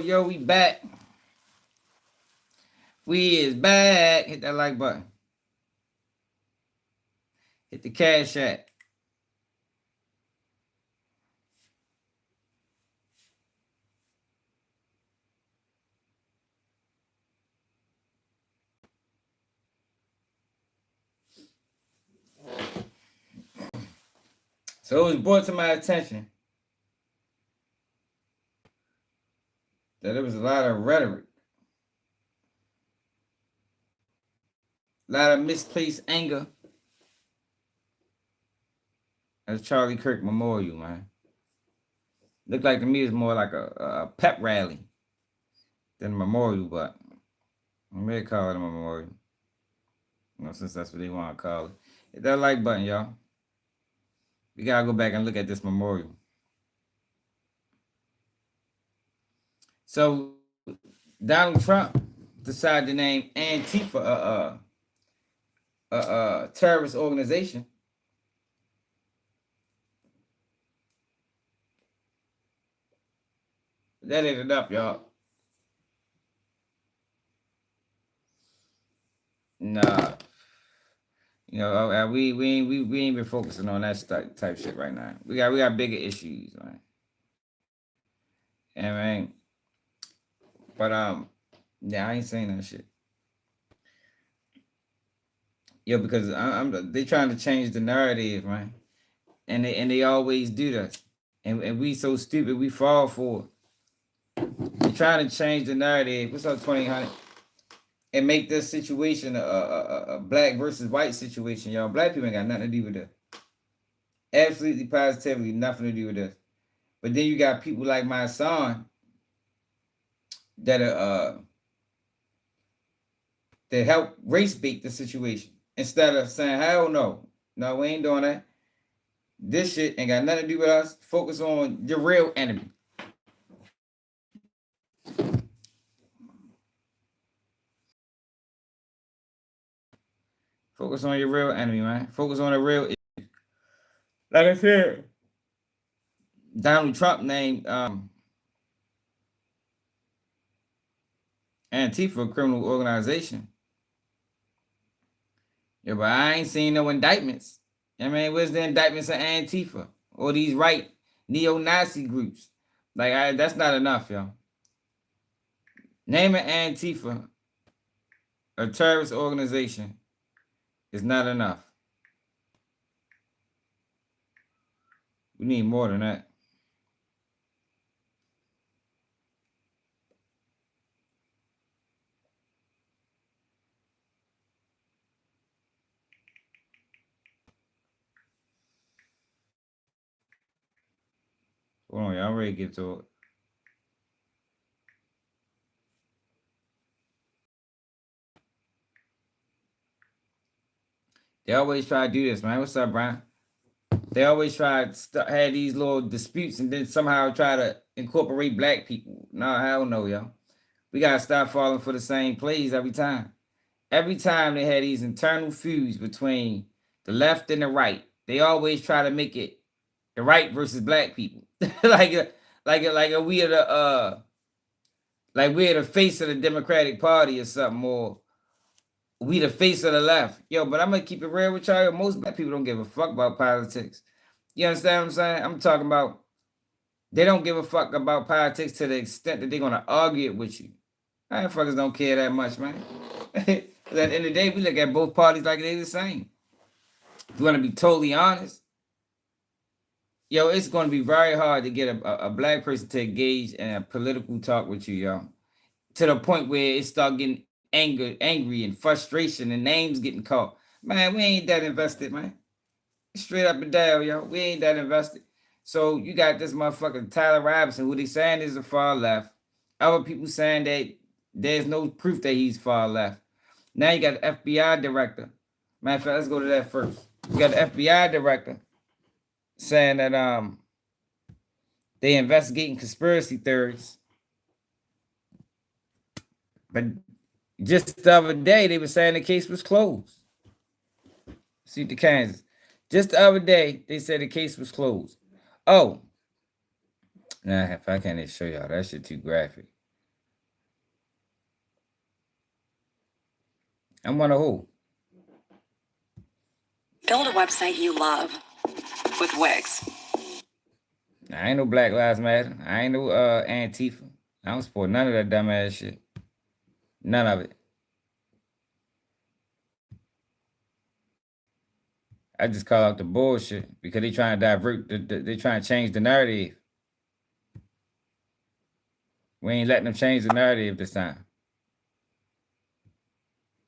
Yo, we back. We is back. Hit that like button. Hit the cash app. So it was brought to my attention that there was a lot of rhetoric, a lot of misplaced anger at the Charlie Kirk Memorial, man. Looked like to me it's more like a pep rally than a memorial, but I may call it a memorial. Since that's what they want to call it. Hit that like button, y'all. We gotta go back and look at this memorial. So Donald Trump decided to name Antifa a terrorist organization. That ain't enough, y'all. Nah, we ain't been focusing on that type shit right now. We got bigger issues, man. Yeah, man. But yeah, I ain't saying that shit. Yo, because they trying to change the narrative, man, and they always do that, and we so stupid we fall for it. They trying to change the narrative. What's up, 2000? And make this situation a black versus white situation, y'all. Black people ain't got nothing to do with this. Absolutely, positively, nothing to do with this. But then you got people like my son that that help race bait the situation instead of saying hell no, no, we ain't doing that. This shit ain't got nothing to do with us. Focus on your real enemy. Focus on your real enemy, man. Focus on the real issue. Like I said, Donald Trump named Antifa a criminal organization. Yeah, but I ain't seen no indictments. I mean, where's the indictments of Antifa or these right neo-Nazi groups? Like, that's not enough, yo. Naming Antifa a terrorist organization is not enough. We need more than that. Hold on, y'all. I'm ready to get to it. They always try to do this, man. What's up, Brian? They always try to have these little disputes and then somehow try to incorporate black people. No, hell no, yo. We gotta stop falling for the same plays every time. Every time they had these internal feuds between the left and the right, they always try to make it the right versus black people. We are the like we're the face of the Democratic Party or something, or we the face of the left. Yo, but I'm gonna keep it real with y'all. Most black people don't give a fuck about politics. You understand what I'm saying? I'm talking about they don't give a fuck about politics to the extent that they're gonna argue it with you. Motherfuckers don't care that much, man. At the end of the day, we look at both parties like they're the same. If you want to be totally honest, yo, it's going to be very hard to get a black person to engage in a political talk with you, yo. To the point where it start getting angry and frustration and names getting called. Man, we ain't that invested, man. Straight up and down, yo. We ain't that invested. So you got this motherfucker Tyler Robinson, who they saying is the far left. Other people saying that there's no proof that he's far left. Now you got the FBI director. Matter of fact, let's go to that first. You got the FBI director saying that they investigating conspiracy theories. But just the other day they were saying the case was closed. See the Kansas. Just the other day they said the case was closed. Oh, nah, if I can't show y'all that shit too graphic. I'm one of who? Build a website you love with Wix. I ain't no Black Lives Matter. I ain't no Antifa. I don't support none of that dumbass shit. None of it. I just call out the bullshit because they trying to divert. They trying to change the narrative. We ain't letting them change the narrative this time.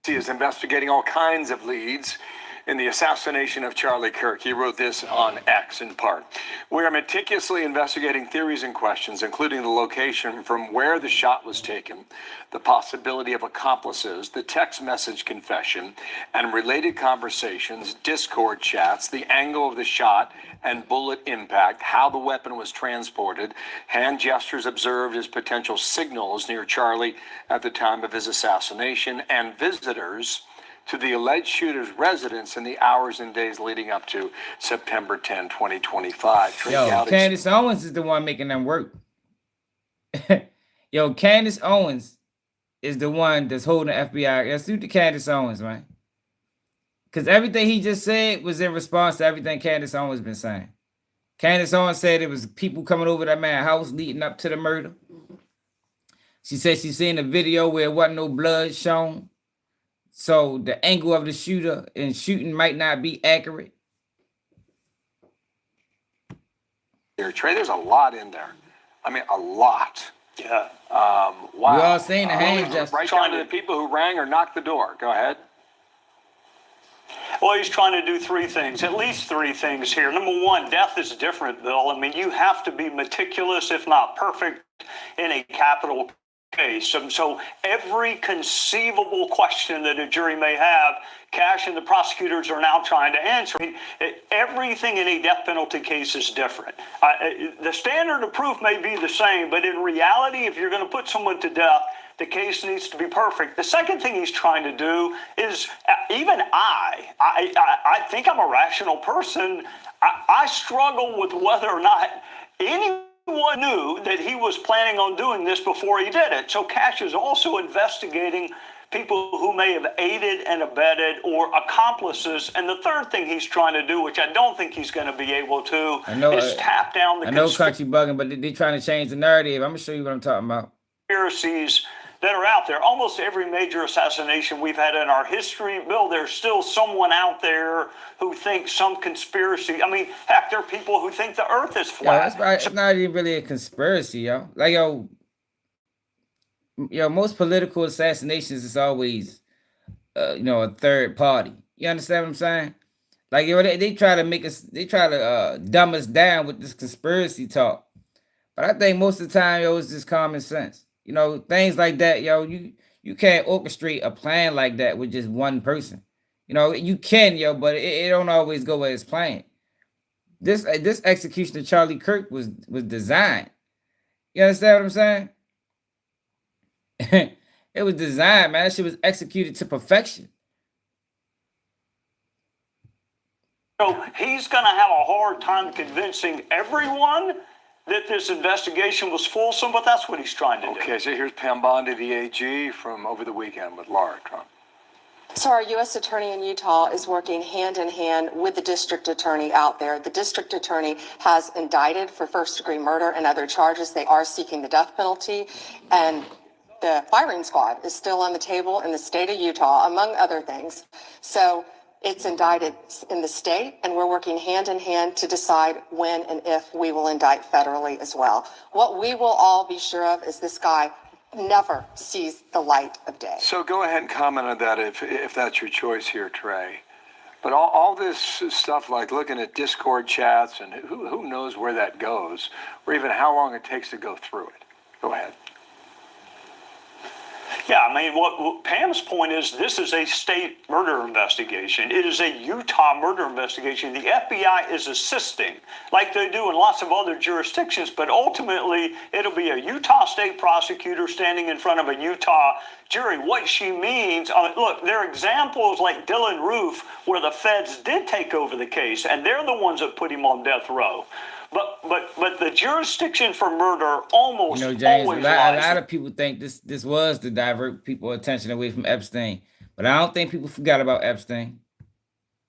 He is investigating all kinds of leads in the assassination of Charlie Kirk. He wrote this on X in part. We are meticulously investigating theories and questions, including the location from where the shot was taken, the possibility of accomplices, the text message confession, and related conversations, Discord chats, the angle of the shot and bullet impact, how the weapon was transported, hand gestures observed as potential signals near Charlie at the time of his assassination, and visitors to the alleged shooter's residence in the hours and days leading up to September 10, 2025. Yo, Candace Owens is the one making them work. Yo, Candace Owens is the one that's holding the FBI. Let's do the Candace Owens, man. Because everything he just said was in response to everything Candace Owens been saying. Candace Owens said it was people coming over that man's house leading up to the murder. She said she seen a video where there wasn't no blood shown. So the angle of the shooter and shooting might not be accurate. Here, Trey, there's a lot in there. I mean, a lot. Yeah. Wow. We all seen the hand gesture. Right down to the people who rang or knocked the door. Go ahead. Well, he's trying to do three things, at least three things here. Number one, death is different, Bill. I mean, you have to be meticulous, if not perfect, in a capital case. So every conceivable question that a jury may have, Cash and the prosecutors are now trying to answer. I mean, everything in a death penalty case is different. The standard of proof may be the same, but in reality, if you're going to put someone to death, the case needs to be perfect. The second thing he's trying to do is, even I think I'm a rational person. I struggle with whether or not anyone knew that he was planning on doing this before he did it. So Cash is also investigating people who may have aided and abetted or accomplices. And the third thing he's trying to do, which I don't think he's going to be able to, is tap down the country bugging, but they're trying to change the narrative. I'm going to show you what I'm talking about. Conspiracies that are out there. Almost every major assassination we've had in our history, Bill, there's still someone out there who thinks some conspiracy. I mean, heck, there are people who think the earth is flat. Yo, it's not even really a conspiracy, yo. Like, yo, most political assassinations is always, a third party. You understand what I'm saying? Like, yo, they try to make us, they try to dumb us down with this conspiracy talk. But I think most of the time, yo, it's just common sense. Things like that, yo, you can't orchestrate a plan like that with just one person. You can, yo, but it don't always go as planned. This execution of Charlie Kirk was designed. You understand what I'm saying? It was designed, man. That shit was executed to perfection. So he's going to have a hard time convincing everyone that this investigation was fulsome, but that's what he's trying to do. Okay, so here's Pam Bondi, the AG, from over the weekend with Laura Trump. So our U.S. attorney in Utah is working hand in hand with the district attorney out there. The district attorney has indicted for first-degree murder and other charges. They are seeking the death penalty, and the firing squad is still on the table in the state of Utah, among other things. So it's indicted in the state, and we're working hand in hand to decide when and if we will indict federally as well. What we will all be sure of is this guy never sees the light of day. So go ahead and comment on that if that's your choice here, Trey. But all this stuff like looking at Discord chats and who knows where that goes, or even how long it takes to go through it. Go ahead. Yeah, I mean, what Pam's point is, this is a state murder investigation. It is a Utah murder investigation. The FBI is assisting, like they do in lots of other jurisdictions, but ultimately it'll be a Utah state prosecutor standing in front of a Utah jury. What she means, look, there are examples like Dylan Roof where the feds did take over the case, and they're the ones that put him on death row. But the jurisdiction for murder almost James, always a lot of people think this was to divert people's attention away from Epstein. But But I don't think people forgot about Epstein.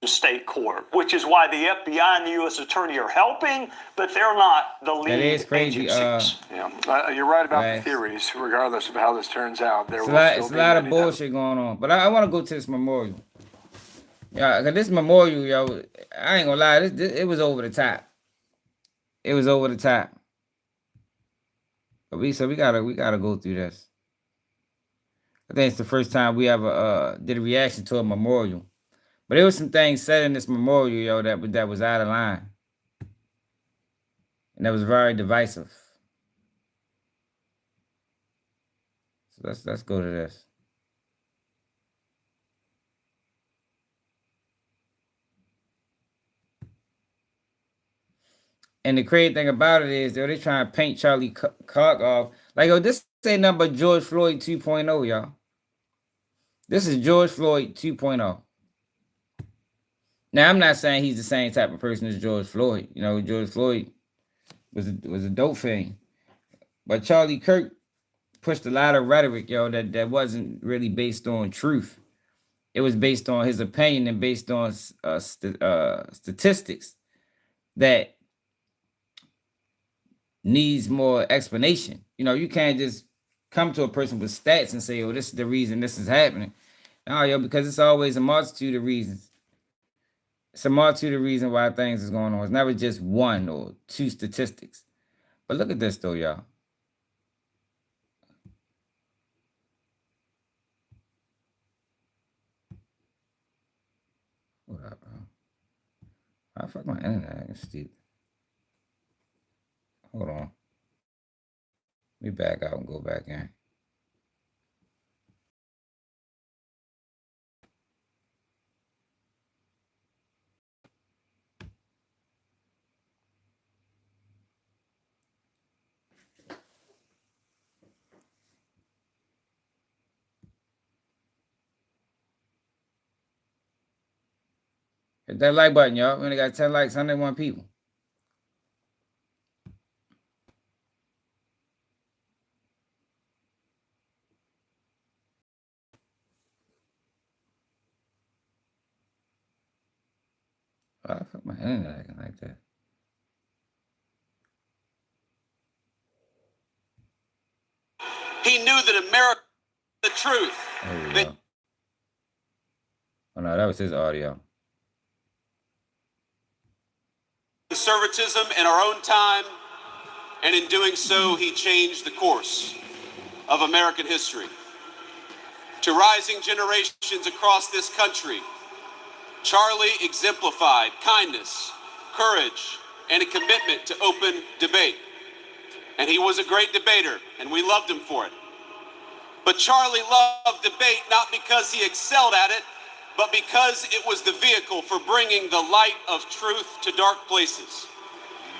The state court, which is why the FBI and the U.S. Attorney are helping, but they're not the lead That is crazy. agencies. Yeah, you're right about the Right. theories. Regardless of how this turns out, there It's will still it's be a lot of many bullshit going on. But I want to go to this memorial. Yeah, cause this memorial, yo, I ain't gonna lie, it was over the top. It was over the top. But we gotta go through this. I think it's the first time we ever did a reaction to a memorial. But there was some things said in this memorial, yo, that was out of line. And that was very divisive. So let's go to this. And the crazy thing about it is, yo, they trying to paint Charlie Kirk off. Like, yo, this ain't nothing but George Floyd 2.0, y'all. This is George Floyd 2.0. Now, I'm not saying he's the same type of person as George Floyd. You know, George Floyd was a dope thing. But Charlie Kirk pushed a lot of rhetoric, yo, that wasn't really based on truth. It was based on his opinion and based on statistics that needs more explanation. You know, you can't just come to a person with stats and say, "Oh, this is the reason this is happening." No, yo, because it's always a multitude of reasons. It's a multitude of reasons why things is going on. It's never just one or two statistics. But look at this though, y'all. What up, bro? I fuck my internet. I can Hold on. Let me back out and go back in. Hit that like button, y'all. We only got 10 likes, 101 people. Why the fuck my internet acting like that? He knew that America was the truth. There we go. Oh no, that was his audio. Conservatism in our own time, and in doing so, he changed the course of American history. To rising generations across this country, Charlie exemplified kindness, courage, and a commitment to open debate. And he was a great debater, and we loved him for it. But Charlie loved debate not because he excelled at it, but because it was the vehicle for bringing the light of truth to dark places.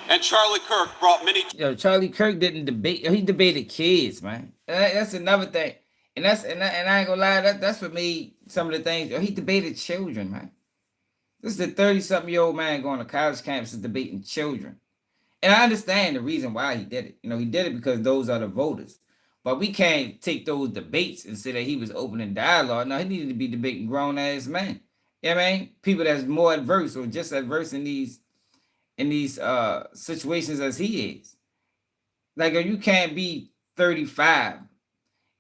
And Charlie Kirk brought many. Yo, Charlie Kirk didn't debate. He debated kids, man. That's another thing. And I ain't gonna lie, that's what made some of the things. Yo, he debated children, man. This is a 30-something-year-old man going to college campuses debating children. And I understand the reason why he did it. You know, he did it because those are the voters. But we can't take those debates and say that he was opening dialogue. No, he needed to be debating grown-ass men. You know what I mean? People that's more adverse or just adverse in these situations as he is. Like, you can't be 35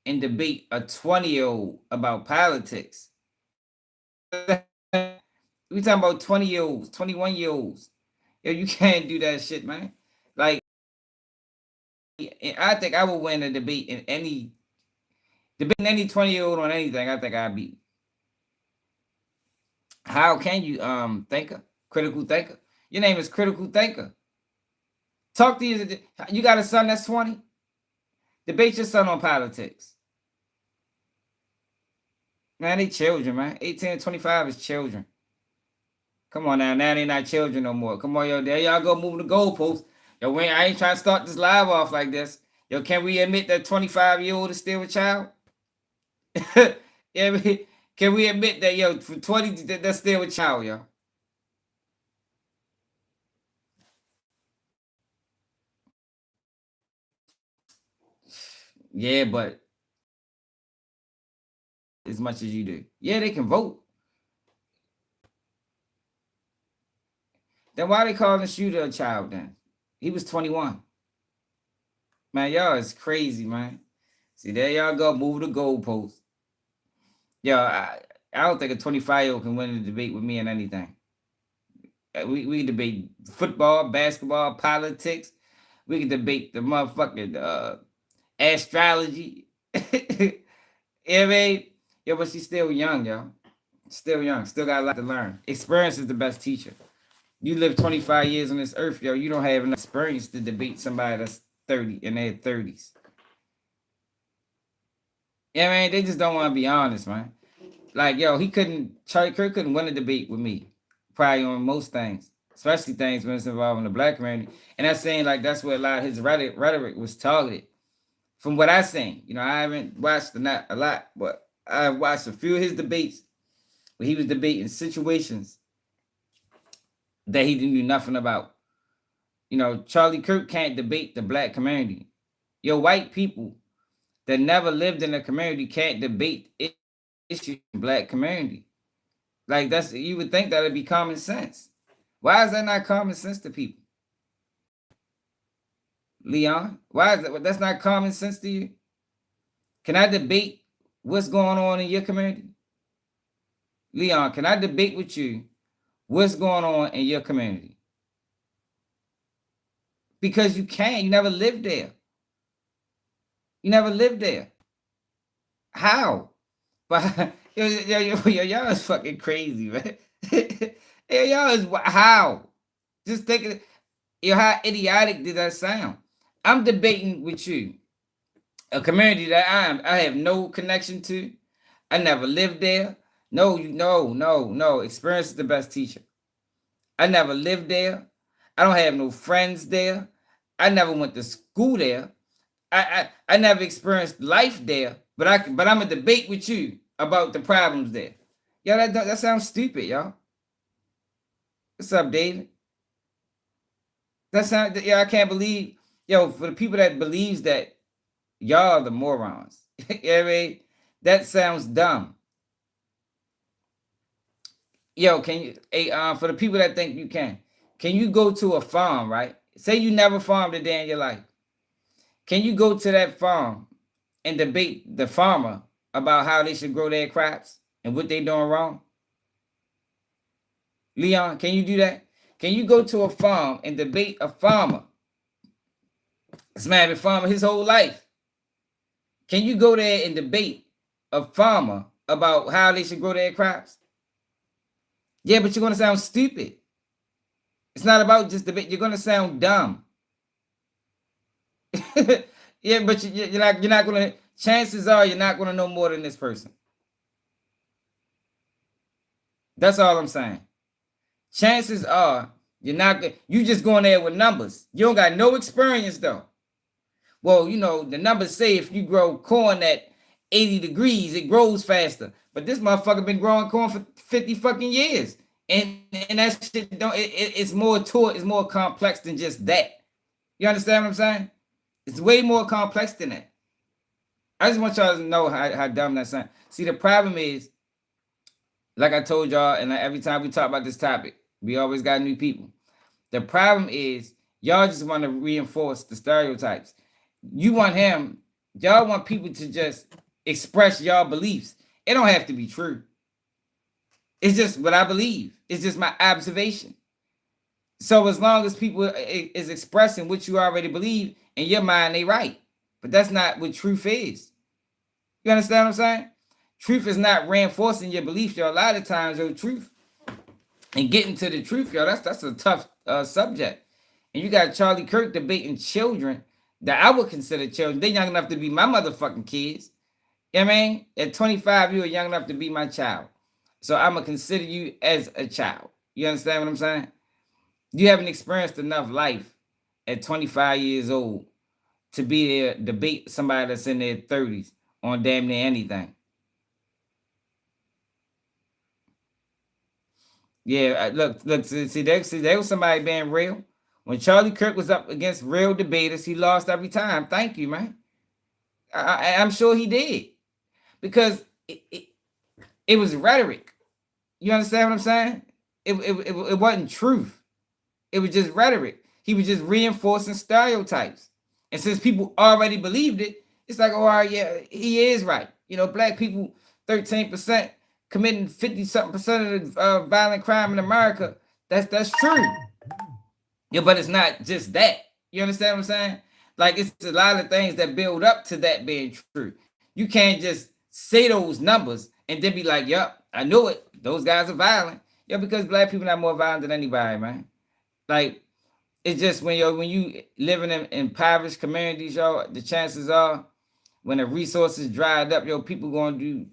and debate a 20-year-old about politics. We talking about 20-year-olds, 21-year-olds. Yo, you can't do that shit, man. Like, I think I would win a debate in any 20-year-old on anything. I think I'd beat. How can you thinker, critical thinker? Your name is critical thinker. Talk to you got a son that's 20? Debate your son on politics. Man, they children, man. 18 and 25 is children. Come on now they not children no more. Come on, yo, there y'all go moving the goalposts. Yo, I ain't trying to start this live off like this. Yo, can we admit that 25-year-old is still a child? Yeah, can we admit that, yo, for 20, that's still a child, yo? Yeah, but as much as you do. Yeah, they can vote. Then why they calling the shooter a child then? He was 21. Man, y'all is crazy, man. See, there y'all go, move the goalpost. Yo, I don't think a 25-year-old can win a debate with me on anything. We debate football, basketball, politics. We can debate the motherfucking astrology. You know what I mean? Yeah, but she's still young, yo. Still young. Still got a lot to learn. Experience is the best teacher. You live 25 years on this earth, yo. You don't have enough experience to debate somebody that's 30 in their 30s. Yeah, man, they just don't want to be honest, man. Like, yo, Charlie Kirk couldn't win a debate with me, probably on most things, especially things when it's involving the black community. And I'm saying, like, that's where a lot of his rhetoric was targeted. From what I've seen, you know, I haven't watched not a lot, but I watched a few of his debates where he was debating situations that he didn't know nothing about. You know, Charlie Kirk can't debate the black community. Your white people that never lived in the community can't debate issues in the black community. Like, that's, you would think that would be common sense. Why is that not common sense to people? Leon, why is that? That's not common sense to you? Can I debate what's going on in your community? Leon, can I debate with you what's going on in your community? Because you can't. You never lived there. You never lived there. How? But y'all is fucking crazy, man. Y'all is how? Just think of how idiotic did that sound? I'm debating with you, a community that I have no connection to. I never lived there. No. Experience is the best teacher. I never lived there. I don't have no friends there. I never went to school there. I never experienced life there. But I'm gonna debate with you about the problems there. Yo, that sounds stupid, y'all. What's up, David? I can't believe, yo, for the people that believes that, y'all are the morons. You know what I mean? That sounds dumb. Yo, can you, for the people that think you can you go to a farm, right? Say you never farmed a day in your life. Can you go to that farm and debate the farmer about how they should grow their crops and what they doing wrong? Leon, can you do that? Can you go to a farm and debate a farmer? This man been farming his whole life. Can you go there and debate a farmer about how they should grow their crops? Yeah, but you're gonna sound stupid. It's not about just debate. You're gonna sound dumb. Yeah, but you're not gonna. Chances are you're not gonna know more than this person. That's all I'm saying. Chances are you're not. You just going there with numbers. You don't got no experience though. Well, you know the numbers say if you grow corn at 80 degrees, it grows faster. But this motherfucker been growing corn for 50 fucking years. And that shit don't it's more to it, it's more complex than just that. You understand what I'm saying? It's way more complex than that. I just want y'all to know how dumb that sounds. See, the problem is, like I told y'all, and every time we talk about this topic, we always got new people. The problem is y'all just want to reinforce the stereotypes. You want y'all want people to just express y'all beliefs. It don't have to be true. It's just what I believe. It's just my observation. So as long as people is expressing what you already believe, in your mind, they right. But that's not what truth is. You understand what I'm saying? Truth is not reinforcing your beliefs, y'all. A lot of times, your truth and getting to the truth, y'all, that's a tough subject. And you got Charlie Kirk debating children that I would consider children. They're young enough to be my motherfucking kids. You know what I mean? At 25, you are young enough to be my child. So I'm going to consider you as a child. You understand what I'm saying? You haven't experienced enough life at 25 years old to be there, debate somebody that's in their 30s on damn near anything. Yeah, look, see, there was somebody being real. When Charlie Kirk was up against real debaters, he lost every time. Thank you, man. I'm sure he did. Because It was rhetoric. You understand what I'm saying? It wasn't truth. It was just rhetoric. He was just reinforcing stereotypes. And since people already believed it, it's like, oh, all right, yeah, he is right. You know, black people, 13% committing 50-something% of the violent crime in America. That's true. Yeah, but it's not just that. You understand what I'm saying? Like, it's a lot of things that build up to that being true. You can't just say those numbers and then be like, yep, I knew it. Those guys are violent. Yeah, because black people are not more violent than anybody, man. Like, it's just when you living in impoverished communities, y'all, the chances are when the resources dried up, people gonna do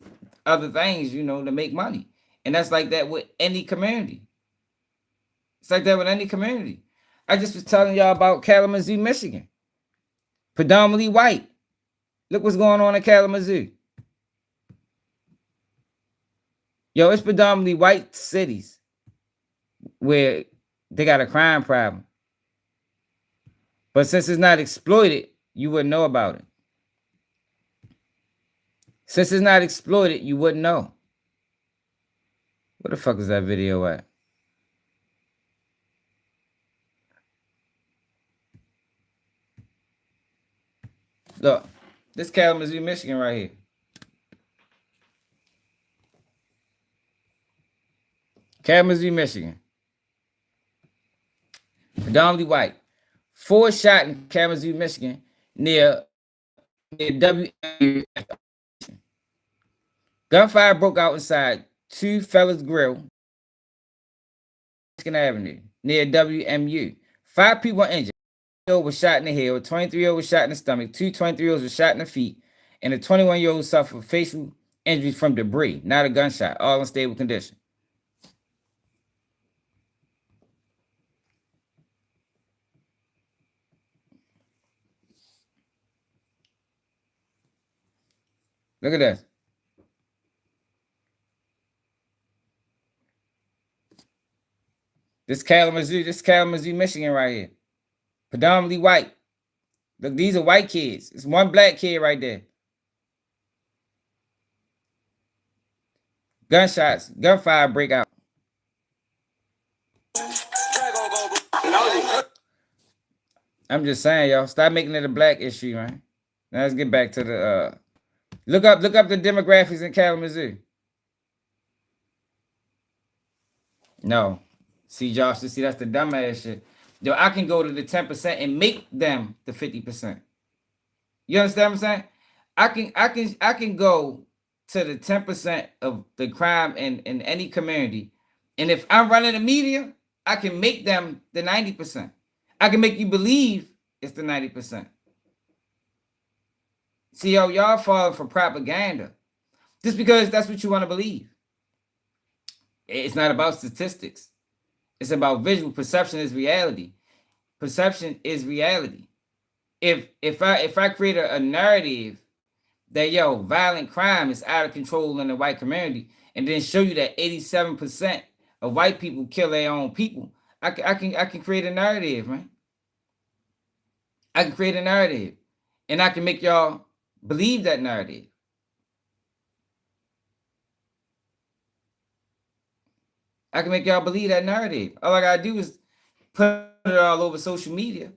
other things, to make money. And that's like that with any community. It's like that with any community. I just was telling y'all about Kalamazoo, Michigan. Predominantly white. Look what's going on in Kalamazoo. Yo, it's predominantly white cities where they got a crime problem. But since it's not exploited, you wouldn't know about it. Since it's not exploited, you wouldn't know. Where the fuck is that video at? Look, this Kalamazoo, Michigan right here. Kalamazoo, Michigan. Predominantly white. 4 shot in Kalamazoo, Michigan, near WMU. Gunfire broke out inside Two Fellas Grill, Michigan Avenue, near WMU. 5 people were injured. 20-year-old was shot in the head, a 23-year-old was shot in the stomach, 2 23-year-olds were shot in the feet, and a 21-year-old suffered facial injuries from debris, not a gunshot, all in stable condition. Look at this. This Kalamazoo, Michigan right here. Predominantly white. Look, these are white kids. It's one black kid right there. Gunshots, gunfire breakout. I'm just saying, y'all, stop making it a black issue, man. Now let's get back to the look up the demographics in Kalamazoo. No. See, Josh, see, that's the dumbass shit. Yo, I can go to the 10% and make them the 50%. You understand what I'm saying? I can go to the 10% of the crime in any community. And if I'm running the media, I can make them the 90%. I can make you believe it's the 90%. See, y'all fall for propaganda. Just because that's what you want to believe. It's not about statistics. It's about visual. Perception is reality. Perception is reality. If I create a narrative that violent crime is out of control in the white community, and then show you that 87% of white people kill their own people, I can create a narrative, man. I can create a narrative, and I can make y'all believe that narrative. I can make y'all believe that narrative. All I gotta do is put it all over social media,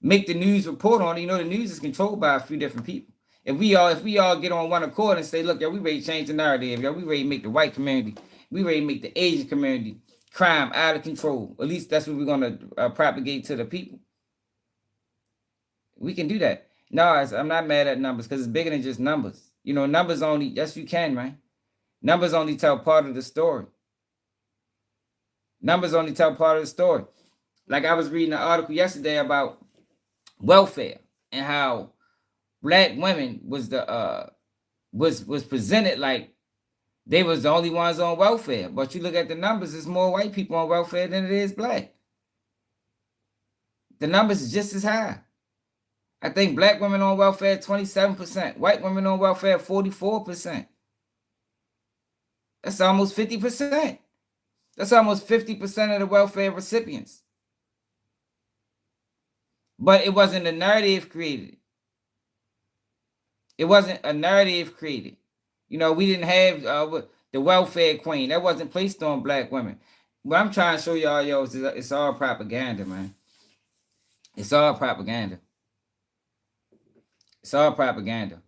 make the news report on it. The news is controlled by a few different people. If we all get on one accord and say, look, we ready to change the narrative, we ready to make the white community, we ready to make the Asian community, crime out of control. At least that's what we're gonna propagate to the people. We can do that. No, I'm not mad at numbers because it's bigger than just numbers. Numbers only, yes, you can, man. Numbers only tell part of the story. Numbers only tell part of the story. Like I was reading an article yesterday about welfare and how black women was was presented like they was the only ones on welfare. But you look at the numbers, there's more white people on welfare than it is black. The numbers is just as high. I think black women on welfare 27%, white women on welfare 44%. That's almost 50%. That's almost 50% of the welfare recipients. But it wasn't a narrative created. It wasn't a narrative created. We didn't have the welfare queen. That wasn't placed on black women. What I'm trying to show y'all, yo, is it's all propaganda, man. It's all propaganda. It's all propaganda.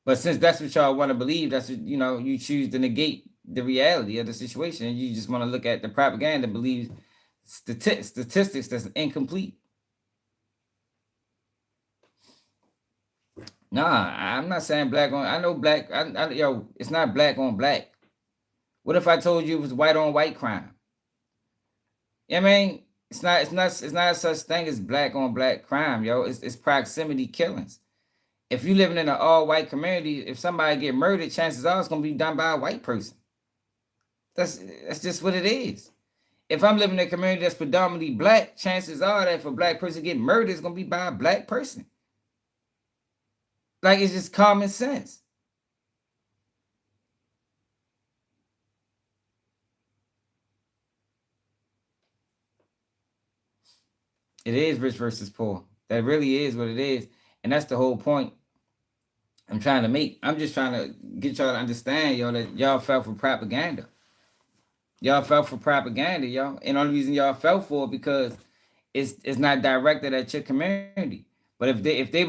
But since that's what y'all want to believe, that's what, you know, you choose to negate the reality of the situation, and you just want to look at the propaganda, believe statistics that's incomplete. Nah, I'm not saying black on. I know black. Yo, it's not black on black. What if I told you it was white on white crime? I mean, it's not such thing as black on black crime, yo. It's proximity killings. If you living in an all white community, if somebody get murdered, chances are it's gonna be done by a white person. That's just what it is. If I'm living in a community that's predominantly black, chances are that if a black person get murdered, it's gonna be by a black person. Like, it's just common sense. It is rich versus poor. That really is what it is. And that's the whole point I'm trying to make. I'm just trying to get y'all to understand, y'all, that y'all fell for propaganda. Y'all fell for propaganda, y'all. And the only reason y'all fell for it because it's not directed at your community. But if they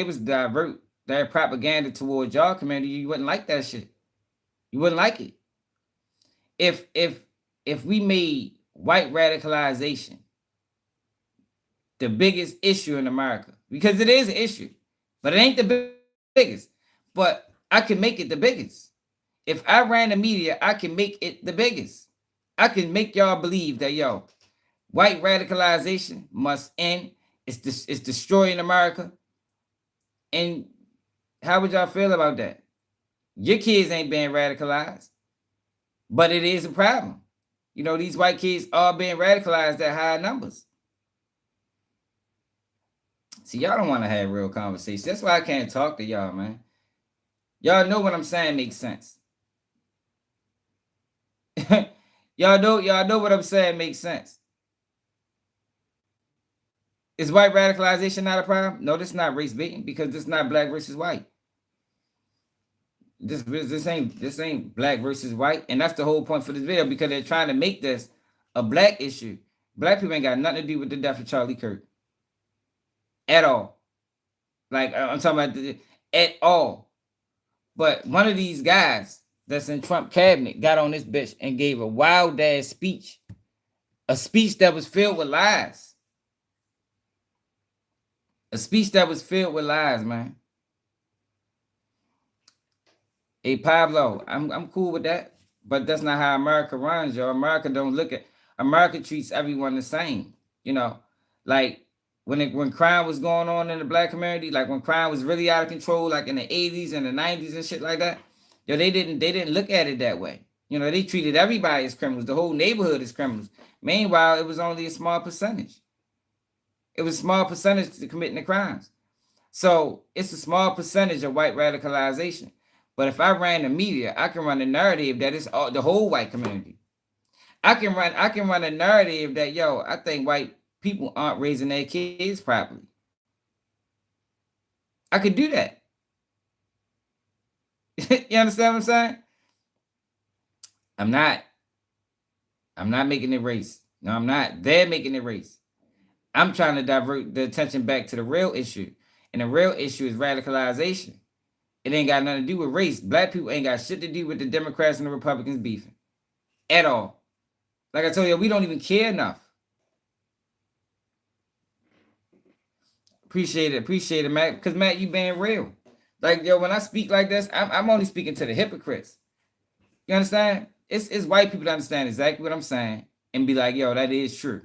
was divert their propaganda towards y'all community, you wouldn't like that shit. You wouldn't like it. If we made white radicalization the biggest issue in America, because it is an issue, but it ain't the biggest. But I can make it the biggest. If I ran the media, I can make it the biggest. I can make y'all believe that, yo, white radicalization must end. It's destroying America. And how would y'all feel about that? Your kids ain't being radicalized, but it is a problem. You know, these white kids are being radicalized at high numbers. See, y'all don't want to have real conversations. That's why I can't talk to y'all, man. Y'all know what I'm saying makes sense. y'all know what I'm saying makes sense. Is white radicalization not a problem? No, this is not race baiting because this is not black versus white. This ain't black versus white, and that's the whole point for this video, because they're trying to make this a black issue. Black people ain't got nothing to do with the death of Charlie Kirk at all. Like, I'm talking about at all. But one of these guys that's in Trump cabinet got on this bitch and gave a wild ass speech, a speech that was filled with lies, man. Hey Pablo, I'm cool with that, but that's not how America runs, yo. America treats everyone the same, you know. Like when crime was going on in the black community, like when crime was really out of control, like in the 80s and the 90s and shit like that, yo, they didn't look at it that way. You know, they treated everybody as criminals, the whole neighborhood as criminals. Meanwhile, it was only a small percentage. It was a small percentage to committing the crimes. So it's a small percentage of white radicalization. But if I ran the media, I can run a narrative that it's all, the whole white community. I can run a narrative that, yo, I think white people aren't raising their kids properly. I could do that. You understand what I'm saying? I'm not making it race. No, I'm not. They're making it race. I'm trying to divert the attention back to the real issue. And the real issue is radicalization. It ain't got nothing to do with race. Black people ain't got shit to do with the Democrats and the Republicans beefing. At all. Like I told you, we don't even care enough. Appreciate it, Matt. Because, Matt, you being real. Like, yo, when I speak like this, I'm only speaking to the hypocrites. You understand? It's white people that understand exactly what I'm saying and be like, yo, that is true.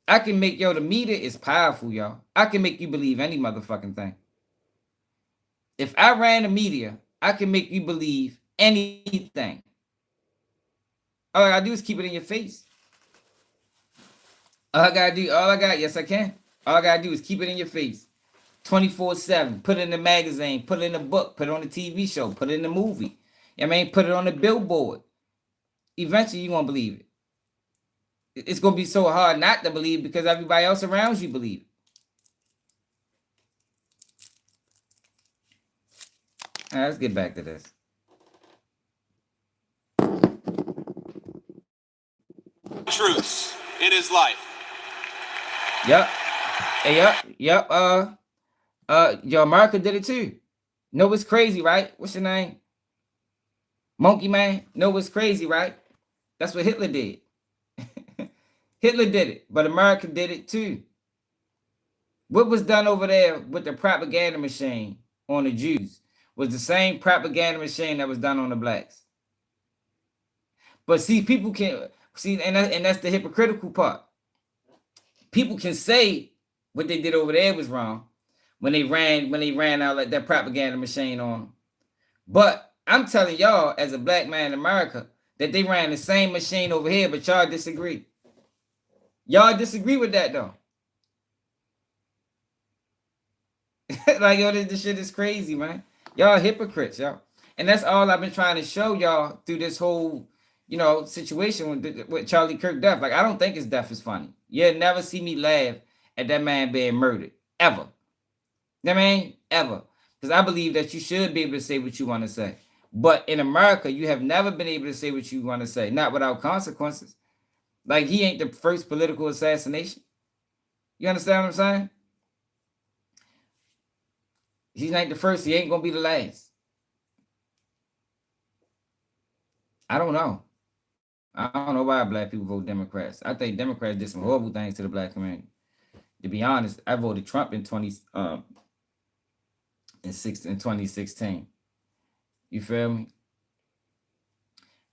I can make, yo, the media is powerful, y'all. I can make you believe any motherfucking thing. If I ran the media, I can make you believe anything. All I gotta do is keep it in your face. Yes, I can. All I gotta do is keep it in your face. 24/7. Put it in the magazine, put it in the book, put it on the TV show, put it in the movie. I mean, put it on the billboard. Eventually, you're gonna believe it. It's gonna be so hard not to believe because everybody else around you believe it. All right, let's get back to this. in his life. Yep. Hey, yep. Yo, America did it too. Know what's crazy, right? What's your name? Monkey Man. Know what's crazy, right? That's what Hitler did. Hitler did it, but America did it too. What was done over there with the propaganda machine on the Jews was the same propaganda machine that was done on the blacks. But see, people can see, and that's the hypocritical part. People can say what they did over there was wrong when they ran out like that propaganda machine on them. But I'm telling y'all, as a black man in America, that they ran the same machine over here, but y'all disagree. Y'all disagree with that though. Like, yo, this shit is crazy, man. Y'all hypocrites, y'all. And that's all I've been trying to show y'all through this whole, situation with Charlie Kirk death. Like, I don't think his death is funny. You'll never see me laugh at that man being murdered. Ever. You know what I mean? Ever. Because I believe that you should be able to say what you want to say. But in America, you have never been able to say what you want to say. Not without consequences. Like, he ain't the first political assassination. You understand what I'm saying? He's not the first. He ain't going to be the last. I don't know. I don't know why black people vote Democrats. I think Democrats did some horrible things to the black community. To be honest, I voted Trump in 2016. You feel me?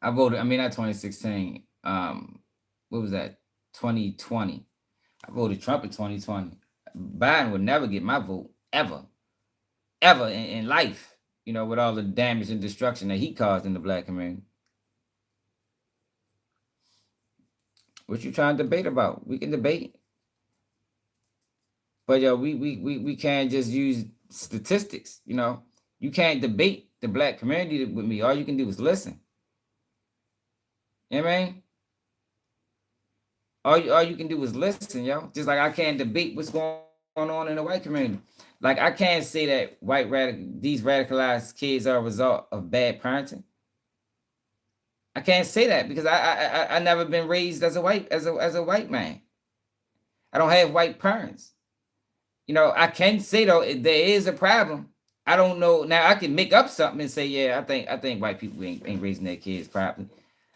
Not 2016. What was that? 2020. I voted Trump in 2020. Biden would never get my vote, ever in life, with all the damage and destruction that he caused in the black community. What you trying to debate about? We can debate. But we can't just use statistics, You can't debate the black community with me. All you can do is listen. You know what I mean? All you can do is listen, yo. Just like I can't debate what's going on in the white community. Like, I can't say that these radicalized kids are a result of bad parenting. I can't say that because I never been raised as a white man. I don't have white parents. I can say though there is a problem. I don't know. Now I can make up something and say, yeah, I think white people ain't raising their kids properly.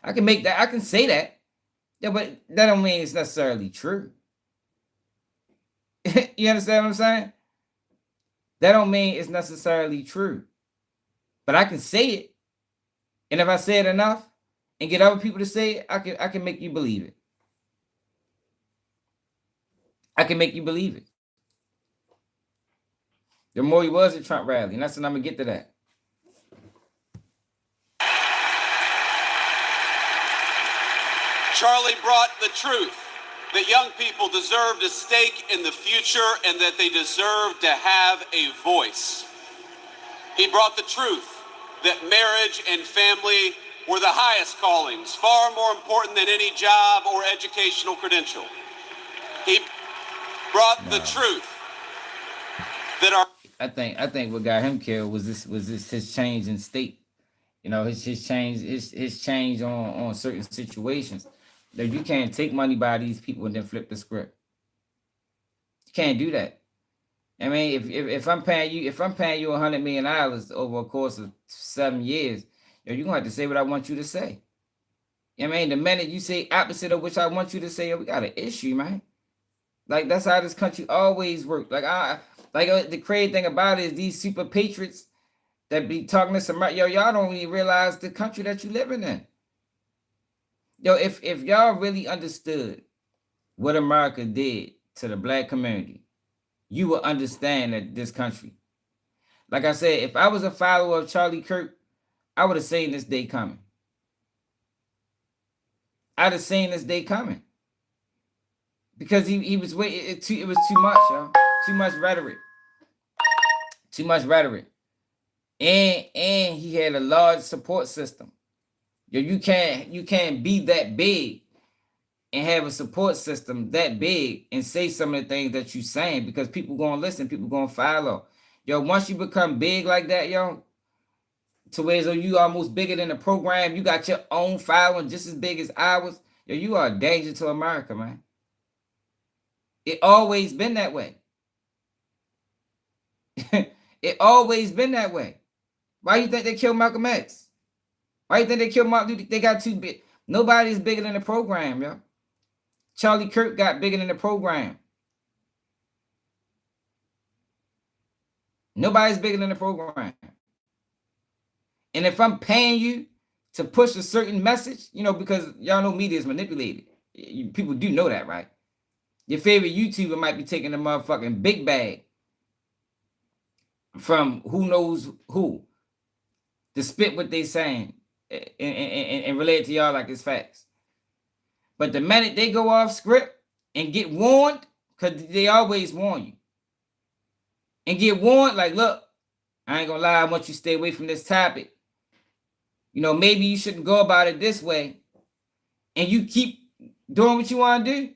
I can make that. I can say that. Yeah, but that don't mean it's necessarily true. You understand what I'm saying? That don't mean it's necessarily true. But I can say it. And if I say it enough and get other people to say it, I can make you believe it. I can make you believe it. The more he was at Trump rally, and that's when I'm gonna get to that. Charlie brought the truth that young people deserved a stake in the future and that they deserve to have a voice. He brought the truth that marriage and family were the highest callings, far more important than any job or educational credential. He brought the truth that our I think what got him killed was his change in state. His change on certain situations. That you can't take money by these people and then flip the script. You can't do that. I mean, if I'm paying you $100 million over a course of 7 years, you're gonna have to say what I want you to say. I mean, the minute you say opposite of which I want you to say, we got an issue, man. Like, that's how this country always worked. The crazy thing about it is these super patriots that be talking to some, y'all don't even realize the country that you living in. If y'all really understood what America did to the black community, you will understand that this country. Like I said, if I was a follower of Charlie Kirk, I would have seen this day coming. I'd have seen this day coming. Because he was waiting. It was too much, y'all. Too much rhetoric. Too much rhetoric. And he had a large support system. You can't be that big and have a support system that big and say some of the things that you're saying because people gonna listen, people gonna follow. Once you become big like that, to where so you almost bigger than the program, you got your own following just as big as ours, you are a danger to America, man. It always been that way. It always been that way. Why you think they killed Malcolm X? Why you think they killed Martin Luther? They got too big. Nobody's bigger than the program, yo. Charlie Kirk got bigger than the program. Nobody's bigger than the program. And if I'm paying you to push a certain message, you know, because y'all know media is manipulated. People do know that, right? Your favorite YouTuber might be taking a motherfucking big bag from who knows who to spit what they saying and relay it to y'all like it's facts. But the minute they go off script and get warned, because they always warn you, and get warned, like, look, I ain't gonna lie, I want you to stay away from this topic. You know, maybe you shouldn't go about it this way, and you keep doing what you want to do.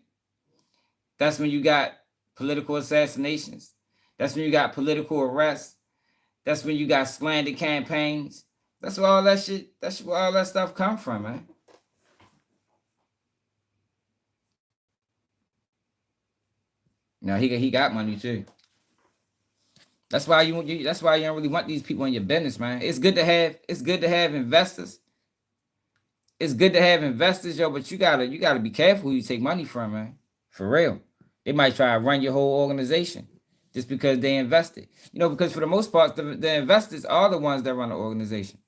That's when you got political assassinations. That's when you got political arrests. That's when you got slander campaigns. That's where all that shit, that's where all that stuff come from, man. Now he got money too. That's why you don't really want these people in your business, man. It's good to have investors. It's good to have investors, yo, but you gotta be careful who you take money from, man. For real. They might try to run your whole organization just because they invested. You know, because for the most part, the investors are the ones that run the organization.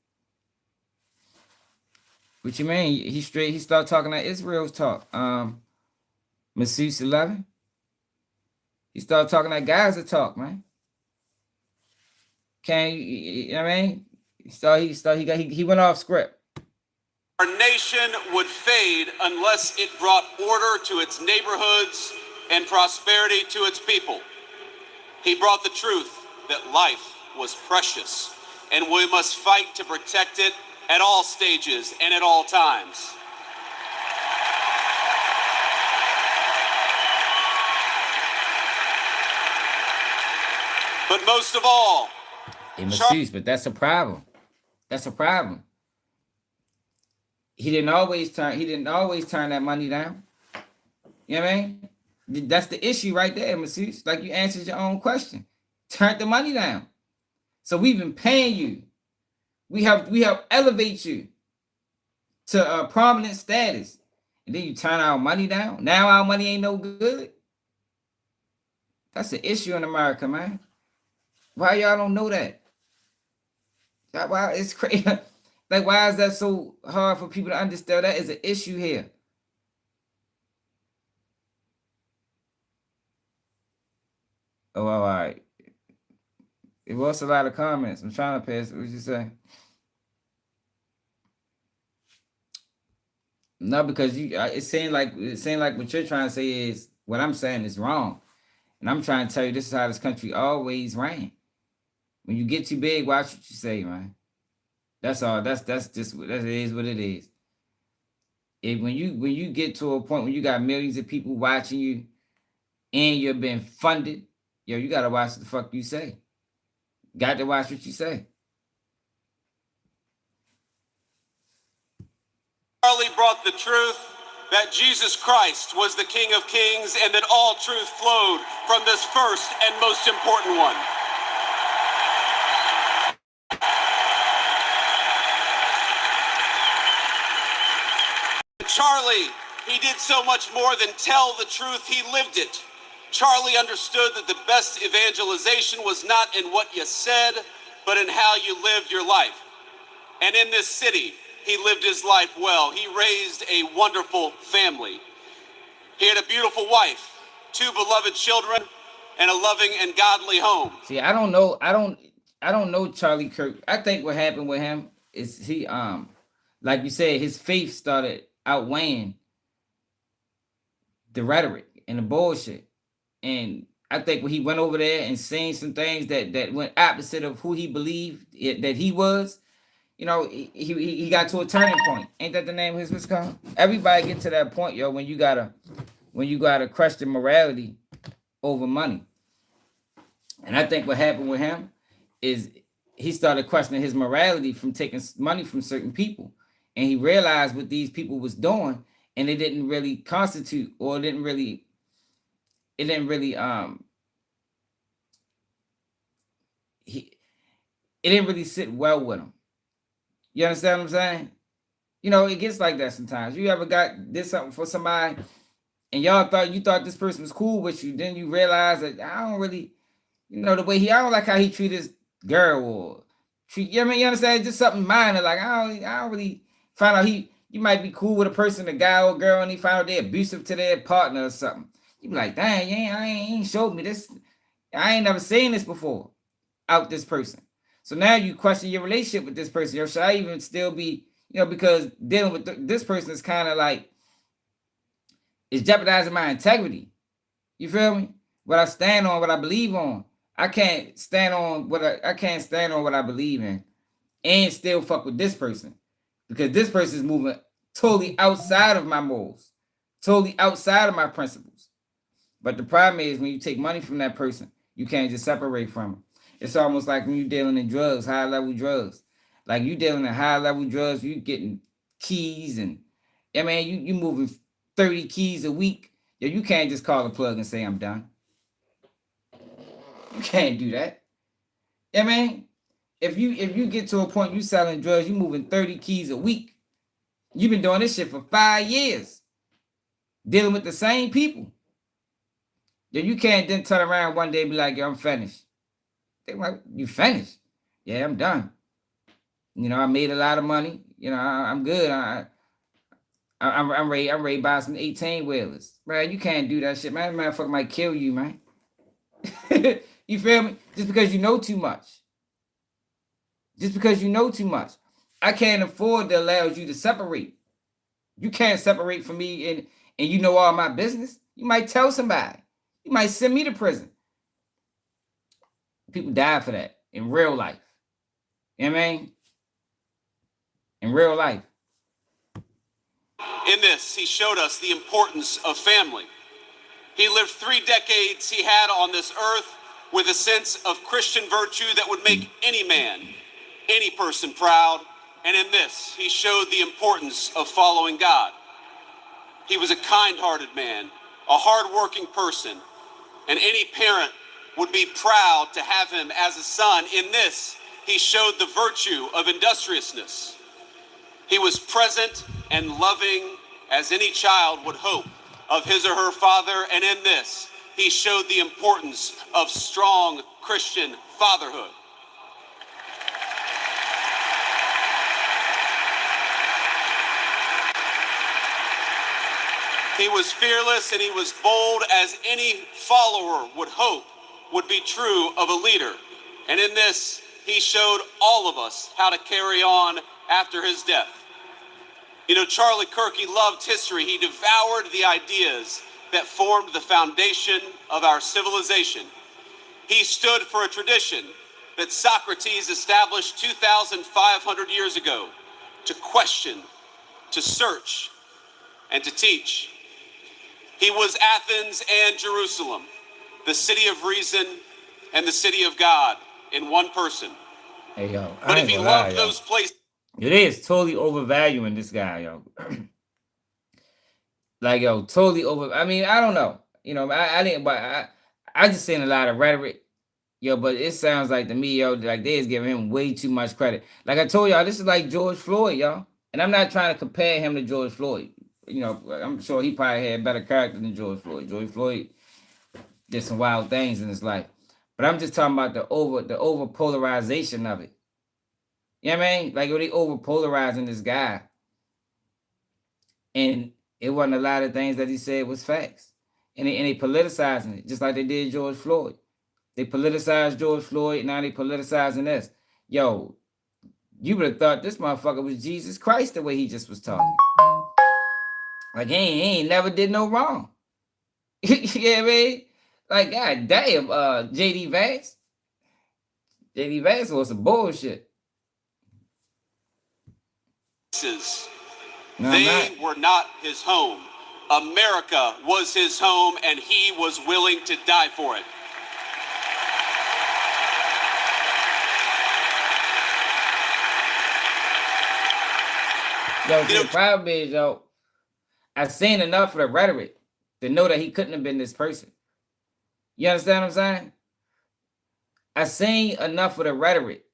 What you mean? He started talking that Israel's talk. Misplaced 11. He started talking that Gaza talk, man. You know what I mean? He went off script. Our nation would fade unless it brought order to its neighborhoods and prosperity to its people. He brought the truth that life was precious, and we must fight to protect it at all stages and at all times. But most of all, but that's a problem. That's a problem. He didn't always turn that money down. You know what I mean? That's the issue right there, Masseuse. Like, you answered your own question. Turn the money down. So we've been paying you. We help elevate you to a prominent status. And then you turn our money down. Now our money ain't no good. That's the issue in America, man. Why y'all don't know that? Why it's crazy. Like, why is that so hard for people to understand? That is an issue here. Oh, all right. It was a lot of comments. I'm trying to pass. What you say? No, because it seemed like what you're trying to say is what I'm saying is wrong, and I'm trying to tell you this is how this country always ran. When you get too big, watch what you say, man. That's all. That's just it is what it is. When you get to a point when you got millions of people watching you, and you're being funded, yo, you gotta watch what the fuck you say. Got to watch what you say. Charlie brought the truth that Jesus Christ was the King of Kings and that all truth flowed from this first and most important one. Charlie, he did so much more than tell the truth, he lived it. Charlie understood that the best evangelization was not in what you said, but in how you lived your life. And in this city, he lived his life well. He raised a wonderful family. He had a beautiful wife, 2 beloved children, and a loving and godly home. See, I don't know Charlie Kirk. I think what happened with him is he like you said, his faith started outweighing the rhetoric and the bullshit. And I think when he went over there and seen some things that went opposite of who he believed that he was, you know, he got to a turning point. Ain't that the name of his what's called? Everybody get to that point, yo, when you gotta question morality over money. And I think what happened with him is he started questioning his morality from taking money from certain people. And he realized what these people was doing, and it didn't really constitute or didn't really it didn't really it didn't really sit well with him. You understand what I'm saying? You know, it gets like that sometimes. You ever did something for somebody and you thought this person was cool with you, then you realize that I don't really, you know, the way I don't like how he treat his girl or treat, you know what I mean? You understand? Just something minor. Like I don't really find out you might be cool with a person, a guy or girl, and he find out they're abusive to their partner or something. You be like, dang, I ain't showed me this. I ain't never seen this before out this person. So now you question your relationship with this person. Or should I even still be, you know, because dealing with this person is kind of like, it's jeopardizing my integrity. You feel me? What I stand on, what I believe on. I can't stand on I can't stand on what I believe in and still fuck with this person. Because this person is moving totally outside of my morals, totally outside of my principles. But the problem is when you take money from that person, you can't just separate from them. It's almost like when you're dealing in drugs, high level drugs. Like you dealing in high level drugs, you getting keys and I mean you moving 30 keys a week. Yeah, you can't just call the plug and say I'm done. You can't do that. I mean, if you get to a point you selling drugs, you moving 30 keys a week. You've been doing this shit for 5 years, dealing with the same people. Yeah, you can't then turn around one day and be like, yo, I'm finished. They like, you finished? Yeah, I'm done. You know, I made a lot of money. You know, I'm good. I'm ready. I'm ready to buy some 18 wheelers. Man, you can't do that shit, man. That motherfucker might kill you, man. You feel me? Just because you know too much. Just because you know too much. I can't afford to allow you to separate. You can't separate from me and you know all my business. You might tell somebody. You might send me to prison. People die for that in real life. You know what I mean? In real life. In this, he showed us the importance of family. He lived 3 decades he had on this earth with a sense of Christian virtue that would make any man, any person proud. And in this, he showed the importance of following God. He was a kind-hearted man, a hard-working person, and any parent would be proud to have him as a son. In this, he showed the virtue of industriousness. He was present and loving as any child would hope of his or her father, and in this, he showed the importance of strong Christian fatherhood. He was fearless and he was bold as any follower would hope would be true of a leader. And in this, he showed all of us how to carry on after his death. You know, Charlie Kirk, he loved history. He devoured the ideas that formed the foundation of our civilization. He stood for a tradition that Socrates established 2,500 years ago to question, to search, and to teach. He was Athens and Jerusalem, the city of reason and the city of God in one person. Hey, yo. But if he loved those places, it is totally overvaluing this guy, yo. Like, yo, totally over. I mean, I don't know. You know, I didn't, but I just seen a lot of rhetoric, yo. But it sounds like to me, yo, like they is giving him way too much credit. Like I told y'all, this is like George Floyd, y'all. And I'm not trying to compare him to George Floyd. You know, I'm sure he probably had better character than George Floyd. George Floyd did some wild things in his life. But I'm just talking about the over polarization of it. You know what I mean? Like, they over polarizing this guy. And it wasn't a lot of things that he said was facts. And they politicizing it, just like they did George Floyd. They politicized George Floyd, now they politicizing this. Yo, you would have thought this motherfucker was Jesus Christ the way he just was talking. Like, he ain't never did no wrong. You know what I mean? Like, god damn, J.D. Vance. J.D. Vance was some bullshit. No, they were not his home. America was his home, and he was willing to die for it. Yo, the problem is, yo, I've seen enough of the rhetoric to know that he couldn't have been this person. You understand what I'm saying? I seen enough of the rhetoric.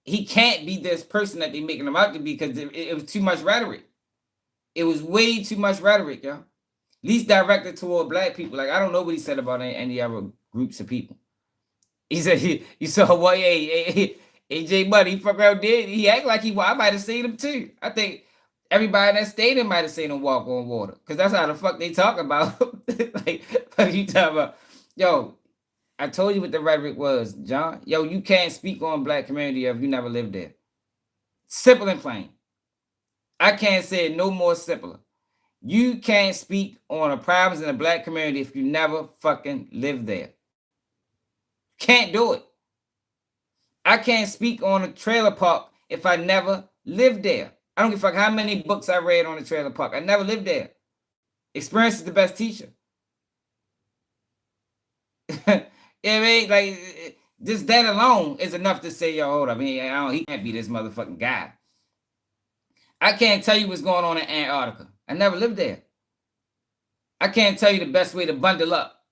He can't be this person that they making him out to be because it was too much rhetoric. It was way too much rhetoric, yo. At least directed toward black people. Like, I don't know what he said about any other groups of people. He said, you saw what, AJ Buddy, he fuck around did. He act like I might have seen him too. I think everybody in that stadium might have seen him walk on water. Because that's how the fuck they talk about. Like, what you talking about? Yo, I told you what the rhetoric was, John. Yo, you can't speak on black community if you never lived there. Simple and plain. I can't say it no more simpler. You can't speak on the problems in the black community if you never fucking lived there. Can't do it. I can't speak on a trailer park if I never lived there. I don't give a fuck how many books I read on the trailer park. I never lived there. Experience is the best teacher. I mean, like, just that alone is enough to say, yo, hold up. He can't be this motherfucking guy. I can't tell you what's going on in Antarctica. I never lived there. I can't tell you the best way to bundle up.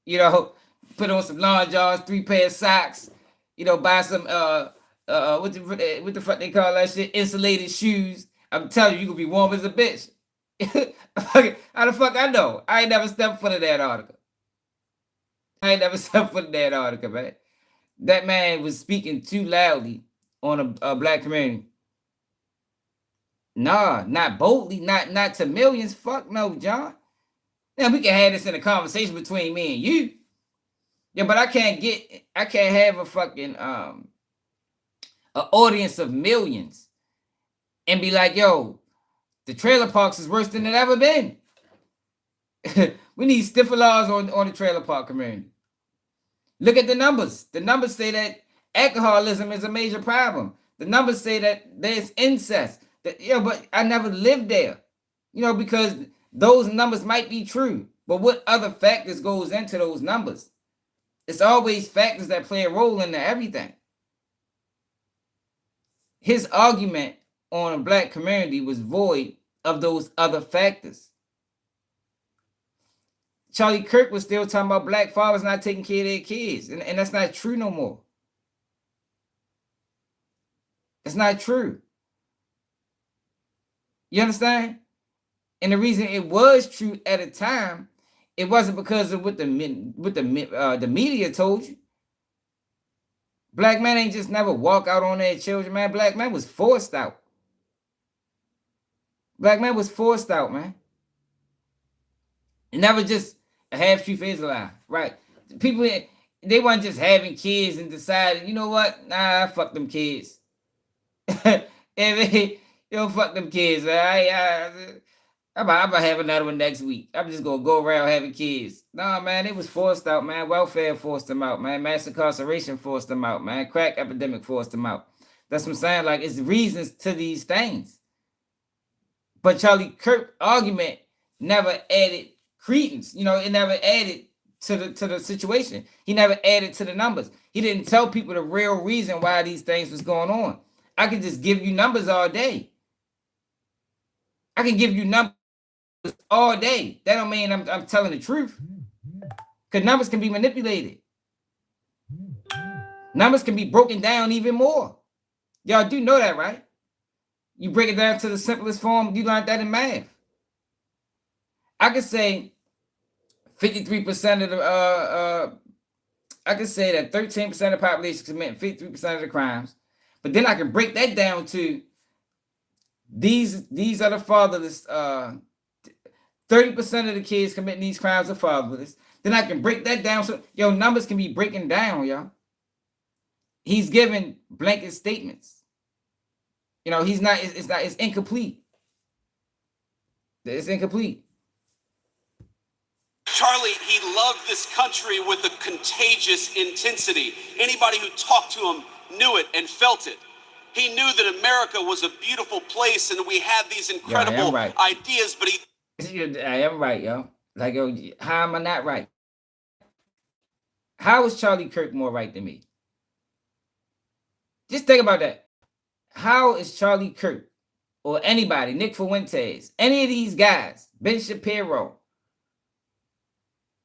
You know, put on some long johns, 3 pair of socks. You know, buy some what the fuck they call that shit? Insulated shoes. I'm telling you, you gonna be warm as a bitch. How the fuck I know? I ain't never stepped foot in Antarctica. I ain't never stepped foot in Antarctica, man. That man was speaking too loudly on a black community. Nah, not boldly, not to millions. Fuck no, John. Now we can have this in a conversation between me and you. Yeah, but I can't have a fucking an audience of millions and be like, yo, the trailer parks is worse than it ever been. We need stiffer laws on the trailer park community. Look at the numbers. The numbers say that alcoholism is a major problem. The numbers say that there's incest. But I never lived there. You know, because those numbers might be true. But what other factors goes into those numbers? It's always factors that play a role into everything. His argument on a black community was void of those other factors. Charlie Kirk was still talking about black fathers not taking care of their kids. And that's not true no more. It's not true. You understand? And the reason it was true at a time, it wasn't because of what the media told you. Black men ain't just never walk out on their children, man. Black man was forced out. Black man was forced out, man. It never just a half-truth is a lie, right? People, they weren't just having kids and decided, you know what? Nah, fuck them kids. Yo, fuck them kids. I'm about to have another one next week. I'm just gonna go around having kids. Nah, man, it was forced out, man. Welfare forced them out, man. Mass incarceration forced them out, man. Crack epidemic forced them out. That's what I'm saying. Like, it's reasons to these things. But Charlie Kirk's argument never added credence. You know, it never added to the situation. He never added to the numbers. He didn't tell people the real reason why these things was going on. I can just give you numbers all day. I can give you numbers all day. That don't mean I'm telling the truth. Because numbers can be manipulated. Numbers can be broken down even more. Y'all do know that, right? You break it down to the simplest form. You learned that in math. I could say 53% of the I could say that 13% of the population committing 53% of the crimes. But then I can break that down to these are the fatherless. 30% of the kids committing these crimes are fatherless. Then I can break that down. So yo, numbers can be breaking down, y'all. He's giving blanket statements. You know, it's incomplete. It's incomplete. Charlie, he loved this country with a contagious intensity. Anybody who talked to him knew it and felt it. He knew that America was a beautiful place and that we had these incredible ideas, but I am right, yo. Like, yo, how am I not right? How is Charlie Kirk more right than me? Just think about that. How is Charlie Kirk or anybody, Nick Fuentes, any of these guys, Ben Shapiro,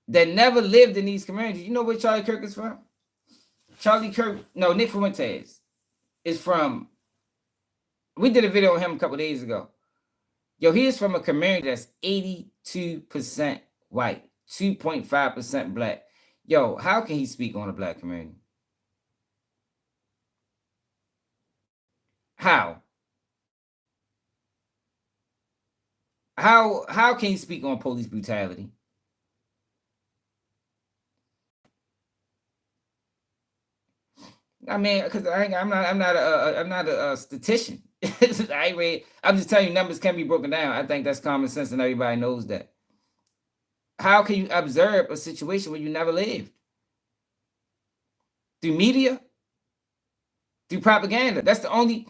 that never lived in these communities. You know where Charlie Kirk is from? Nick Fuentes is from, we did a video on him a couple days ago. Yo, he is from a community that's 82% white, 2.5% black. Yo, how can he speak on a black community? How? How can he speak on police brutality? I mean, because I'm not a statistician. I'm just telling you, numbers can be broken down. I think that's common sense, and everybody knows that. How can you observe a situation where you never lived? Through media, through propaganda. That's the only.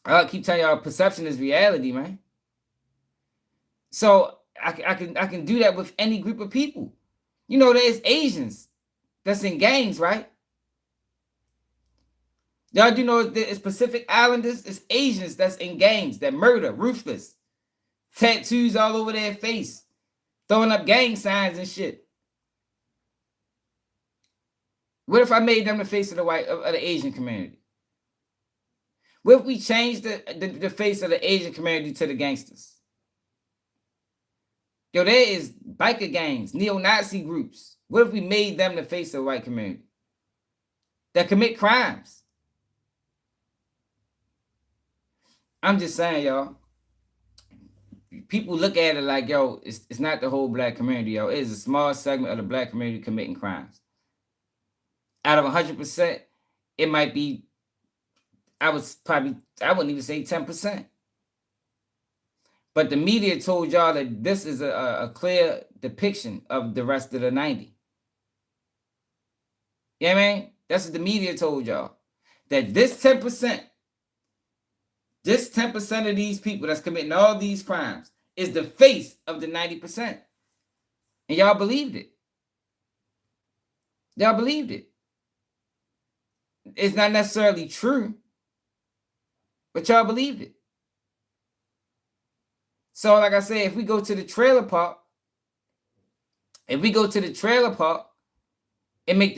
I keep telling y'all, perception is reality, man. So I can do that with any group of people. You know, there's Asians that's in gangs, right? Y'all do know it's Pacific Islanders, it's Asians that's in gangs that murder, ruthless, tattoos all over their face, throwing up gang signs and shit. What if I made them the face of the Asian community? What if we changed the face of the Asian community to the gangsters? Yo, there is biker gangs, neo-Nazi groups. What if we made them the face of the white community that commit crimes? I'm just saying, y'all. People look at it like, yo, it's not the whole black community, yo. It is a small segment of the black community committing crimes. Out of 100%, it might be, I wouldn't even say 10%. But the media told y'all that this is a clear depiction of the rest of the 90. You know what I mean? That's what the media told y'all. That this 10% of these people that's committing all these crimes is the face of the 90%. And y'all believed it. Y'all believed it. It's not necessarily true, but y'all believed it. So, like I said, if we go to the trailer park, it make the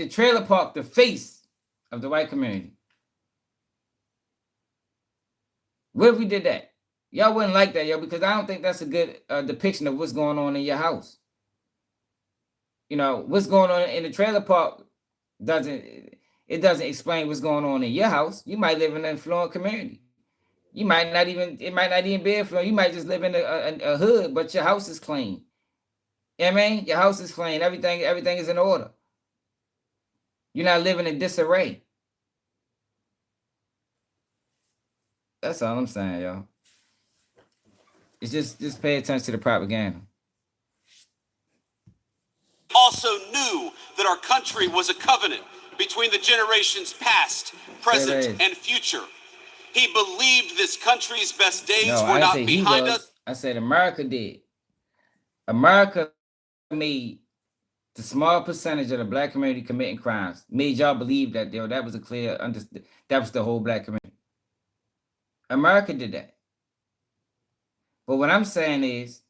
trailer park the face of the white community. What if we did that? Y'all wouldn't like that, yo, because I don't think that's a good depiction of what's going on in your house. You know, what's going on in the trailer park doesn't explain what's going on in your house. You might live in an affluent community. It might not even be affluent. You might just live in a hood, but your house is clean. You know what I mean? Your house is clean. Everything is in order. You're not living in disarray. That's all I'm saying, y'all. It's just pay attention to the propaganda. Also knew that our country was a covenant between the generations past, present, and future. He believed this country's best days were not behind us. I said America did. America made the small percentage of the black community committing crimes, made y'all believe that that was a clear that was the whole black community. America did that. But what I'm saying is,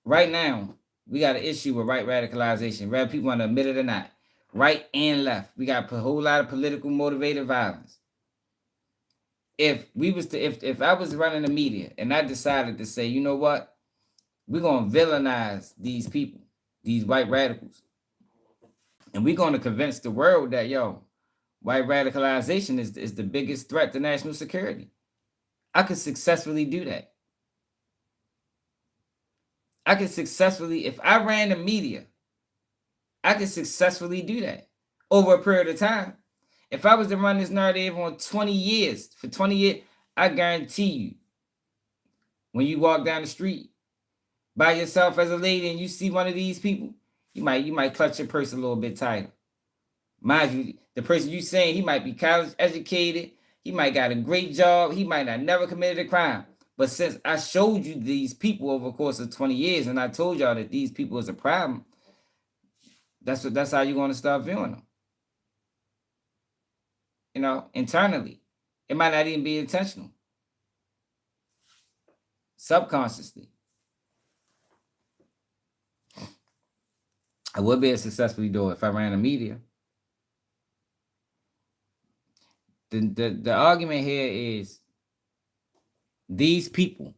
right now, we got an issue with right radicalization, whether people want to admit it or not. Right and left. We got a whole lot of political motivated violence. If I was running the media and I decided to say, you know what? We're going to villainize these people, these white radicals. And we're going to convince the world that, yo, white radicalization is the biggest threat to national security. I could successfully do that. If I ran the media, I could successfully do that over a period of time. If I was to run this narrative on 20 years, for 20 years, I guarantee you, when you walk down the street by yourself as a lady and you see one of these people, you might clutch your purse a little bit tighter. Mind you, the person you saying, he might be college educated, he might got a great job, he might not never committed a crime. But since I showed you these people over the course of 20 years and I told y'all that these people is a problem, that's how you're going to start viewing them. You know, internally. It might not even be intentional. Subconsciously. I would be able to successfully do it if I ran a media. The argument here is these people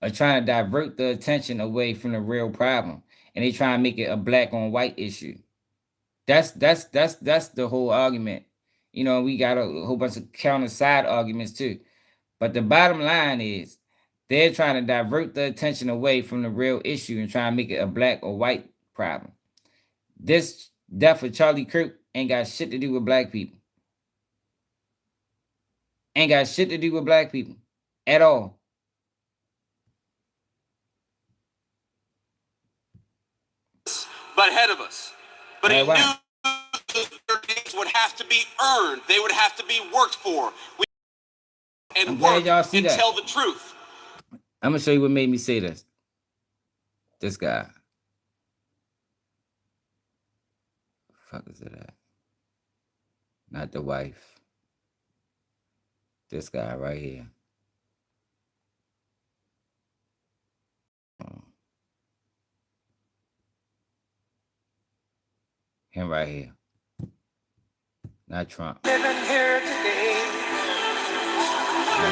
are trying to divert the attention away from the real problem, and they try to make it a black on white issue. That's the whole argument. You know, we got a whole bunch of counter side arguments too. But the bottom line is they're trying to divert the attention away from the real issue and try to make it a black or white problem. This death of Charlie Kirk ain't got shit to do with black people. Ain't got shit to do with black people at all. But ahead of us. But he Wow. knew their names would have to be earned. They would have to be worked for. I'm glad y'all see and that. tell the truth. I'm gonna show you what made me say this. This guy. Fuck is it at? Not the wife. This guy right here. Him right here. Not Trump. Living here today,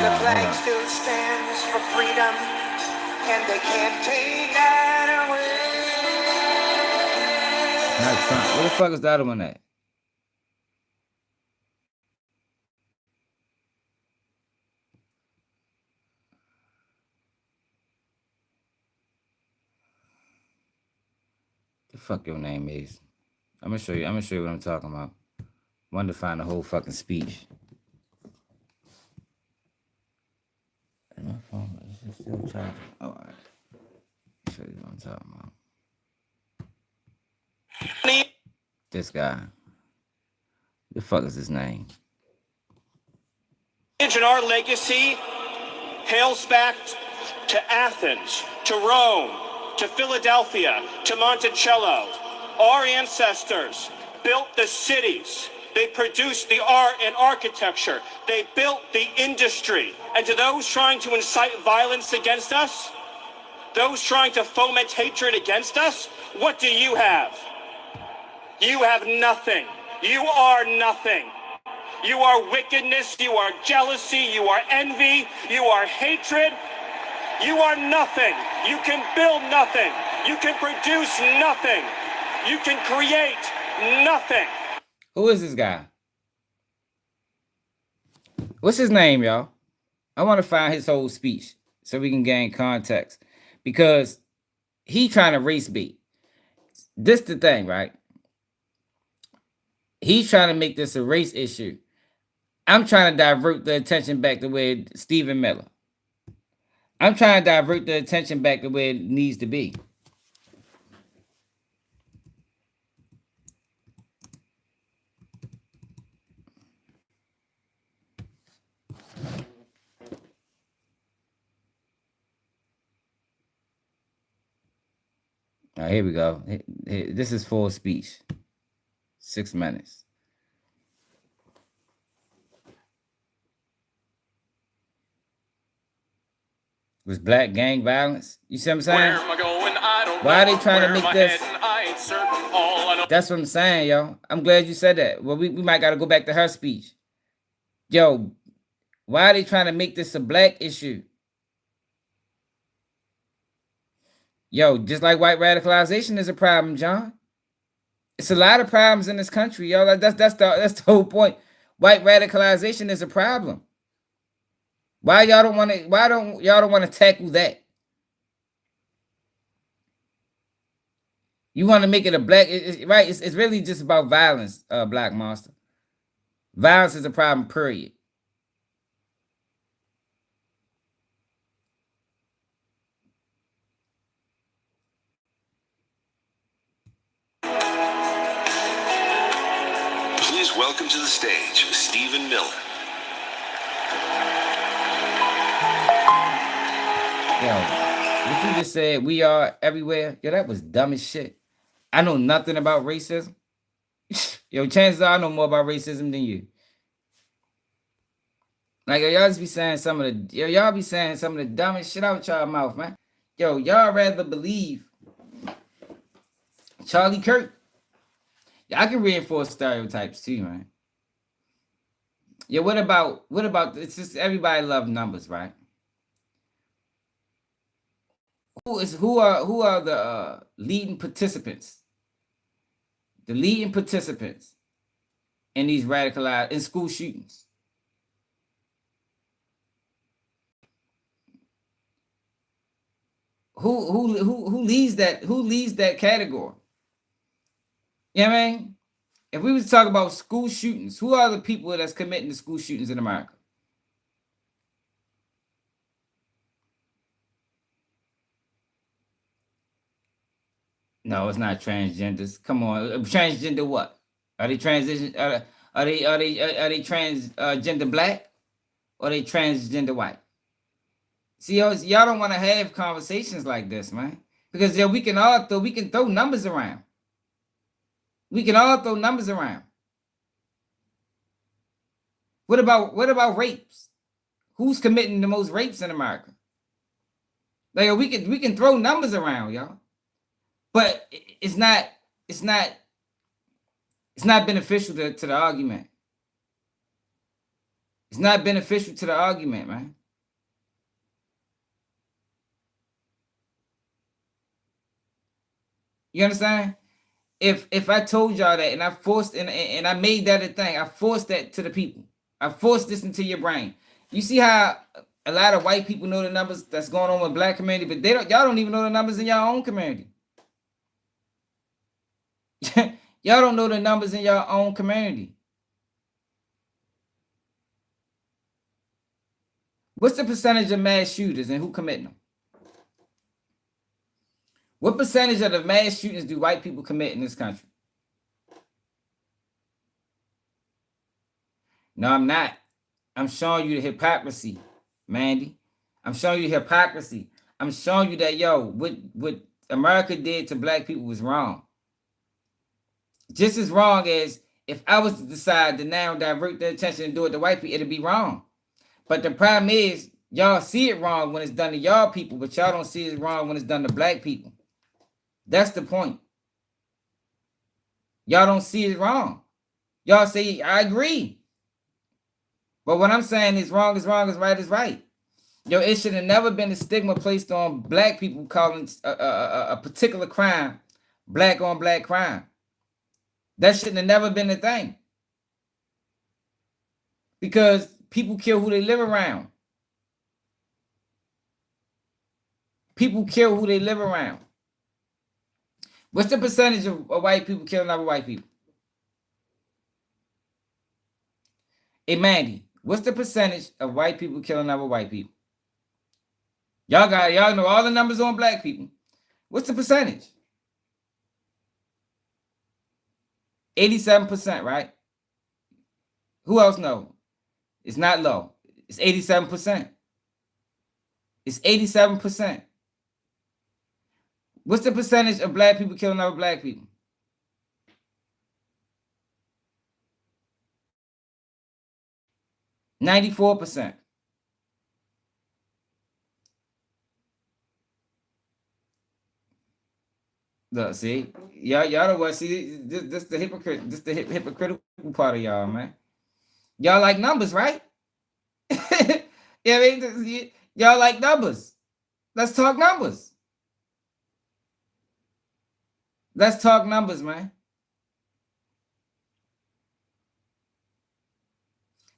the flag still stands for freedom, and they can't take that away. Not Trump. Where the fuck is the other one at? The fuck your name is? I'm gonna show you what I'm talking about. Wanted to find the whole fucking speech. And my phone is still charging. Oh, all right. Show you what I'm talking about. This guy. The fuck is his name? And our legacy hails back to Athens, to Rome, to Philadelphia, to Monticello. Our ancestors built the cities. They produced the art and architecture. They built the industry. And to those trying to incite violence against us, those trying to foment hatred against us, what do you have? You have nothing. You are nothing. You are wickedness. You are jealousy. You are envy. You are hatred. You are nothing. You can build nothing. You can produce nothing. You can create nothing. Who is this guy? What's his name, y'all? I want to find his whole speech so we can gain context. Because he trying to race bait. This the thing, right? He's trying to make this a race issue. I'm trying to divert the attention back to where Stephen Miller. I'm trying to divert the attention back to where it needs to be. All right, here we go. This is full speech. 6 minutes. Was black gang violence? You see what I'm saying? Where am I going? I don't Why are know. they trying to Where make am I this? heading? I ain't certain. All I know. That's what I'm saying, yo. I'm glad you said that. Well, we might got to go back to her speech. Yo, why are they trying to make this a black issue? Yo, just like white radicalization is a problem, John. It's a lot of problems in this country, yo. That's the whole point. White radicalization is a problem. Why don't y'all want to tackle that? You want to make it a black, right? It's really just about violence, Black Monster. Violence is a problem, period. Please welcome to the stage, Stephen Miller. Yo, what you just said, we are everywhere. Yo, that was dumb as shit. I know nothing about racism. Yo, chances are I know more about racism than you. Like, y'all just be saying some of the, y'all be saying some of the dumbest shit out y'all mouth, man. Yo, y'all rather believe Charlie Kirk Yeah, I can reinforce stereotypes too, man. Yeah, what about it's just everybody love numbers, right? Who are the leading participants? The leading participants in these radicalized in school shootings. Who leads that? Who leads that category? You know what I mean? If we was to talk about school shootings, who are the people that's committing the school shootings in America? No, it's not transgenders. Come on, transgender what? Are they transition? Are they transgender black? Or are they transgender white? See, y'all don't want to have conversations like this, man, because yeah, we can throw numbers around. We can all throw numbers around. What about rapes? Who's committing the most rapes in America? Like we can throw numbers around, y'all, but it's not beneficial to the argument. It's not beneficial to the argument, man. You understand? If I told y'all that and I forced and I made that a thing, I forced that to the people. I forced this into your brain. You see how a lot of white people know the numbers that's going on with black community, but y'all don't even know the numbers in your own community. Y'all don't know the numbers in your own community. What's the percentage of mass shooters and who committing them? What percentage of the mass shootings do white people commit in this country? No, I'm not. I'm showing you the hypocrisy, Mandy. I'm showing you hypocrisy. I'm showing you that, yo, what America did to black people was wrong. Just as wrong as if I was to decide to now divert their attention and do it to white people, it'd be wrong. But the problem is, y'all see it wrong when it's done to y'all people, but y'all don't see it wrong when it's done to black people. That's the point. Y'all don't see it wrong. Y'all say, I agree. But what I'm saying is wrong is wrong, is right. Yo, it should have never been a stigma placed on black people calling a particular crime black on black crime. That shouldn't have never been a thing. Because people kill who they live around. People kill who they live around. What's the percentage of white people killing other white people? Hey, Mandy, what's the percentage of white people killing other white people? Y'all know all the numbers on black people. What's the percentage? 87%, right? Who else know? It's not low. It's 87%. It's 87%. What's the percentage of black people killing other black people? 94%. Look, see, y'all don't want to see this the hypocrite, this the hypocritical part of y'all, man. Y'all like numbers, right? Yeah, I mean, y'all like numbers. Let's talk numbers. Let's talk numbers, man.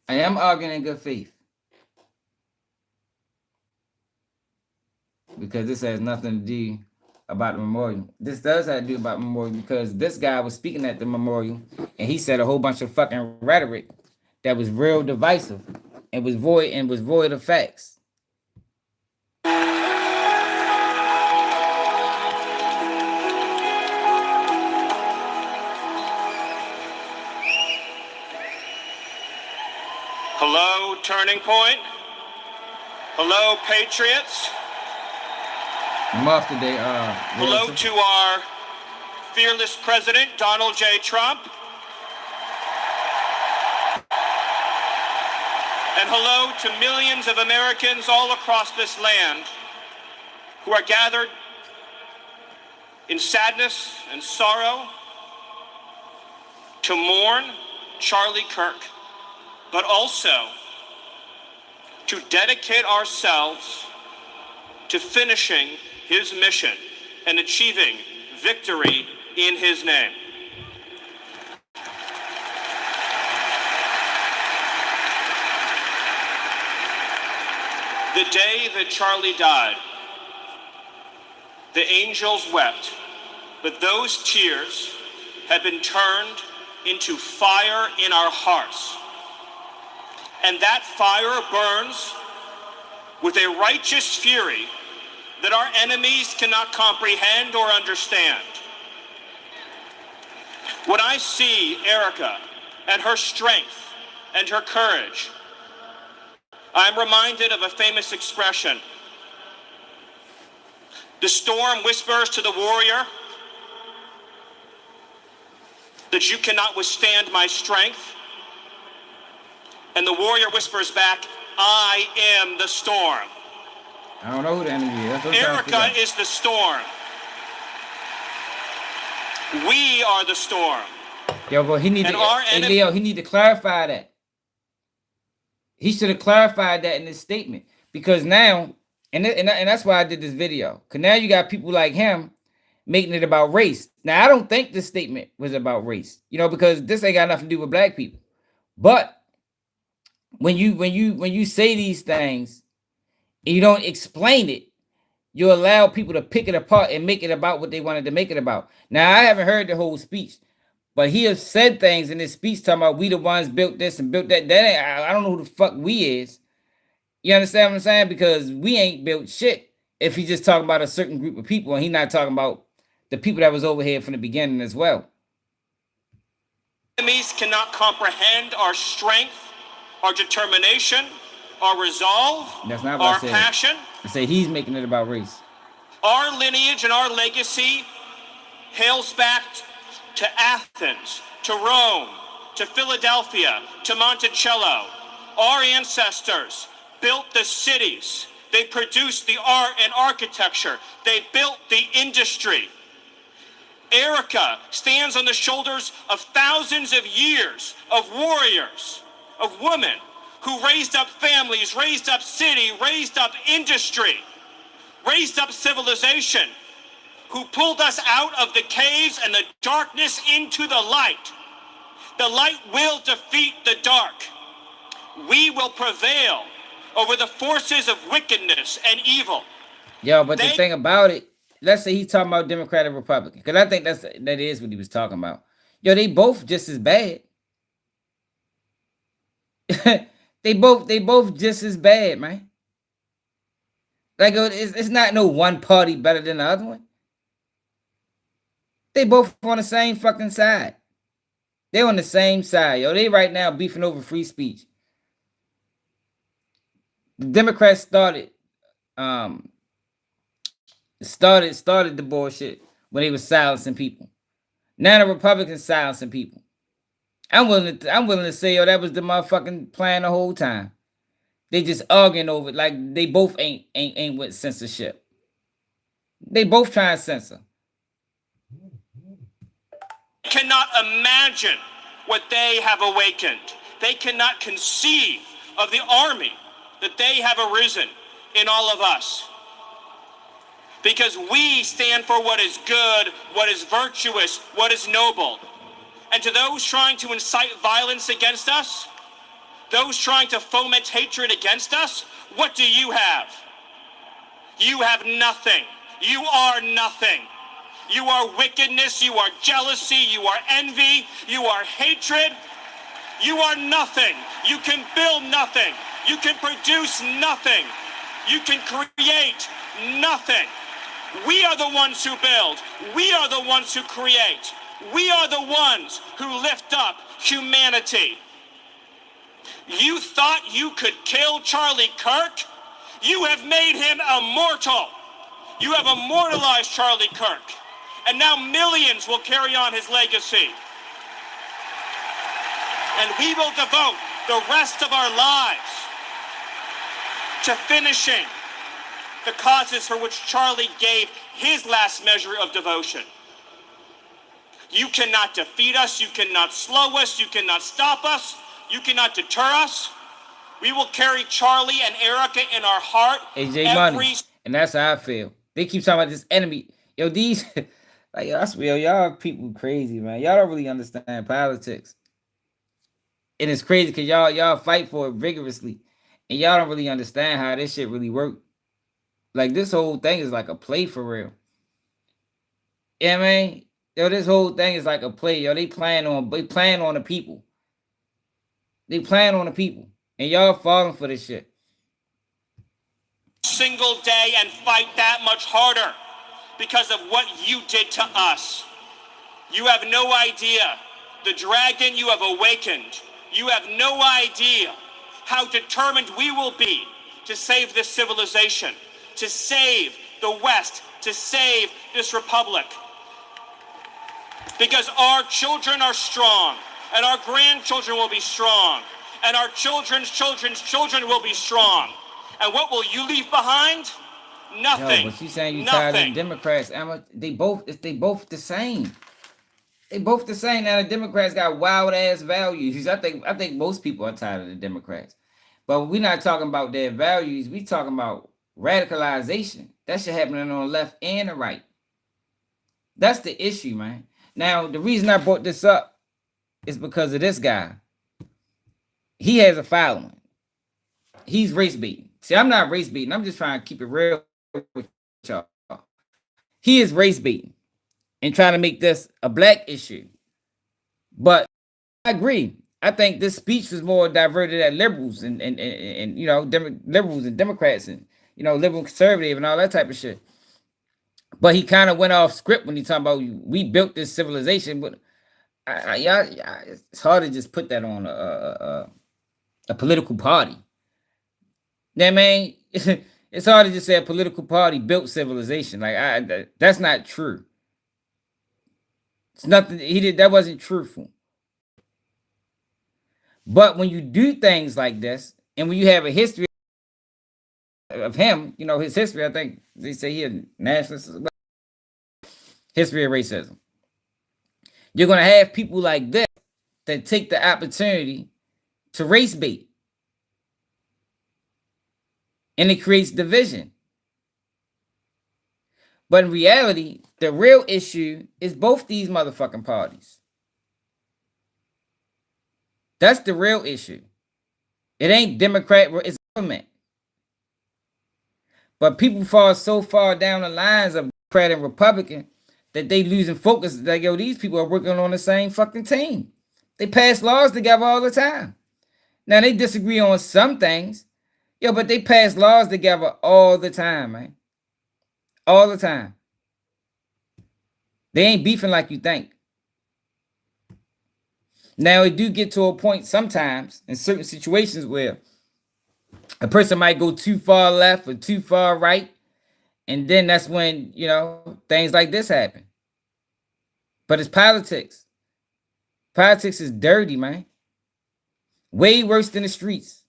I am arguing in good faith. Because this has nothing to do about the memorial. This does have to do about memorial because this guy was speaking at the memorial and he said a whole bunch of fucking rhetoric that was real divisive and was void of facts. Hello, Turning Point. Hello, Patriots. I'm off today. Hello to our fearless president, Donald J. Trump. And hello to millions of Americans all across this land who are gathered in sadness and sorrow to mourn Charlie Kirk, but also to dedicate ourselves to finishing his mission and achieving victory in his name. The day that Charlie died, the angels wept, but those tears have been turned into fire in our hearts. And that fire burns with a righteous fury that our enemies cannot comprehend or understand. When I see Erica and her strength and her courage, I'm reminded of a famous expression. The storm whispers to the warrior that you cannot withstand my strength. And the warrior whispers back, I am the storm. I don't know who the enemy is. That's what I'm trying to figure Erica out. is the storm. We are the storm. Yo, but he need And to, our hey, enemy- Leo, he need to clarify that. He should have clarified that in his statement, because now, and that's why I did this video, because now you got people like him making it about race. Now I don't think this statement was about race, because this ain't got nothing to do with black people. But when you say these things and you don't explain it, you allow people to pick it apart and make it about what they wanted to make it about. Now I haven't heard the whole speech, but he has said things in his speech talking about we the ones built this and built that. That ain't, I don't know who the fuck we is. You understand what I'm saying? Because we ain't built shit if he's just talking about a certain group of people and he's not talking about the people that was over here from the beginning as well. Enemies cannot comprehend our strength, our determination, our resolve, That's not what I our said. passion, I say he's making it about race. our lineage and our legacy hails back to Athens, to Rome, to Philadelphia, to Monticello. Our ancestors built the cities. They produced the art and architecture. They built the industry. Erica stands on the shoulders of thousands of years of warriors, of women who raised up families, raised up city, raised up industry, raised up civilization, who pulled us out of the caves and the darkness into the light. The light will defeat the dark. We will prevail over the forces of wickedness and evil. Yo, but the thing about it, let's say he's talking about Democrat and Republican, because I think that is what he was talking about. Yo, they both just as bad. they both just as bad, man. Like it's not no one party better than the other one. They both on the same fucking side. They on the same side, yo. They right now beefing over free speech. The Democrats started the bullshit when they was silencing people. Now the Republicans silencing people. I'm willing to say, yo, that was the motherfucking plan the whole time. They just arguing over it like they both ain't with censorship. They both trying to censor. Cannot imagine what they have awakened. They cannot conceive of the army that they have arisen in all of us. Because we stand for what is good, what is virtuous, what is noble. And to those trying to incite violence against us, those trying to foment hatred against us, what do you have? You have nothing. You are nothing. You are wickedness, you are jealousy, you are envy, you are hatred. You are nothing. You can build nothing. You can produce nothing. You can create nothing. We are the ones who build. We are the ones who create. We are the ones who lift up humanity. You thought you could kill Charlie Kirk? You have made him immortal. You have immortalized Charlie Kirk. And now millions will carry on his legacy. And we will devote the rest of our lives to finishing the causes for which Charlie gave his last measure of devotion. You cannot defeat us. You cannot slow us. You cannot stop us. You cannot deter us. We will carry Charlie and Erica in our heart. AJ Money. And that's how I feel. They keep talking about this enemy. Yo, these, like, yo, I swear, y'all people crazy, man. Y'all don't really understand politics. And it's crazy because y'all fight for it vigorously. And y'all don't really understand how this shit really work. Like, this whole thing is like a play for real. Yeah, man. Yo, this whole thing is like a play. Yo, they playing on the people. They playing on the people. And y'all falling for this shit. Single day and fight that much harder because of what you did to us. You have no idea the dragon you have awakened. You have no idea how determined we will be to save this civilization, to save the West, to save this republic. Because our children are strong, and our grandchildren will be strong, and our children's children's children will be strong. And what will you leave behind? Nothing. Yo, but she's saying you tired of the Democrats, Emma. They both the same. They both the same. Now the Democrats got wild ass values. I think most people are tired of the Democrats. But we're not talking about their values. We talking about radicalization. That shit happening on the left and the right. That's the issue, man. Now, the reason I brought this up is because of this guy. He has a following. He's race baiting. See, I'm not race baiting. I'm just trying to keep it real with y'all. He is race baiting and trying to make this a black issue. But I agree. I think this speech was more diverted at liberals and you know, liberals and Democrats and, you know, liberal conservative and all that type of shit. But he kind of went off script when he talking about we built this civilization. But it's hard to just put that on a political party. That man, it's hard to just say a political party built civilization. Like that's not true. It's nothing he did that wasn't truthful. But when you do things like this, and when you have a history of him, you know, his history, I think they say he a nationalist, history of racism. You're gonna have people like this that take the opportunity to race bait. And it creates division. But in reality, the real issue is both these motherfucking parties. That's the real issue. It ain't Democrat, it's government. But people fall so far down the lines of Democrat and Republican that they losing focus. Like, yo, these people are working on the same fucking team. They pass laws together all the time. Now, they disagree on some things. Yo, but they pass laws together all the time, man. All the time. They ain't beefing like you think. Now, it do get to a point sometimes in certain situations where a person might go too far left or too far right. And then that's when, you know, things like this happen. But it's politics. Politics is dirty, man. Way worse than the streets.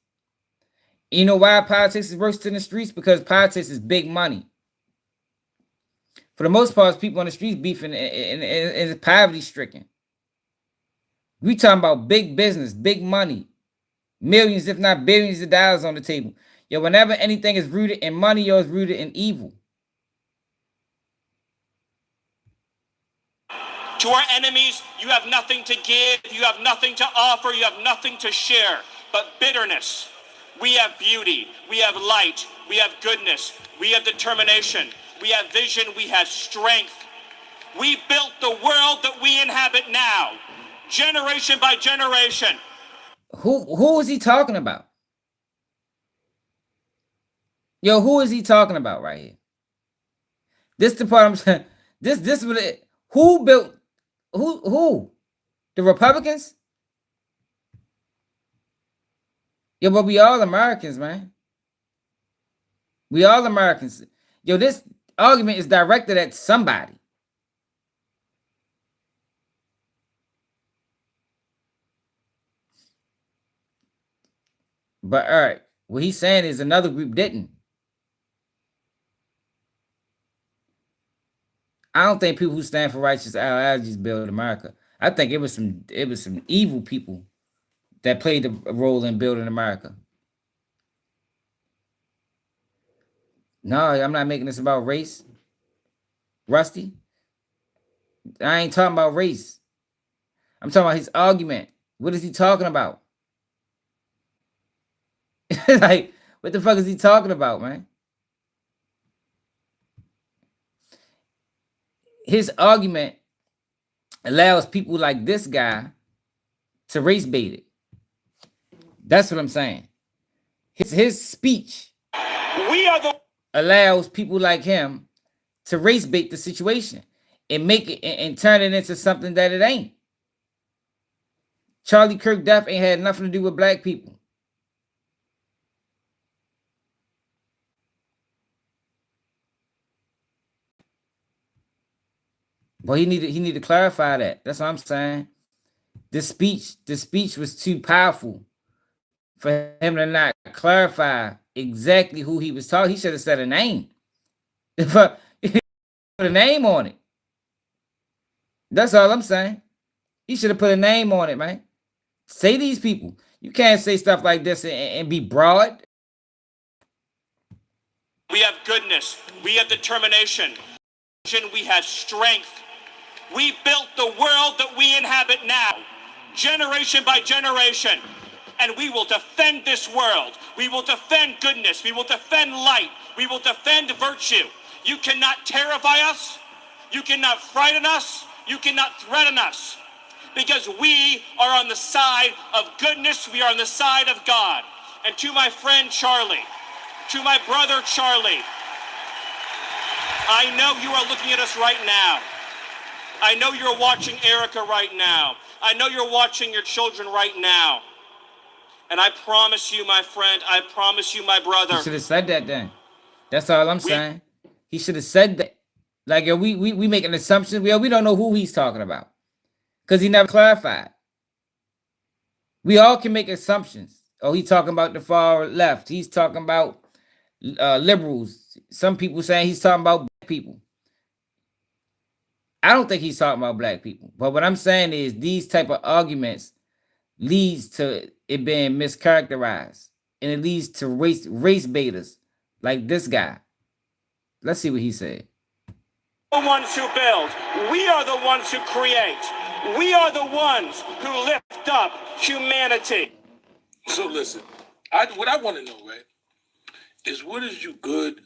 You know why politics is worse than the streets? Because politics is big money. For the most part, people on the streets beefing and poverty stricken. We talking about big business, big money, millions, if not billions of dollars on the table. Yo, whenever anything is rooted in money, yo, it's rooted in evil. To our enemies, you have nothing to give, you have nothing to offer, you have nothing to share, but bitterness. We have beauty, we have light, we have goodness, we have determination, we have vision, we have strength. We built the world that we inhabit now, generation by generation. Who is he talking about? Yo, who is he talking about right here? This the part I'm saying. This what it. Who built? Who? The Republicans? Yo, but we all Americans, man. We all Americans. Yo, this argument is directed at somebody. But all right, what he's saying is another group didn't. I don't think people who stand for righteous ideologies build America. I think it was some evil people that played a role in building America. No, I'm not making this about race. Rusty, I ain't talking about race. I'm talking about his argument. What is he talking about? Like, what the fuck is he talking about, man? His argument allows people like this guy to race bait it. That's what I'm saying. His speech allows people like him to race bait the situation and make it and turn it into something that it ain't. Charlie Kirk death ain't had nothing to do with black people. But he need to clarify that. That's what I'm saying. This speech was too powerful for him to not clarify exactly who he was talking. He should have said a name. Put a name on it. That's all I'm saying. He should have put a name on it, man. Say these people. You can't say stuff like this and be broad. We have goodness. We have determination. We have strength. We built the world that we inhabit now, generation by generation. And we will defend this world. We will defend goodness. We will defend light. We will defend virtue. You cannot terrify us. You cannot frighten us. You cannot threaten us. Because we are on the side of goodness. We are on the side of God. And to my friend Charlie, to my brother Charlie, I know you are looking at us right now. I know you're watching Erica right now. I know you're watching your children right now. And I promise you, my friend, I promise you, my brother. He should have said that then. That's all I'm saying. He should have said that. Like, we making assumptions. We don't know who he's talking about. Because he never clarified. We all can make assumptions. Oh, he's talking about the far left. He's talking about liberals. Some people saying he's talking about black people. I don't think he's talking about black people. But what I'm saying is these type of arguments leads to it being mischaracterized. And it leads to race baiters like this guy. Let's see what he said. The ones who build. We are the ones who create. We are the ones who lift up humanity. So listen, what I want to know, right, is what did you good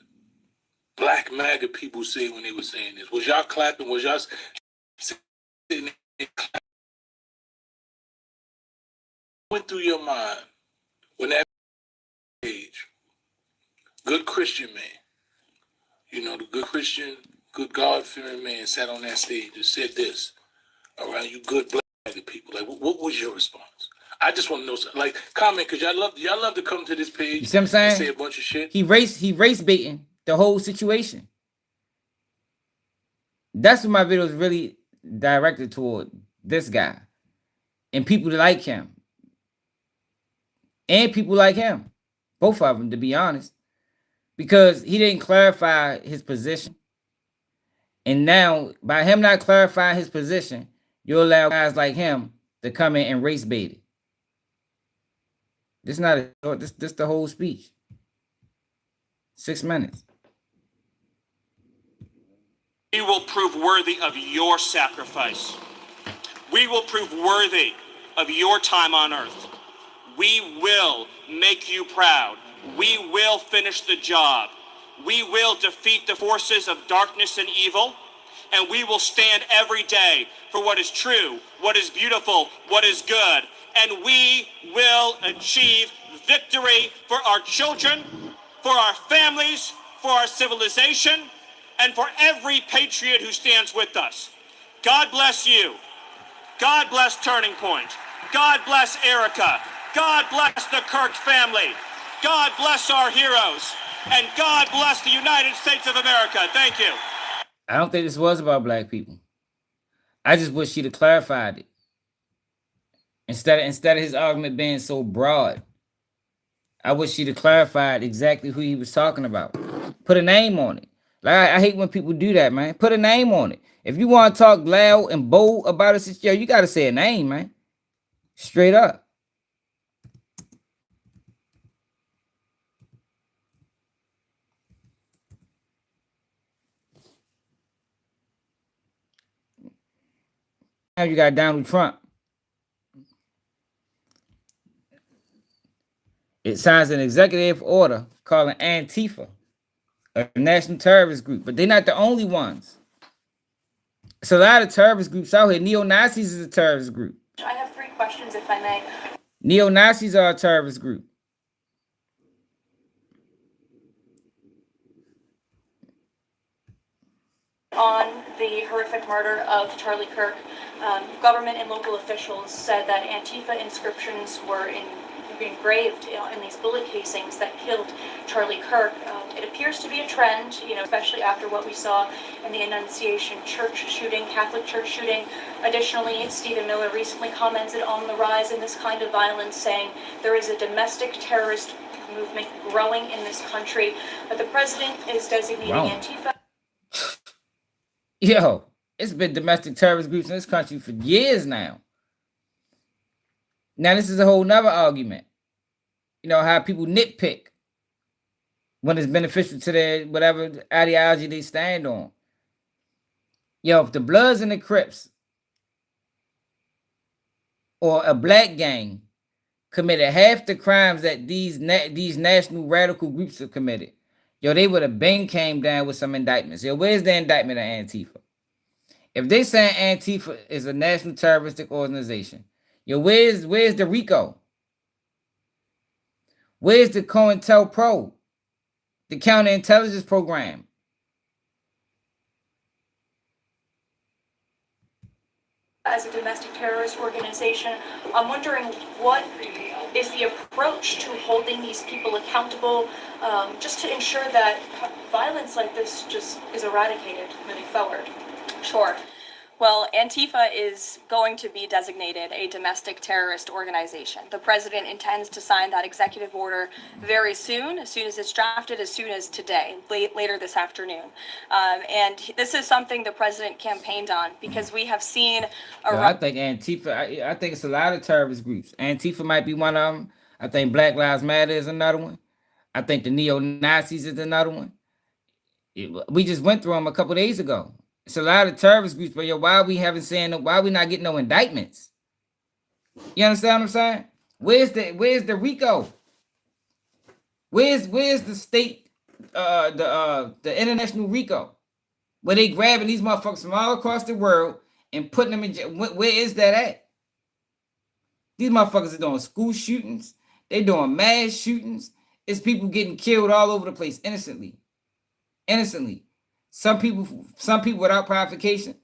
black MAGA people say when they were saying this? Was y'all clapping? Was y'all sitting there clapping? What went through your mind when that age, good Christian man, you know, the good Christian, good God-fearing man sat on that stage and said this around you good black people? Like, what was your response? I just want to know, like, comment, because y'all love to come to this page. You see what I'm saying? And say a bunch of shit. He race baiting the whole situation. That's what my video is really directed toward, this guy and people that like him and people like him, both of them, to be honest, because he didn't clarify his position. And now, by him not clarifying his position, you allow guys like him to come in and race bait it. This not a short, this the whole speech. 6 minutes. We will prove worthy of your sacrifice. We will prove worthy of your time on earth. We will make you proud. We will finish the job. We will defeat the forces of darkness and evil, and we will stand every day for what is true, what is beautiful, what is good, and we will achieve victory for our children, for our families, for our civilization, and for every patriot who stands with us. God bless you. God bless Turning Point. God bless Erica. God bless the Kirk family. God bless our heroes. And God bless the United States of America. Thank you. I don't think this was about black people. I just wish she'd have clarified it. Instead of his argument being so broad, I wish she'd have clarified exactly who he was talking about. Put a name on it. Like I hate when people do that, man. Put a name on it. If you want to talk loud and bold about a situation, you got to say a name, man. Straight up. Now you got Donald Trump. It signs an executive order calling Antifa a national terrorist group, but they're not the only ones. It's a lot of terrorist groups out here. Neo-Nazis is a terrorist group. I have 3 questions, if I may. Neo-Nazis are a terrorist group. On the horrific murder of Charlie Kirk, government and local officials said that Antifa inscriptions were engraved in these bullet casings that killed Charlie Kirk. It appears to be a trend, especially after what we saw in the Annunciation Church shooting, Catholic Church shooting. Additionally, Stephen Miller recently commented on the rise in this kind of violence, saying there is a domestic terrorist movement growing in this country. But the president is designating Antifa. Yo, it's been domestic terrorist groups in this country for years now. Now, this is a whole nother argument. How people nitpick when it's beneficial to their whatever ideology they stand on. Yo, if the Bloods and the Crips or a black gang committed half the crimes that these national radical groups have committed, yo, they would have been came down with some indictments. Yo, where's the indictment of Antifa? If they saying Antifa is a national terroristic organization, yo, where's the RICO? Where's the COINTELPRO? The counterintelligence program? As a domestic terrorist organization, I'm wondering what is the approach to holding these people accountable, just to ensure that violence like this just is eradicated moving forward? Sure. Well, Antifa is going to be designated a domestic terrorist organization. The president intends to sign that executive order very soon as it's drafted, as soon as today, later this afternoon. And this is something the president campaigned on because we have seen I think Antifa, I think it's a lot of terrorist groups. Antifa might be one of them. I think Black Lives Matter is another one. I think the neo-Nazis is another one. We just went through them a couple days ago. It's a lot of terrorist groups, but why we not getting no indictments? You understand what I'm saying? Where's the RICO? Where's the state, the international RICO? Where they grabbing these motherfuckers from all across the world and putting them in jail? Where is that at? These motherfuckers are doing school shootings. They doing mass shootings. It's people getting killed all over the place innocently. Some people without provocation.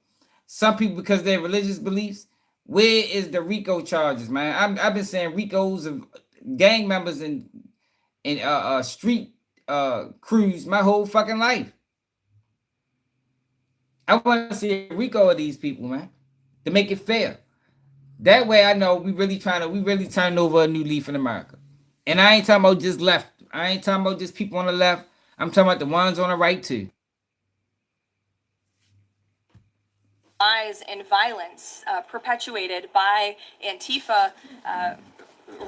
Some people because of their religious beliefs. Where is the RICO charges, man? I've been saying RICOs of gang members and street crews my whole fucking life. I want to see a RICO of these people, man, to make it fair. That way, I know we really turning over a new leaf in America. And I ain't talking about just left. I ain't talking about just people on the left. I'm talking about the ones on the right too. Rise in violence perpetuated by Antifa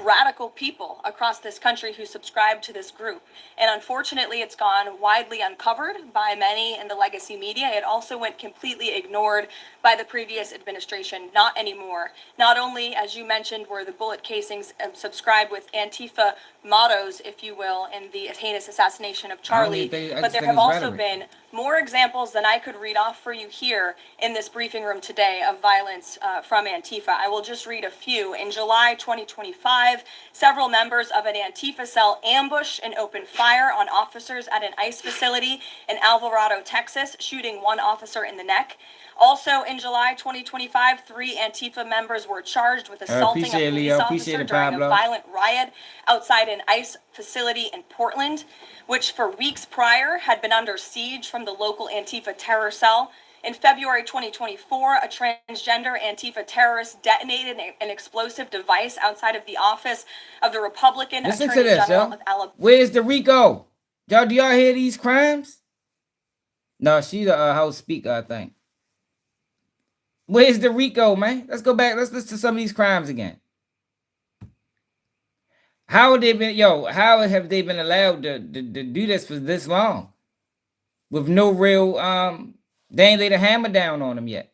radical people across this country who subscribe to this group. And unfortunately, it's gone widely uncovered by many in the legacy media. It also went completely ignored by the previous administration. Not anymore. Not only, as you mentioned, were the bullet casings subscribed with Antifa mottos, if you will, in the heinous assassination of Charlie, but there have also been more examples than I could read off for you here in this briefing room today of violence from Antifa. I will just read a few. In July 2025, several members of an Antifa cell ambushed and opened fire on officers at an ICE facility in Alvarado, Texas, shooting one officer in the neck. Also in July 2025, 3 Antifa members were charged with assaulting a police officer during a violent riot outside an ICE facility in Portland, which for weeks prior had been under siege from the local Antifa terror cell. In February 2024, a transgender Antifa terrorist detonated an explosive device outside of the office of the Republican Attorney General of Alabama. Where's the RICO? Do y'all hear these crimes? No, she's the House Speaker, I think. Where's the RICO, man? Let's go back. Let's listen to some of these crimes again. How have they been, how have they been allowed to do this for this long? With no real, they ain't laid a hammer down on them yet.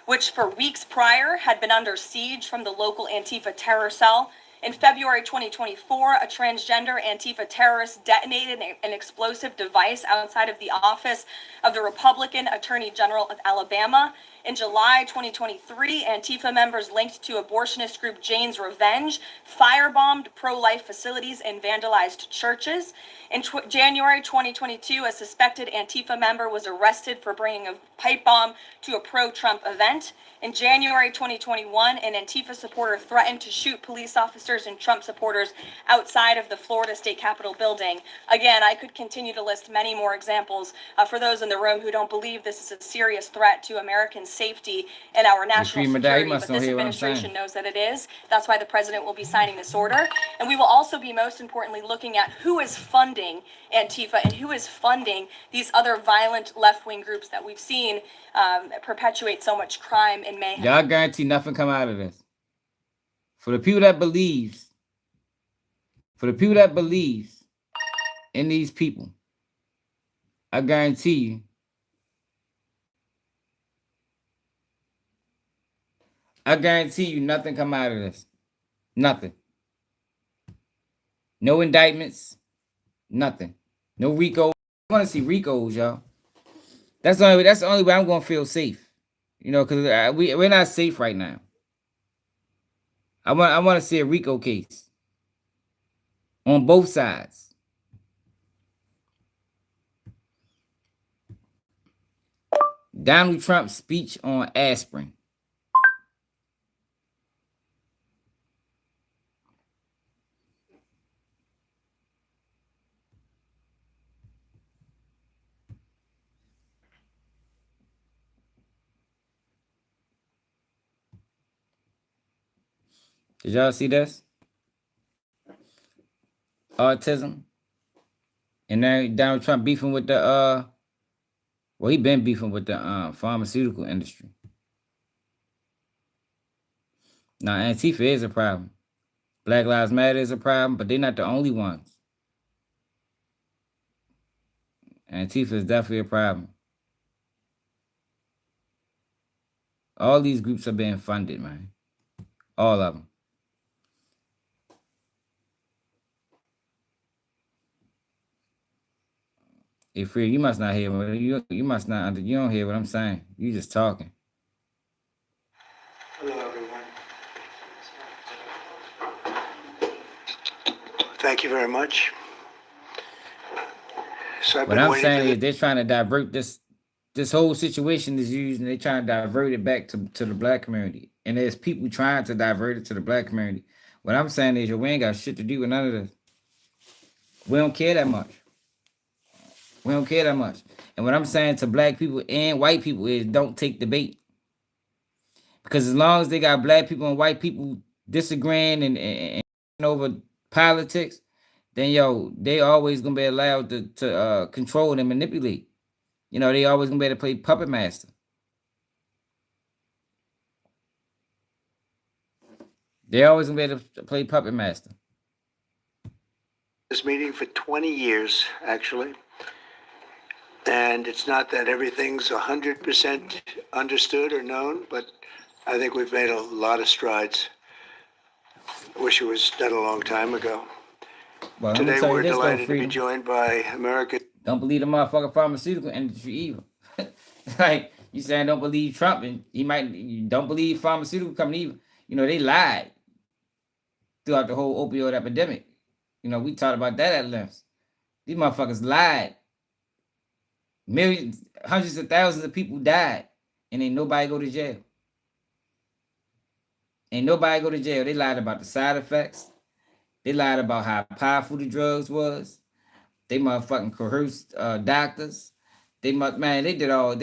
Which for weeks prior had been under siege from the local Antifa terror cell. In February 2024, a transgender Antifa terrorist detonated an explosive device outside of the office of the Republican Attorney General of Alabama. In July 2023, Antifa members linked to abortionist group Jane's Revenge firebombed pro-life facilities and vandalized churches. In January 2022, a suspected Antifa member was arrested for bringing a pipe bomb to a pro-Trump event. In January 2021, an Antifa supporter threatened to shoot police officers and Trump supporters outside of the Florida State Capitol building. Again, I could continue to list many more examples for those in the room who don't believe this is a serious threat to American safety and our national security, but this administration knows that it is. That's why the president will be signing this order. And we will also be most importantly looking at who is funding Antifa and who is funding these other violent left-wing groups that we've seen perpetuate so much crime and mayhem. Y'all guarantee nothing come out of this. For the people that believes in these people, I guarantee you nothing come out of this. Nothing. No indictments. Nothing. No RICO. I want to see RICOs, y'all. That's the only way I'm gonna feel safe. Because we're not safe right now. I want to see a RICO case on both sides. Donald Trump's speech on aspirin. Did y'all see this? Autism. And now Donald Trump beefing with the he been beefing with the pharmaceutical industry. Now Antifa is a problem. Black Lives Matter is a problem, but they're not the only ones. Antifa is definitely a problem. All these groups are being funded, man. All of them. Hey, Free, you must not hear what you must not you don't hear what I'm saying. You just talking. Hello, everyone. Thank you very much. So What I'm saying is they're trying to divert this whole situation is used, and they're trying to divert it back to the black community. And there's people trying to divert it to the black community. What I'm saying is, we ain't got shit to do with none of this. We don't care that much. We don't care that much. And what I'm saying to black people and white people is, don't take the bait. Because as long as they got black people and white people disagreeing and over politics, then they always gonna be allowed to control and manipulate. They always gonna be able to play puppet master. They always gonna be able to play puppet master. This meeting for 20 years, actually. And it's not that everything's 100% understood or known, but I think we've made a lot of strides. I wish it was done a long time ago. Well, today we're delighted to be joined by American. Don't believe the motherfucking pharmaceutical industry either. Like, you saying don't believe Trump, and you don't believe pharmaceutical company either. They lied throughout the whole opioid epidemic. We talked about that at length. These motherfuckers lied. Millions, hundreds of thousands of people died, and ain't nobody go to jail. Ain't nobody go to jail. They lied about the side effects. They lied about how powerful the drugs was. They motherfucking coerced doctors. They did all. I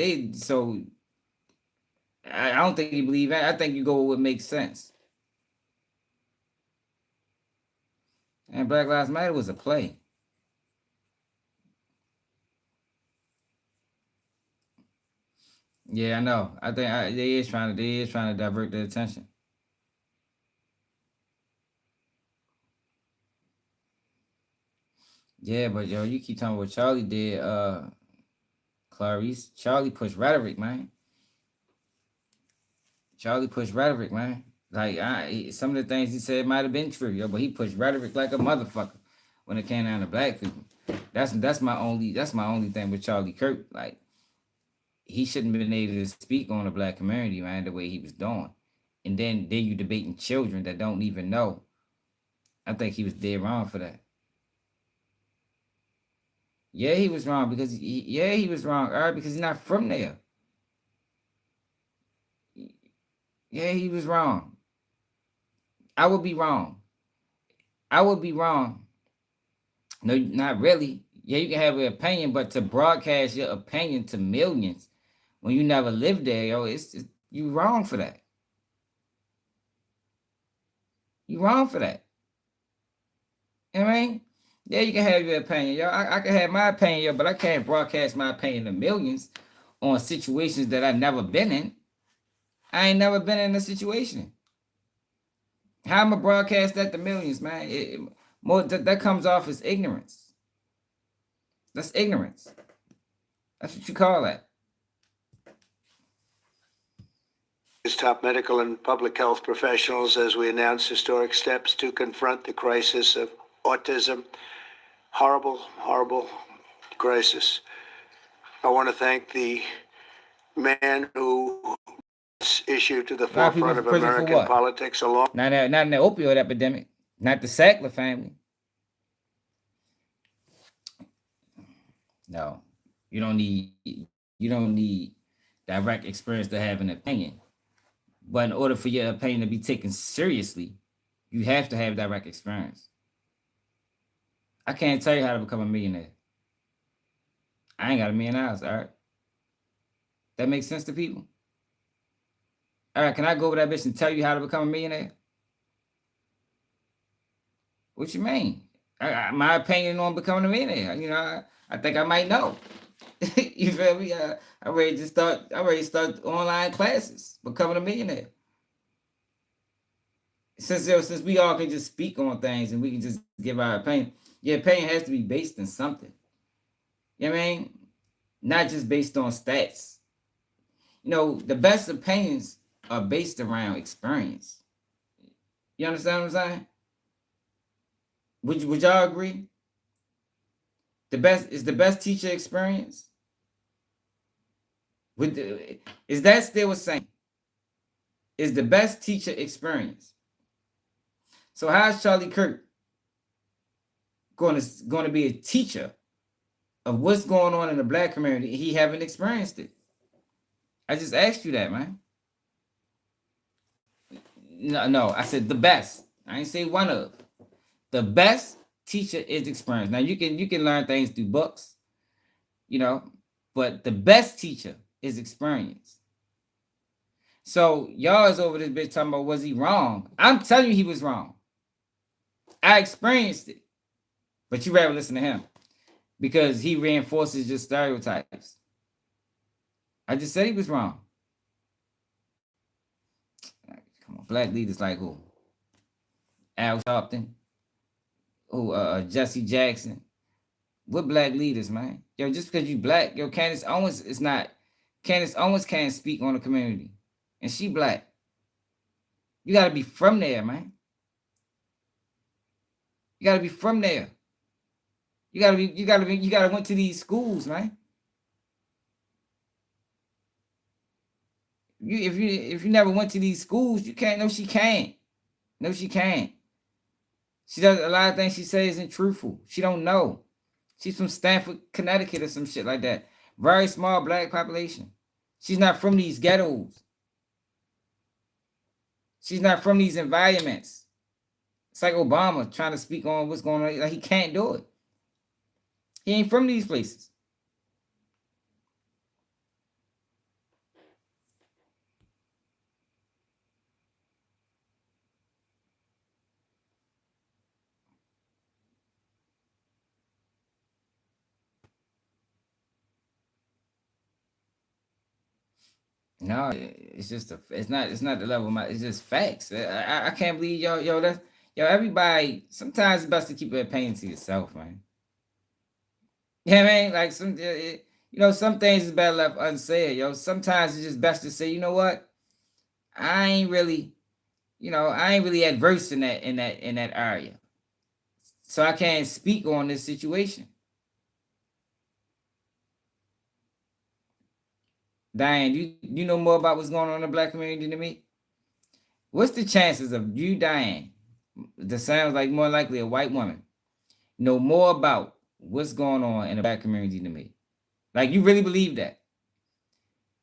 don't think you believe that. I think you go with what makes sense. And Black Lives Matter was a play. Yeah, I know. I think they is trying to divert the attention. Yeah, but yo, you keep talking about what Charlie did, Clarice. Charlie pushed rhetoric, man. Charlie pushed rhetoric, man. Like some of the things he said might have been true, yo, but he pushed rhetoric like a motherfucker when it came down to black people. That's my only thing with Charlie Kirk. Like he shouldn't have been able to speak on the black community, man, the way he was doing. And then you debating children that don't even know. I think he was dead wrong for that. Yeah, he was wrong because he was wrong. All right, because he's not from there. Yeah, he was wrong. I would be wrong. I would be wrong. No, not really. Yeah, you can have an opinion, but to broadcast your opinion to millions when you never lived there, yo, it's you wrong for that. You wrong for that. You know what I mean? Yeah, you can have your opinion, yo. I can have my opinion, yo, but I can't broadcast my opinion to millions on situations that I've never been in. I ain't never been in a situation. How am I broadcast that to millions, man? More that comes off as ignorance. That's ignorance. That's what you call that. Top medical and public health professionals as we announce historic steps to confront the crisis of autism. Horrible, horrible crisis. I want to thank the man who issued to the A lot of people forefront in of prison for American what? politics along. Not in the opioid epidemic. Not the Sackler family. No, you don't need you don't need direct experience to have an opinion. But in order for your opinion to be taken seriously, you have to have direct experience. I can't tell you how to become a millionaire. I ain't got $1,000,000. All right, that makes sense to people. All right, can I go over that bitch and tell you how to become a millionaire? What you mean? My opinion on becoming a millionaire. I think I might know. You feel me? I already start online classes, becoming a millionaire. Since we all can just speak on things and we can just give our opinion, your opinion has to be based in something. You know what I mean? Not just based on stats. The best opinions are based around experience. You understand what I'm saying? Would y'all agree? The best teacher experience. Is that still the same? Is the best teacher experience? So how is Charlie Kirk going to be a teacher of what's going on in the black community? He haven't experienced it. I just asked you that, man. No, I said the best. I ain't say one of. The best teacher is experience. Now you can learn things through books, you know, but the best teacher is experience. So y'all is over this bitch talking about was he wrong? I'm telling you he was wrong. I experienced it, but you rather listen to him because he reinforces your stereotypes. I just said he was wrong. Come on, black leaders like who? Al Sharpton, who Jesse Jackson. What black leaders, man? Yo, just because you black, yo, Candace Owens is not. Candace Owens can't speak on the community, and she black. You gotta be from there, man. You gotta be from there. You gotta went to these schools, man. If you never went to these schools, you can't. No, she can't. No, she can't. She does a lot of things she says isn't truthful. She don't know. She's from Stanford, Connecticut, or some shit like that. Very small black population. She's not from these ghettos. She's not from these environments. It's like Obama trying to speak on what's going on. Like he can't do it. He ain't from these places. No, it's just it's not the level of my, it's just facts. I can't believe that's everybody. Sometimes it's best to keep your opinion to yourself, man. Yeah, you know what I mean, like some things is better left unsaid, yo. Sometimes it's just best to say, you know what, I ain't really, I ain't really adverse in that area, so I can't speak on this situation. Diane, you know more about what's going on in the black community than me. What's the chances of you, Diane, that sounds like more likely a white woman, know more about what's going on in the black community than me? Like, you really believe that?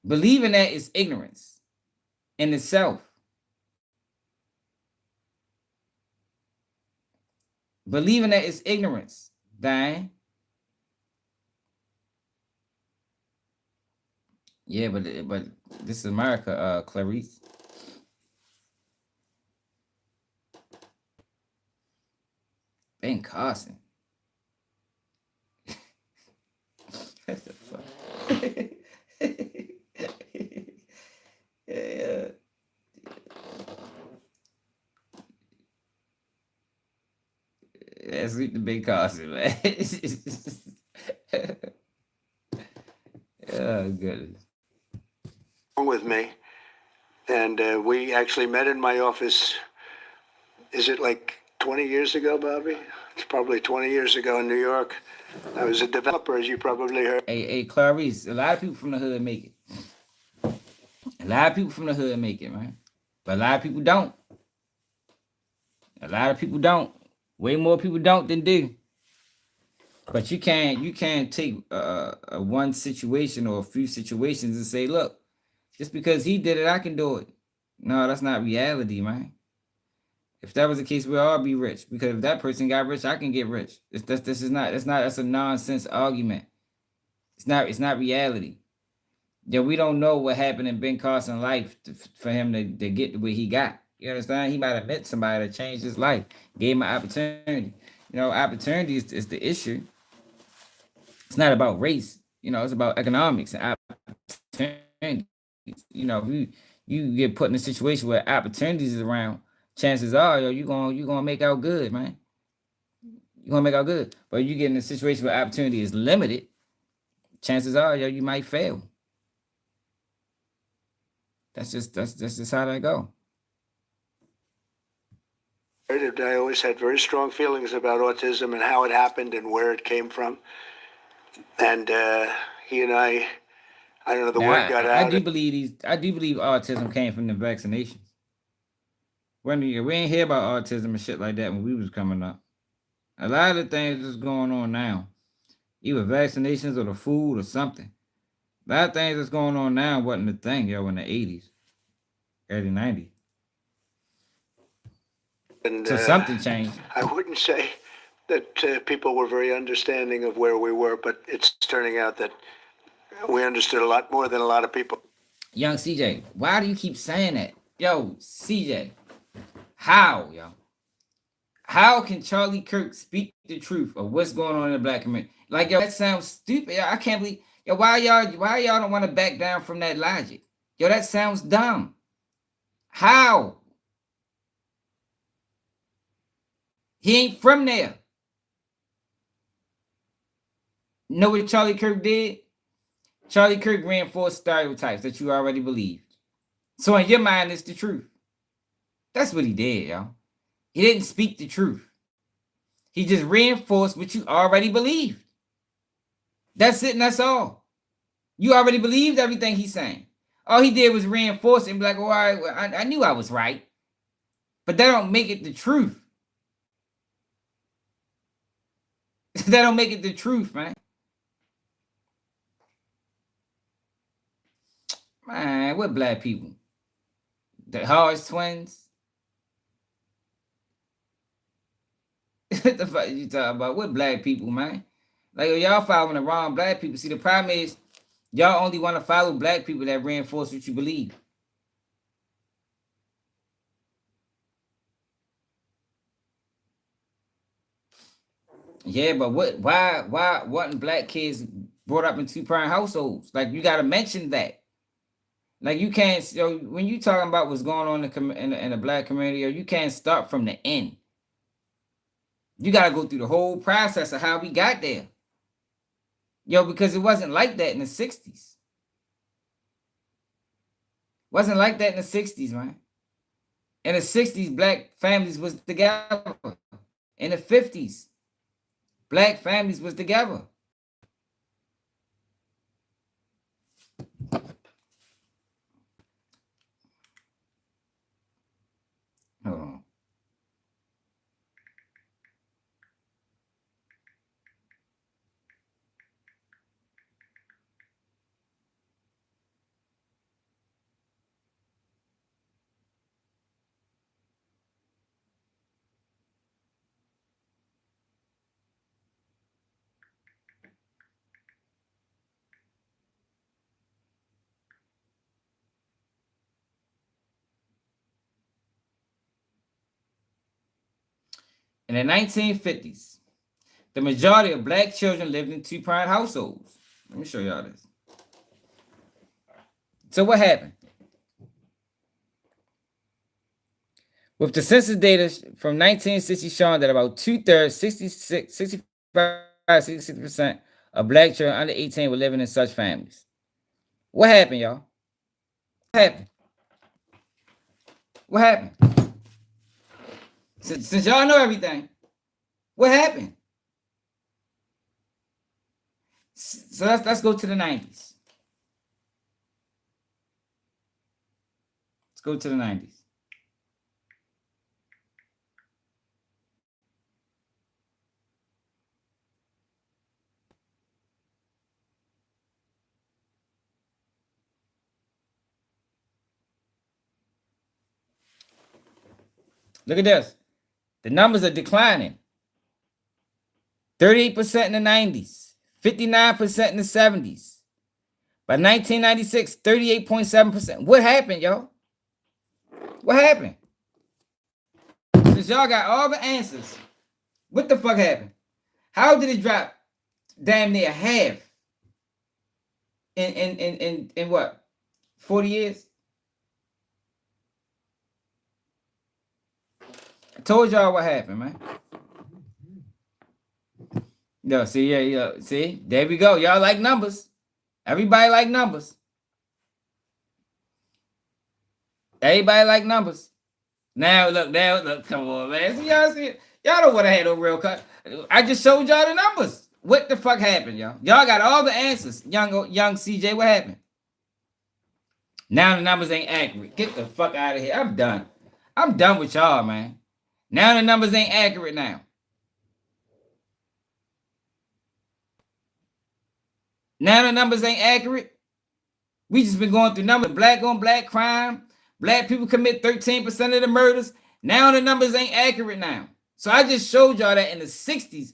Believing that is ignorance in itself. Believing that is ignorance, Diane. Yeah, but this is America, Clarice. Ben Carson. That's the fuck. Yeah. That's the big Carson, man. Oh, goodness. With me, and we actually met in my office. Is it like 20 years ago, Bobby? It's probably 20 years ago in New York. I was a developer, as you probably heard. Hey, Clarice, a lot of people from the hood make it. A lot of people from the hood make it, man. But a lot of people don't. A lot of people don't. Way more people don't than do. But you can't take a one situation or a few situations and say, look, just because he did it, I can do it. No, that's not reality, man. If that was the case, we'd all be rich. Because if that person got rich, I can get rich. That's a nonsense argument. It's not reality. Yeah, we don't know what happened in Ben Carson's life for him to get to where he got. You understand? He might have met somebody that changed his life, gave him an opportunity. Opportunity is the issue. It's not about race. It's about economics and opportunity. If you get put in a situation where opportunities is around, chances are, you're gonna make out good, man. You're gonna make out good. But you get in a situation where opportunity is limited, chances are, you might fail. That's just how that go. I always had very strong feelings about autism and how it happened and where it came from. And he and I don't know, the word got out. I do believe autism came from the vaccinations. We ain't hear about autism and shit like that when we was coming up. A lot of the things that's going on now, either vaccinations or the food or something. A lot of things that's going on now wasn't the thing, in the 80s, early 90s. And so something changed. I wouldn't say that people were very understanding of where we were, but it's turning out that we understood a lot more than a lot of people. Young CJ, why do you keep saying that? Yo, CJ, how can Charlie Kirk speak the truth of what's going on in the black community? Like, that sounds stupid. I can't believe, why y'all don't want to back down from that logic? That sounds dumb. How? He ain't from there. Know what Charlie Kirk did? Charlie Kirk reinforced stereotypes that you already believed. So in your mind, it's the truth. That's what he did, y'all. He didn't speak the truth. He just reinforced what you already believed. That's it, and that's all. You already believed everything he's saying. All he did was reinforce it and be like, all right, well, I knew I was right. But that don't make it the truth. That don't make it the truth, man. Man, what black people? The Hodge twins? What the fuck you talking about? What black people, man? Like, y'all following the wrong black people. See, the problem is, y'all only want to follow black people that reinforce what you believe. Yeah, but why wasn't black kids brought up in two-parent households? Like, you got to mention that. Like you can't, when you talking about what's going on in the black community, you can't start from the end. You got to go through the whole process of how we got there. Because it wasn't like that in the 60s. Wasn't like that in the 60s, man. In the 60s, black families was together. In the 50s, black families was together. Hold on. In the 1950s, the majority of black children lived in two-parent households. Let me show y'all this. So what happened? With the census data from 1960 showing that about 2/3, 66, 65, 66% of black children under 18 were living in such families. What happened, y'all? What happened? What happened? Since y'all know everything, what happened? So let's go to the 90s. Let's go to the 90s. Look at this. The numbers are declining. 38% in the 90s, 59% in the 70s. By 1996, 38.7%. What happened, y'all? What happened? Since y'all got all the answers, what the fuck happened? How did it drop damn near half in what? 40 years? I told y'all what happened, man. No, see, yeah, see, there we go. Y'all like numbers. Everybody like numbers. Everybody like numbers. Now look, come on, man. See, y'all don't want to have no real cut. I just showed y'all the numbers. What the fuck happened, y'all? Y'all got all the answers. Young CJ, what happened? Now the numbers ain't accurate. Get the fuck out of here. I'm done. I'm done with y'all, man. Now the numbers ain't accurate now. Now the numbers ain't accurate. We just been going through numbers. Black on black crime. Black people commit 13% of the murders. Now the numbers ain't accurate now. So I just showed y'all that in the 60s,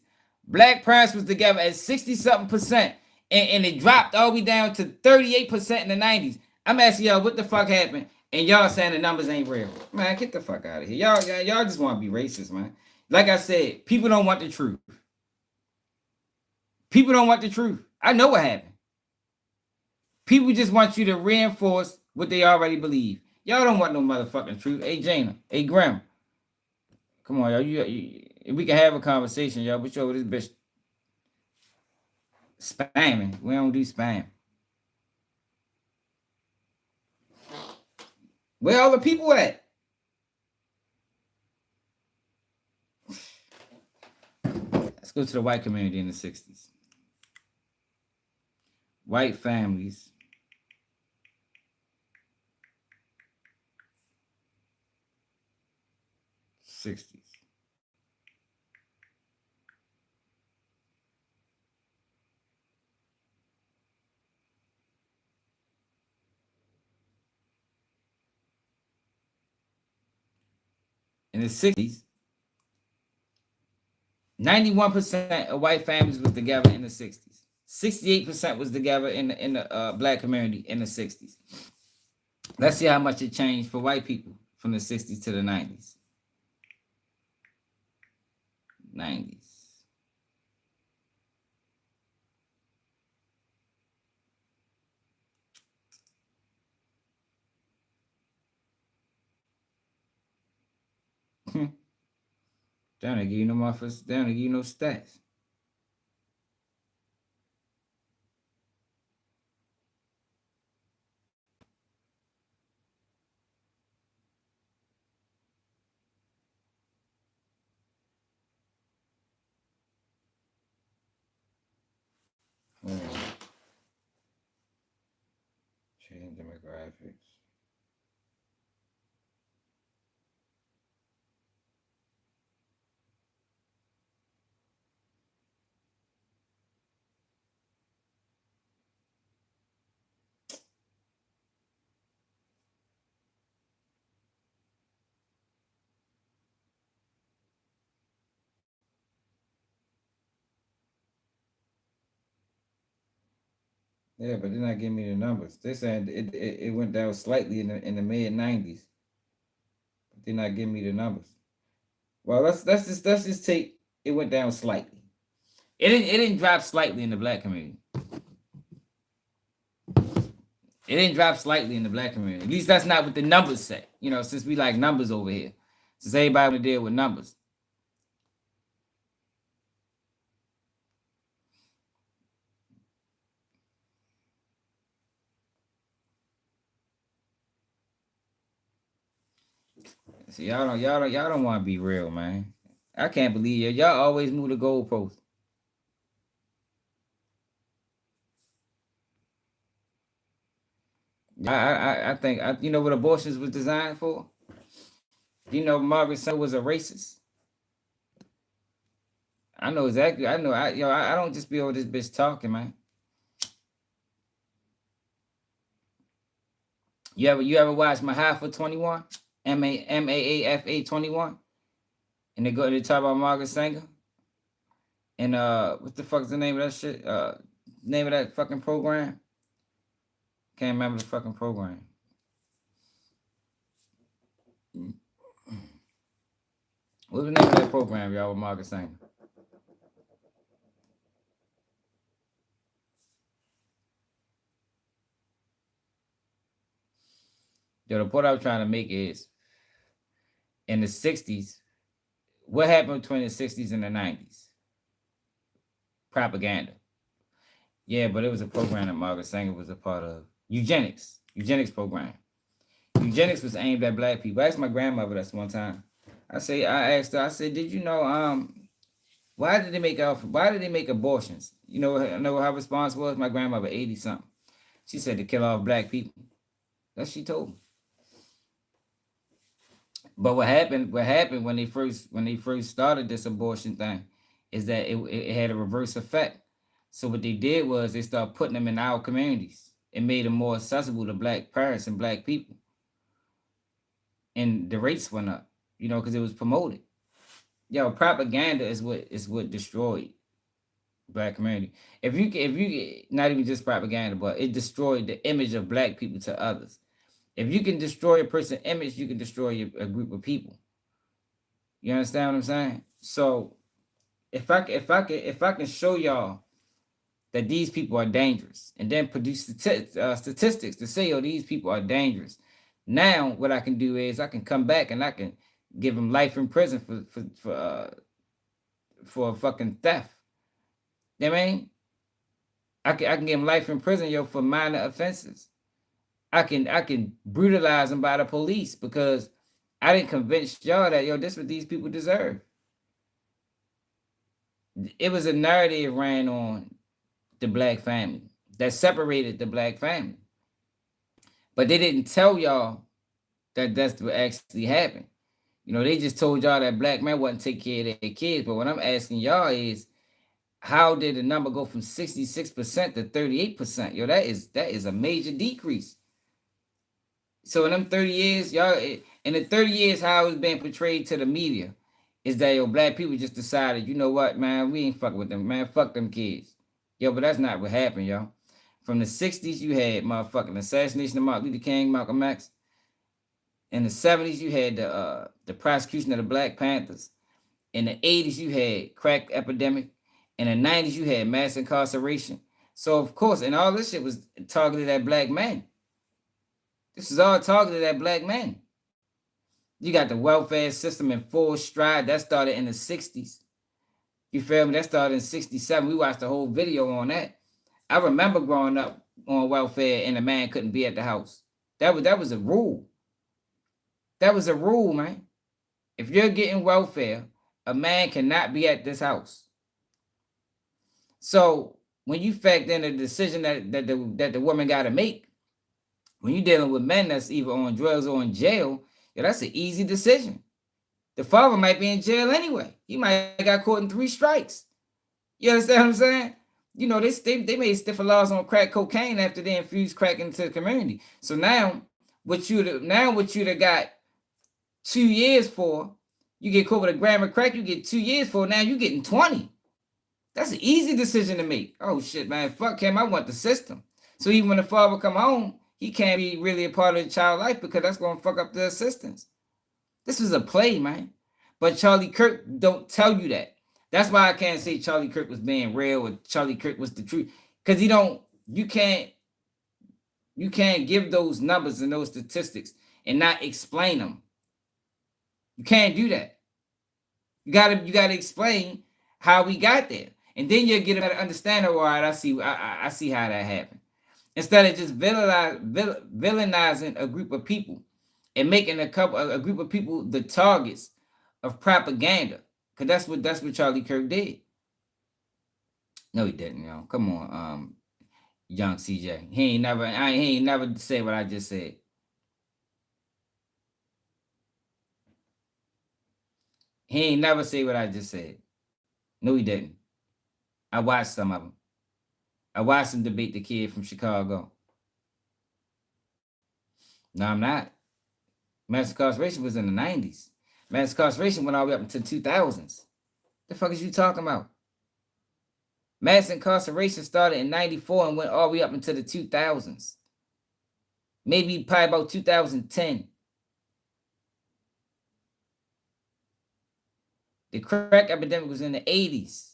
black parents was together at 60-something%. And it dropped all the way down to 38% in the 90s. I'm asking y'all what the fuck happened. And y'all saying the numbers ain't real. Man, get the fuck out of here. Y'all just want to be racist, man. Like I said, people don't want the truth. People don't want the truth. I know what happened. People just want you to reinforce what they already believe. Y'all don't want no motherfucking truth. Hey, Jana. Hey, Grim. Come on, y'all. We can have a conversation, y'all. But yo, this bitch spamming. We don't do spam. Where all the people at? Let's go to the white community in the 60s. White families. 60s. In the 60s, 91% of white families was together in the 60s. 68% was together in the black community in the 60s. Let's see how much it changed for white people from the 60s to the 90s. 90s. They don't give you no motherfuckers. They don't give you no stats. Change demographics. Yeah, but they're not giving me the numbers. They're saying it went down slightly in the mid 90s. But they're not giving me the numbers. Well, let's just take it went down slightly. It didn't drop slightly in the black community. It didn't drop slightly in the black community. At least that's not what the numbers say. You know, since we like numbers over here. Since everybody want to deal with numbers. See, y'all don't want to be real, man. I can't believe you. Y'all always move the goalpost. I think you know what abortions was designed for. You know, Margaret Sanger was a racist. I know exactly. I know. I don't just be over this bitch talking, man. You ever watch Mahafa 21? MAAFA 21? And they talk about Margaret Sanger. And what the fuck is the name of that shit? Name of that fucking program? Can't remember the fucking program. What was the name of that program, y'all, with Margaret Sanger? Yo, the point I was trying to make is in the 60s, what happened between the 60s and the 90s? Propaganda. Yeah, but it was a program that Margaret Sanger was a part of. Eugenics program. Eugenics was aimed at black people. I asked my grandmother this one time. I asked her, I said, did you know why did they make abortions? You know what her response was? My grandmother, 80 something. She said to kill off black people. That's what she told me. But what happened when they first started this abortion thing is that it had a reverse effect. So what they did was they started putting them in our communities. It made them more accessible to black parents and black people. And the rates went up, you know, because it was promoted. Yo, propaganda is what destroyed black community. If you not even just propaganda, but it destroyed the image of black people to others. If you can destroy a person's image, you can destroy a group of people. You understand what I'm saying? So if I can show y'all that these people are dangerous, and then produce statistics to say, oh, these people are dangerous. Now what I can do is I can come back and I can give them life in prison for fucking theft. You know what I mean? I can give them life in prison, yo, for minor offenses. I can brutalize them by the police because I didn't convince y'all that, yo, this is what these people deserve. It was a narrative ran on the black family that separated the black family. But they didn't tell y'all that that's what actually happened. You know, they just told y'all that black men wouldn't take care of their kids. But what I'm asking y'all is, how did the number go from 66% to 38%? Yo, that is a major decrease. So in them 30 years, y'all, in the 30 years, how it's been portrayed to the media is that, yo, black people just decided, you know what, man, we ain't fucking with them, man, fuck them kids. Yo, but that's not what happened, yo. From the 60s, you had motherfucking assassination of Martin Luther King, Malcolm X. In the 70s, you had the prosecution of the Black Panthers. In the 80s, you had crack epidemic. In the 90s, you had mass incarceration. So, of course, and all this shit was targeted at black men. This is all targeted at black men. You got the welfare system in full stride. That started in the 60s. You feel me? That started in 67. We watched the whole video on that. I remember growing up on welfare and a man couldn't be at the house. That was a rule. That was a rule, man. If you're getting welfare, a man cannot be at this house. So when you factor in the decision that the woman got to make, when you're dealing with men that's either on drugs or in jail, yeah, that's an easy decision. The father might be in jail anyway. He might have got caught in 3 strikes. You understand what I'm saying? You know, they made stiffer laws on crack cocaine after they infused crack into the community. So now what you'd have got 2 years for, you get caught with a gram of crack, you get 2 years for, now you're getting 20. That's an easy decision to make. Oh shit, man, fuck him. I want the system. So even when the father come home, he can't be really a part of the child life because that's gonna fuck up the assistance. This is a play, man. But Charlie Kirk don't tell you that. That's why I can't say Charlie Kirk was being real or Charlie Kirk was the truth. Because you can't give those numbers and those statistics and not explain them. You can't do that. You gotta explain how we got there. And then you'll get a better understanding. All right, I see how that happened. Instead of just villainizing a group of people and making a group of people the targets of propaganda. Because that's what Charlie Kirk did. No, he didn't, yo. Come on, young CJ. He ain't never said what I just said. He ain't never say what I just said. No, he didn't. I watched some of them. I watched him debate the kid from Chicago. No, I'm not. Mass incarceration was in the 90s. Mass incarceration went all the way up into 2000s. The fuck is you talking about? Mass incarceration started in 94 and went all the way up into the 2000s. Maybe probably about 2010. The crack epidemic was in the 80s.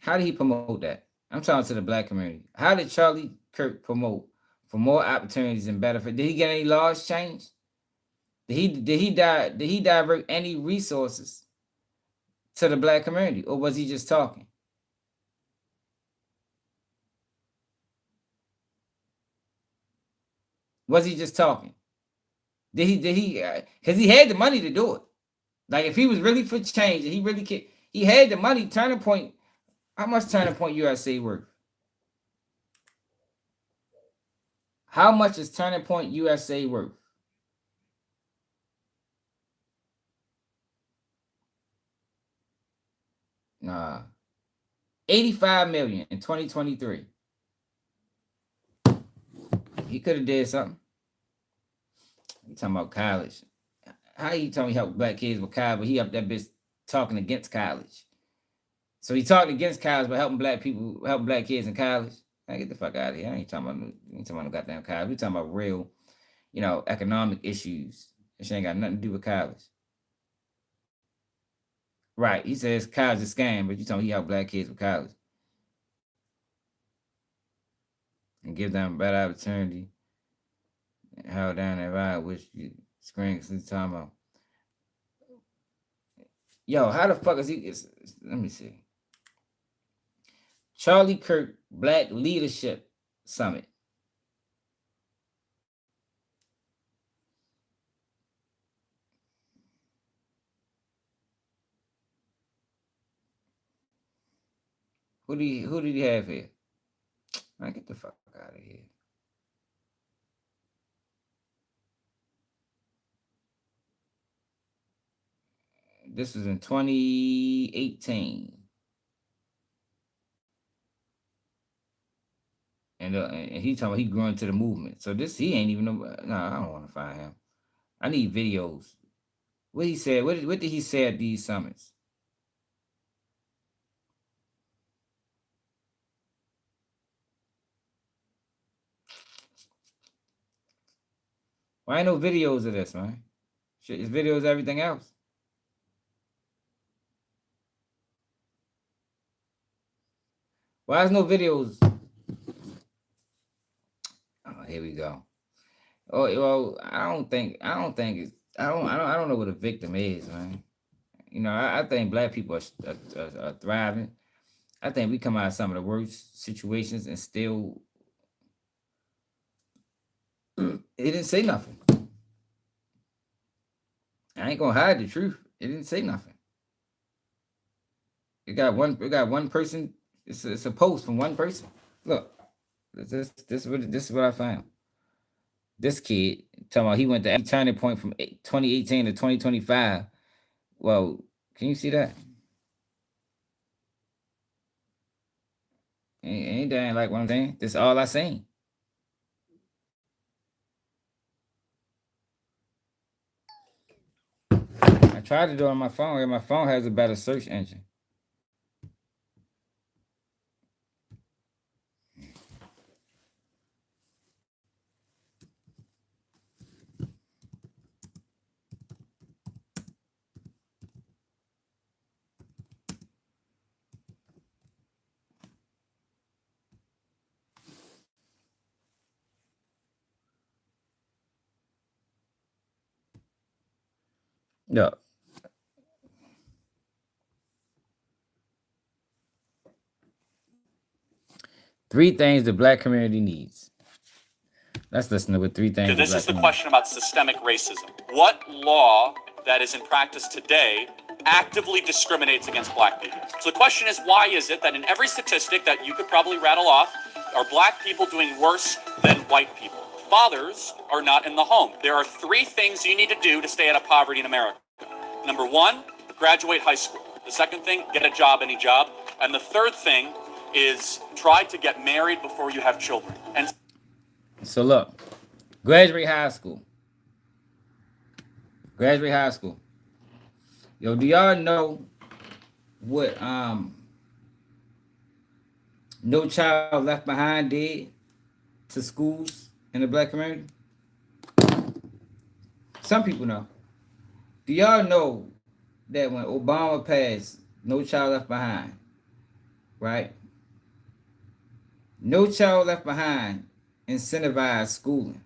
How did he promote that? I'm talking to the black community. How did Charlie Kirk promote for more opportunities and better? Did he get any laws changed? Did he divert any resources to the black community, or was he just talking? Was he just talking? Did he? Because he had the money to do it. Like if he was really for change, and he really he had the money. Turning Point. How much Turning Point USA worth? How much is Turning Point USA worth? Nah. 85 million in 2023. He could have did something. You talking about college. How you telling me help black kids with college, but he up that bitch talking against college? So he talked against college, but helping black kids in college. Man, get the fuck out of here. I ain't talking about no goddamn college. We talking about real, economic issues. This ain't got nothing to do with college. Right. He says college is a scam, but you talking he help black kids with college. And give them a better opportunity. And how down that ride, which you screen talking about. Yo, how the fuck is he? Let me see. Charlie Kirk Black Leadership Summit. Who did he have here? Man, get the fuck out of here. This was in 2018. And he talking about he grew into the movement. So he ain't even know. No, I don't want to find him. I need videos. What he said. What did he say at these summits? Why ain't no videos of this, man? Shit, it's videos of everything else. Why there's no videos? Oh, here we go. Oh, well, I don't think it's, I don't know what a victim is, man. You know, I think black people are thriving. I think we come out of some of the worst situations and still, it didn't say nothing. I ain't gonna hide the truth. It didn't say nothing. It got one person. It's a post from one person. Look, this is what I found. This kid talking about he went to every turning point from 2018 to 2025. Well, can you see that? Ain't that like what I'm saying? This all I seen. I tried to do it on my phone. And my phone has a better search engine. No. Three things the black community needs. Let's listen to what three things. Okay, this is the question about systemic racism. What law that is in practice today actively discriminates against black people? So the question is, why is it that in every statistic that you could probably rattle off, are black people doing worse than white people? Fathers are not in the home. There are three things you need to do to stay out of poverty in America. Number one, graduate high school. The second thing, get a job, any job. And the third thing is try to get married before you have children. And so look, graduate high school. Graduate high school. Yo, do y'all know what No Child Left Behind did to schools in the black community? Some people know. Do y'all know that when Obama passed No Child Left Behind, right? No Child Left Behind incentivized schooling.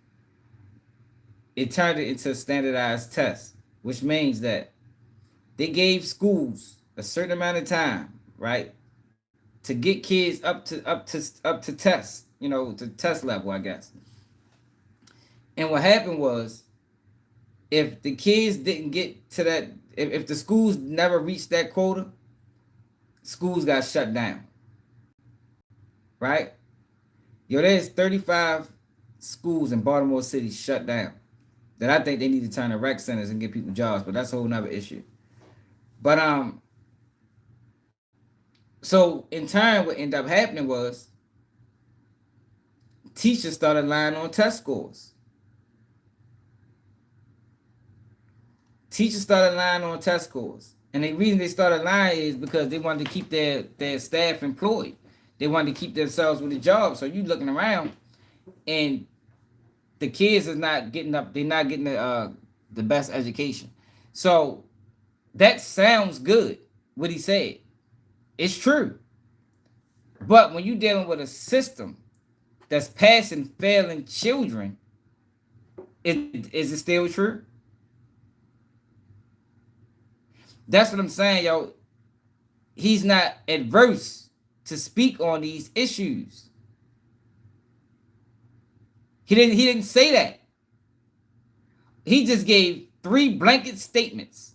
It turned it into a standardized test, which means that they gave schools a certain amount of time, right, to get kids up to test, to test level, I guess. And what happened was, if the kids didn't get to that, if the schools never reached that quota, schools got shut down. Right? Yo, there's 35 schools in Baltimore City shut down. That I think they need to turn to rec centers and get people jobs, but that's a whole nother issue. But so in turn, what ended up happening was teachers started lying on test scores. Teachers started lying on test scores. And the reason they started lying is because they wanted to keep their staff employed. They wanted to keep themselves with a job. So you looking around and the kids is not getting up, they're not getting the best education. So that sounds good, what he said. It's true. But when you're dealing with a system that's passing failing children, is it still true? That's what I'm saying, yo. He's not adverse to speak on these issues. He didn't say that. He just gave three blanket statements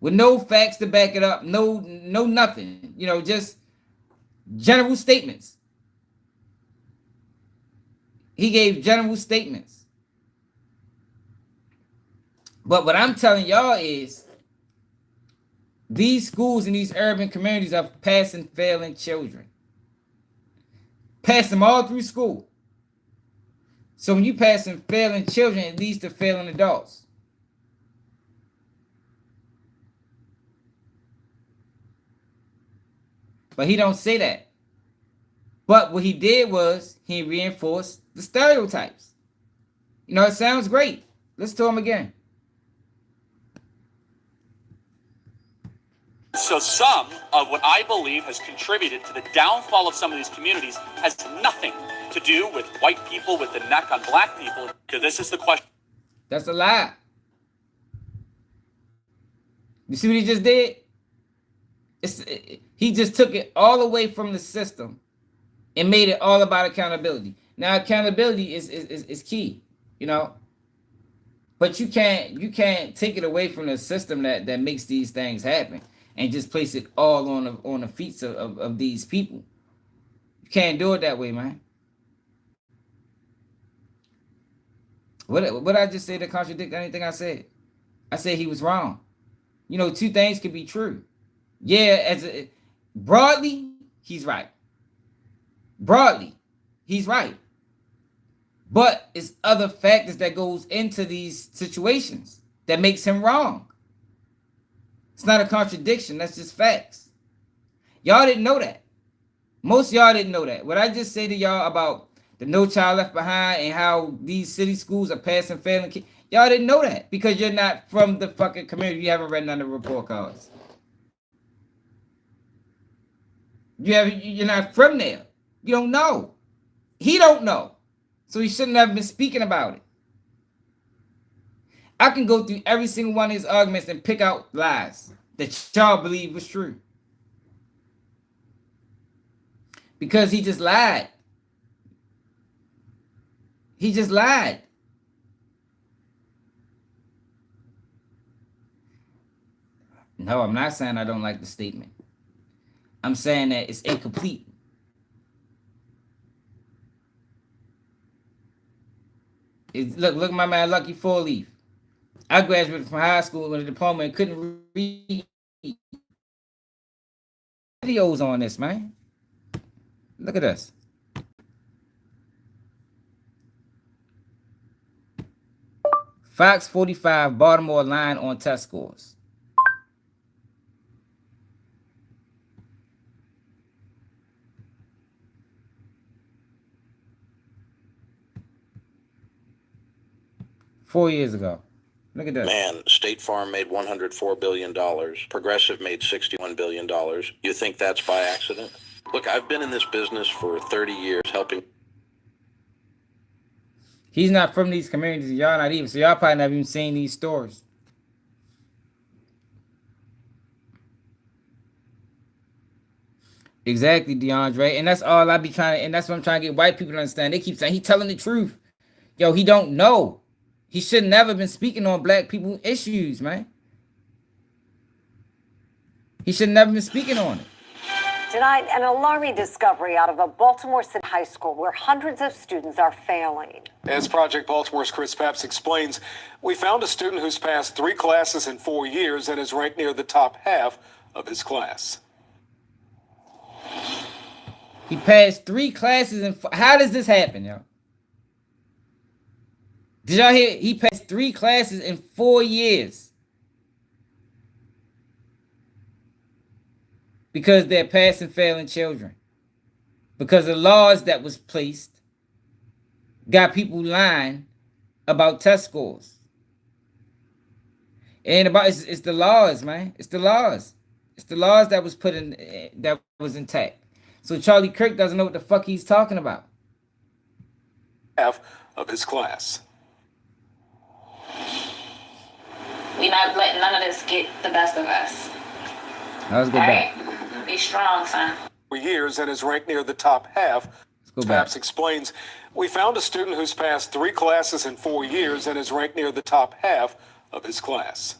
with no facts to back it up, no nothing. Just general statements. He gave general statements. But what I'm telling y'all is these schools in these urban communities are passing failing children. Pass them all through school. So when you passing failing children, it leads to failing adults. But he don't say that. But what he did was he reinforced the stereotypes. It sounds great. Let's tell him again. So some of what I believe has contributed to the downfall of some of these communities has nothing to do with white people with the neck on black people. Because this is the question. That's a lie. You see what he just did? He just took it all away from the system and made it all about accountability. Now, accountability is key, you know. But you can't take it away from the system that makes these things happen and just place it all on the feet of these people. You can't do it that way, man. What I just say to contradict anything I said? I said he was wrong. You know, two things could be true. Yeah, broadly, he's right. Broadly, he's right. But it's other factors that goes into these situations that makes him wrong. It's not a contradiction. That's just facts. Y'all didn't know that. Most of y'all didn't know that. What I just say to y'all about the No Child Left Behind and how these city schools are passing failing kids, y'all didn't know that because you're not from the fucking community. You haven't read none of the report cards. You're not from there. You don't know. He don't know. So he shouldn't have been speaking about it. I can go through every single one of his arguments and pick out lies that y'all believe was true. Because he just lied. He just lied. No, I'm not saying I don't like the statement. I'm saying that it's incomplete. Look, my man Lucky Four Leaf. I graduated from high school with a diploma and couldn't read videos on this, man. Look at this. Fox 45 Baltimore line on test scores. $4 years ago. Look at that. Man, State Farm made $104 billion. Progressive made $61 billion. You think that's by accident? Look, I've been in this business for 30 years helping. He's not from these communities. Y'all not even. So y'all probably never even seen these stores. Exactly, DeAndre. And that's all I be trying to, and that's what I'm trying to get white people to understand. They keep saying he telling the truth. Yo, he don't know. He should never been speaking on black people issues, man. He should never been speaking on it. Tonight, an alarming discovery out of a Baltimore City high school where hundreds of students are failing. As Project Baltimore's Chris Papps explains, we found a student who's passed 3 classes in 4 years and is ranked near the top half of his class. He passed 3 classes in. How does this happen, yo? Did y'all hear? He passed 3 classes in 4 years. Because they're passing failing children. Because the laws that was placed got people lying about test scores. It ain't about, it's the laws, man. It's the laws. It's the laws that was put in, that was intact. So Charlie Kirk doesn't know what the fuck he's talking about. Half of his class. We're not letting none of this get the best of us. Now let's go back. Be strong, son. For years and is ranked near the top half. Papps explains, we found a student who's passed 3 classes in 4 years and is ranked near the top half of his class.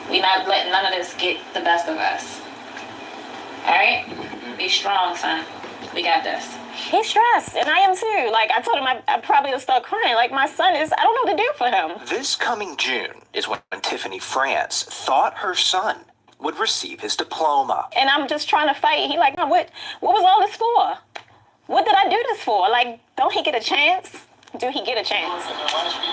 We're not letting none of this get the best of us. All right? Be strong, son. We got this. He's stressed, and I am too. Like, I told him I probably would start crying. Like, my son is, I don't know what to do for him. This coming June is when Tiffany France thought her son would receive his diploma. And I'm just trying to fight. He like, no, what was all this for? What did I do this for? Like, don't he get a chance? Do he get a chance?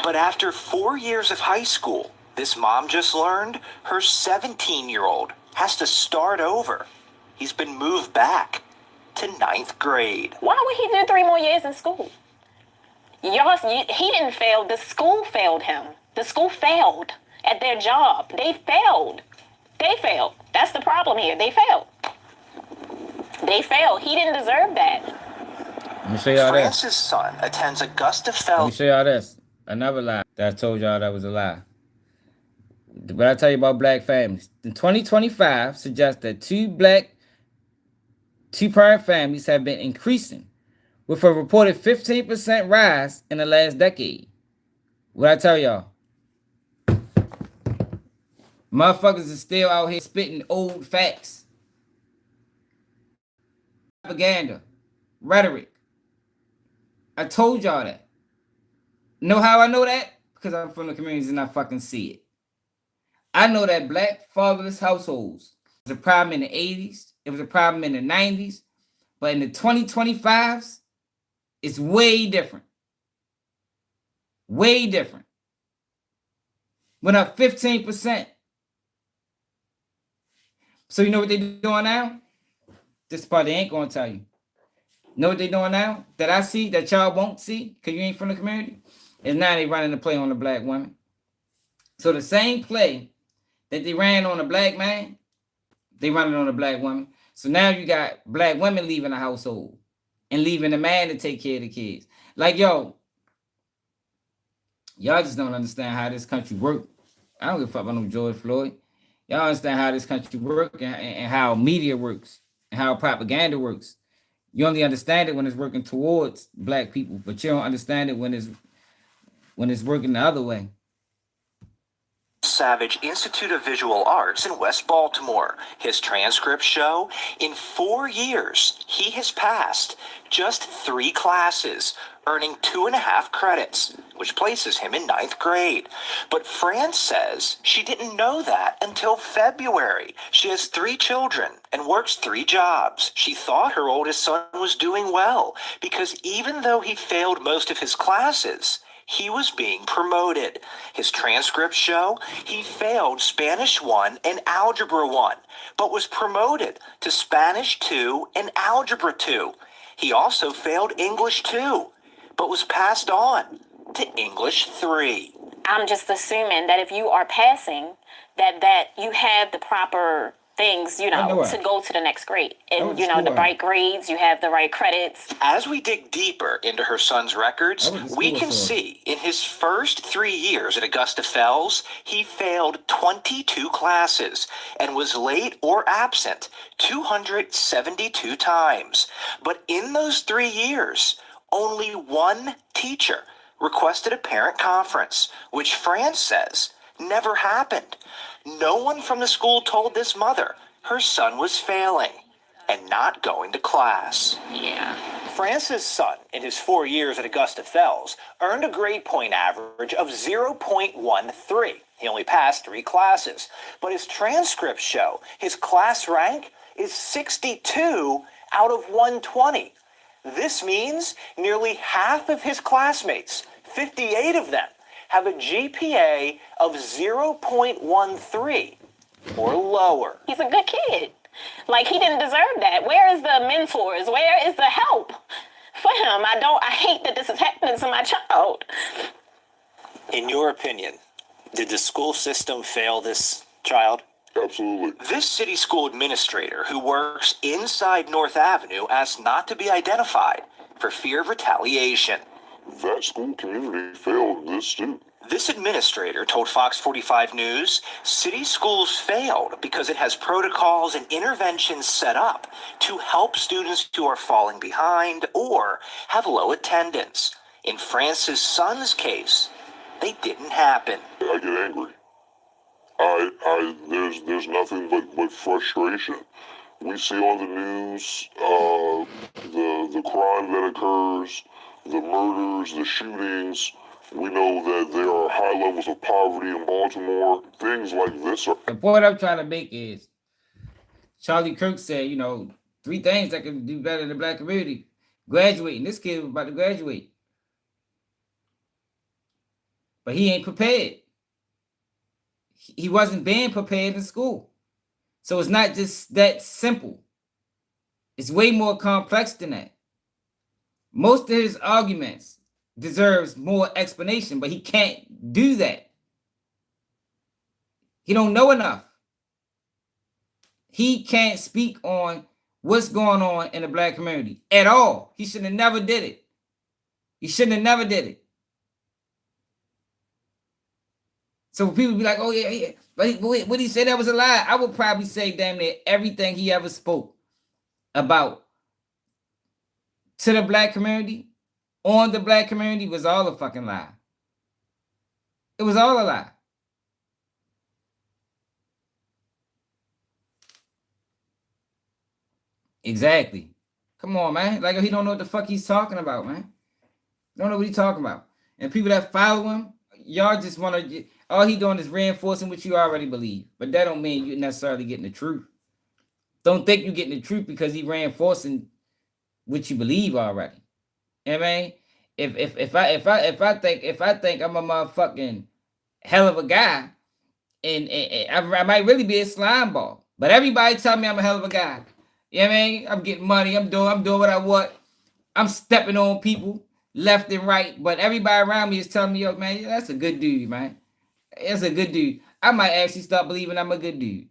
But after 4 years of high school, this mom just learned her 17-year-old has to start over. He's been moved back to 9th grade. Why would he do 3 more years in school? He didn't fail. The school failed him. The school failed. at their job. They failed. They failed. That's the problem here. They failed. They failed. He didn't deserve that. Let me show y'all this. France's son attends Augusta Let me Fells. show y'all this. Another lie that I told y'all that was a lie. What I tell you about black families. In 2025 suggests that two-parent families have been increasing, with a reported 15% rise in the last decade. What I tell y'all? Motherfuckers is still out here spitting old facts. Propaganda. Rhetoric. I told y'all that. Know how I know that? Because I'm from the communities and I fucking see it. I know that black fatherless households was a problem in the 80s. It was a problem in the 90s. But in the 2025s, it's way different. Way different. Went up 15%. So you know what they doing now? This part they ain't gonna tell you. Know what they doing now? That I see, that y'all won't see, because you ain't from the community? Is now they running the play on the black woman. So the same play that they ran on a black man, they running on a black woman. So now you got black women leaving the household and leaving the man to take care of the kids. Like, y'all just don't understand how this country works. I don't give a fuck about no George Floyd. Y'all understand how this country works and how media works and how propaganda works. You only understand it when it's working towards black people, but you don't understand it when it's working the other way. Savage Institute of Visual Arts in West Baltimore. His transcripts show in 4 years, he has passed just 3 classes, earning 2.5 credits, which places him in 9th grade. But Fran says she didn't know that until February. She has 3 children and works 3 jobs. She thought her oldest son was doing well because even though he failed most of his classes, he was being promoted. His transcripts show he failed Spanish 1 and Algebra 1, but was promoted to Spanish 2 and Algebra 2. He also failed English 2, but was passed on to English 3. I'm just assuming that if you are passing, that you have the proper things, to go to the next grade. And, the right grades, you have the right credits. As we dig deeper into her son's records, we can see in his first 3 years at Augusta Fells, he failed 22 classes and was late or absent 272 times. But in those 3 years, only one teacher requested a parent conference, which Fran says never happened. No one from the school told this mother her son was failing and not going to class. Yeah. France's son, in his 4 years at Augusta Fells, earned a grade point average of 0.13. He only passed 3 classes, but his transcripts show his class rank is 62 out of 120. This means nearly half of his classmates, 58 of them, have a GPA of 0.13 or lower. He's a good kid. Like, he didn't deserve that. Where is the mentors? Where is the help for him? I hate that this is happening to my child. In your opinion, did the school system fail this child? Absolutely. This city school administrator who works inside North Avenue asked not to be identified for fear of retaliation. That school community failed this student. This administrator told Fox 45 News, city schools failed because it has protocols and interventions set up to help students who are falling behind or have low attendance. In France's son's case, they didn't happen. I get angry. There's nothing but frustration. We see on the news the crime that occurs, the murders, the shootings. We know that there are high levels of poverty in Baltimore. Things like this are... The point I'm trying to make is, Charlie Kirk said, 3 things that can do better in the black community. Graduating. This kid was about to graduate. But he ain't prepared. He wasn't being prepared in school. So it's not just that simple. It's way more complex than that. Most of his arguments deserves more explanation, but he can't do that. He don't know enough. He can't speak on what's going on in the black community at all. He should have never did it. He shouldn't have never did it. So people be like, oh yeah, but what he said that was a lie. I would probably say damn near everything he ever spoke about to the black community, on the black community, was all a fucking lie. It was all a lie. Exactly. Come on, man. Like he don't know what the fuck he's talking about, man. Don't know what he's talking about. And people that follow him, y'all just want to. All he doing is reinforcing what you already believe, but that don't mean you necessarily getting the truth. Don't think you're getting the truth because he reinforcing what you believe already. You know what I mean? If I think I'm a motherfucking hell of a guy, and I might really be a slime ball, but everybody tell me I'm a hell of a guy. You know what I mean? I'm getting money. I'm doing what I want. I'm stepping on people left and right, but everybody around me is telling me, yo, man, that's a good dude, man. That's a good dude. I might actually start believing I'm a good dude.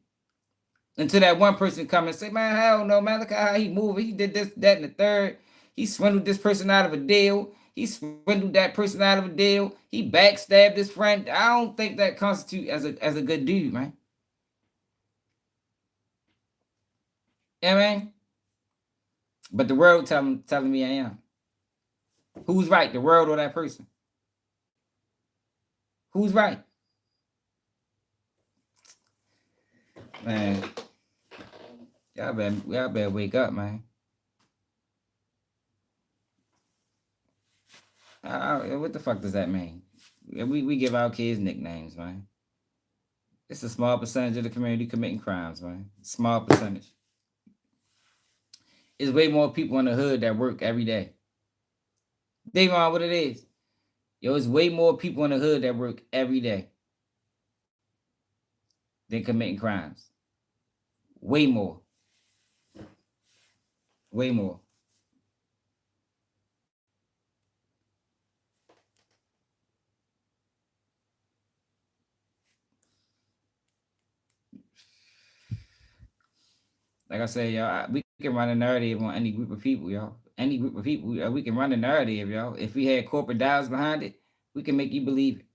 Until that one person come and say, man, hell no, man, look at how he moved. He did this, that, and the third. He swindled this person out of a deal. He swindled that person out of a deal. He backstabbed his friend. I don't think that constitutes as a good dude, man. You know what I mean? But the world telling me I am. Who's right, the world or that person? Who's right? Man, y'all better wake up, man. What the fuck does that mean? We give our kids nicknames, man. It's a small percentage of the community committing crimes, man. Small percentage. It's way more people in the hood that work every day. Think on what it is. Yo, it's way more people in the hood that work every day than committing crimes. Way more. Way more. Like I said, y'all, we can run a narrative on any group of people, y'all. Any group of people, we can run a narrative, y'all. If we had corporate dollars behind it, we can make you believe it.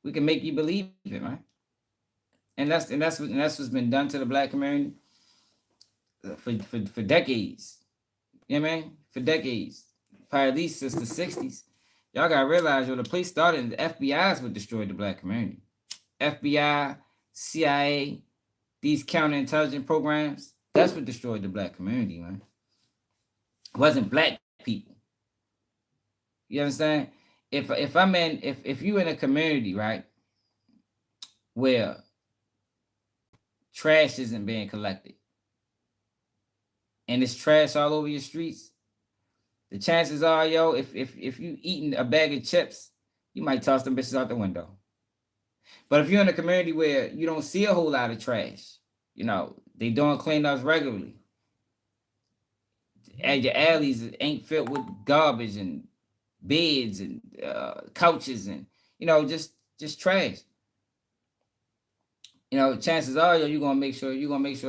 We can make you believe it, man. And that's what's been done to the black community for decades. You know what I mean? For decades. Probably at least since the 60s. Y'all gotta realize, yo, the place started and the FBI's what destroyed the black community. FBI, CIA, these counterintelligence programs, that's what destroyed the black community, man. It wasn't black people. You understand? If you in a community, right, where trash isn't being collected and it's trash all over your streets, the chances are, yo, if you eating a bag of chips, you might toss them bitches out the window. But if you're in a community where you don't see a whole lot of trash, you know, they doing cleanups regularly, and your alleys ain't filled with garbage and beds and couches and, you know, just trash. You know, chances are, yo, you're gonna make sure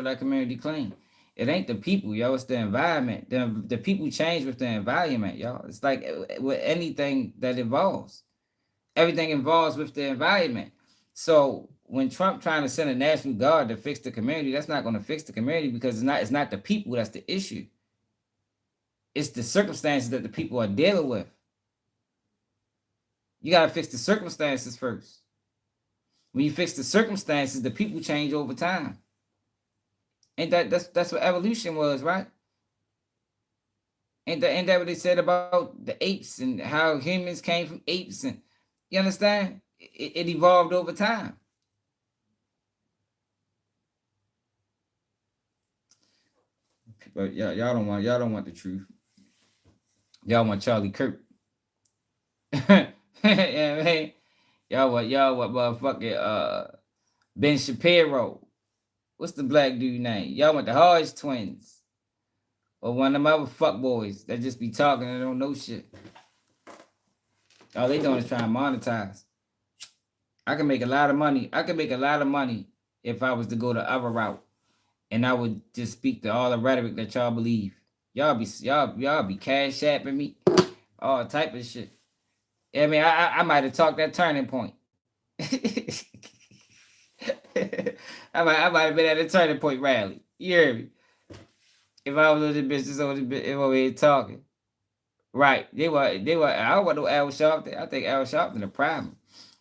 that community clean. It ain't the people, yo, it's the environment. The people change with the environment, y'all. It's like with anything that evolves. Everything involves with the environment. So when Trump trying to send a National Guard to fix the community, that's not going to fix the community because it's not the people that's the issue. It's the circumstances that the people are dealing with. You got to fix the circumstances first. When you fix the circumstances, the people change over time. Ain't that's what evolution was, right? Ain't that what they said about the apes and how humans came from apes? And you understand? It evolved over time. But y'all don't want the truth. Y'all want Charlie Kirk. Yeah, man. Y'all want motherfucking Ben Shapiro. What's the black dude name? Y'all want the Hodge twins. Or one of them other fuck boys that just be talking and don't know shit. All they doing is trying to monetize. I can make a lot of money. I can make a lot of money if I was to go the other route, and I would just speak to all the rhetoric that y'all believe. Y'all be cash apping me, all type of shit. I mean, I might have talked that turning point. I might have been at a turning point rally. You hear me? If I was on the business over here talking. Right. They were I don't want no Al Sharpton. I think Al Sharpton the problem.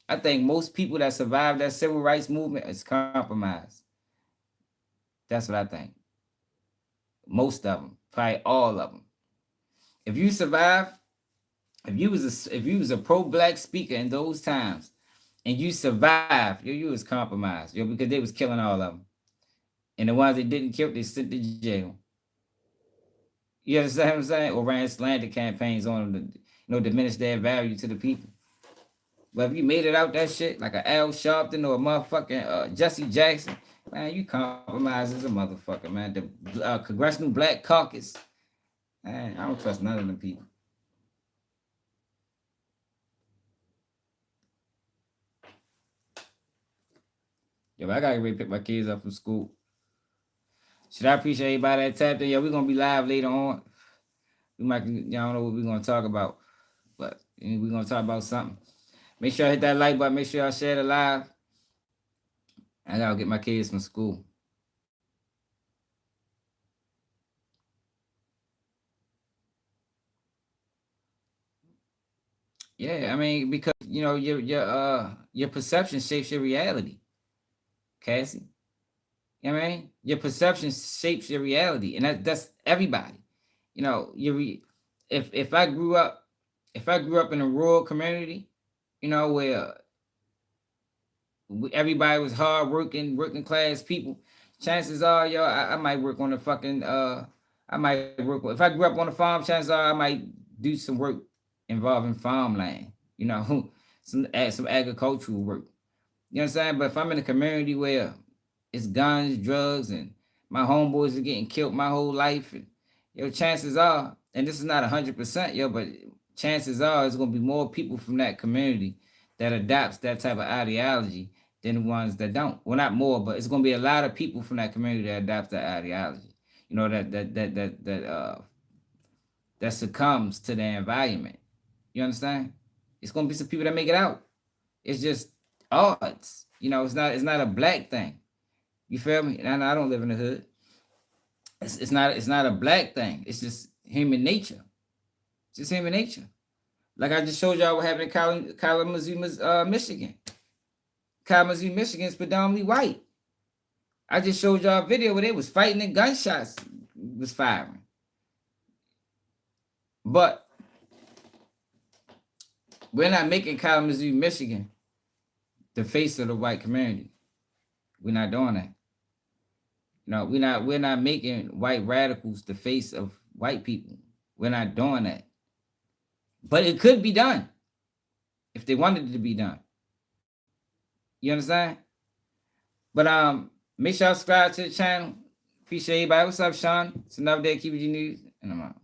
I think most people that survived that civil rights movement is compromised. That's what I think. Most of them, probably all of them. If you survive, if you was a pro-black speaker in those times, and you survived, you was compromised, because they was killing all of them, and the ones that didn't kill, they sent to jail. You understand what I'm saying? Or ran slander campaigns on them to, diminish their value to the people. But if you made it out that shit, like a Al Sharpton or a motherfucking Jesse Jackson, man, you compromise as a motherfucker, man. The Congressional Black Caucus, man, I don't trust none of them people. Yo, I gotta pick my kids up from school. Should I appreciate everybody that tapped in? Yeah, we're gonna be live later on. We might, y'all know what we're gonna talk about, but we're gonna talk about something. Make sure I hit that like button. Make sure y'all share the live. I gotta get my kids from school. Yeah, I mean, because your perception shapes your reality, Cassie. You know what I mean? Your perception shapes your reality, and that's everybody. If I grew up in a rural community, where everybody was hard working class people, chances are, I might work on the fucking if I grew up on a farm, chances are I might do some work involving farmland, some agricultural work. You know what I'm saying? But if I'm in a community where it's guns, drugs, and my homeboys are getting killed my whole life, and chances are, and this is not 100%, but chances are it's gonna be more people from that community that adopts that type of ideology than the ones that don't. Well, not more, but it's gonna be a lot of people from that community that adopts that ideology. That succumbs to their environment. You understand? It's gonna be some people that make it out. It's just odds. It's not a black thing. You feel me? And I don't live in the hood. It's not a black thing. It's just human nature. It's just human nature. Like I just showed y'all what happened in Kalamazoo, Michigan. Kalamazoo, Michigan is predominantly white. I just showed y'all a video where they was fighting and gunshots was firing. But we're not making Kalamazoo, Michigan the face of the white community. We're not doing that. No, we're not making white radicals the face of white people. We're not doing that. But it could be done if they wanted it to be done. You understand? But make sure y'all subscribe to the channel. Appreciate everybody. What's up, Sean? It's another day of Keeping You News, and I'm out.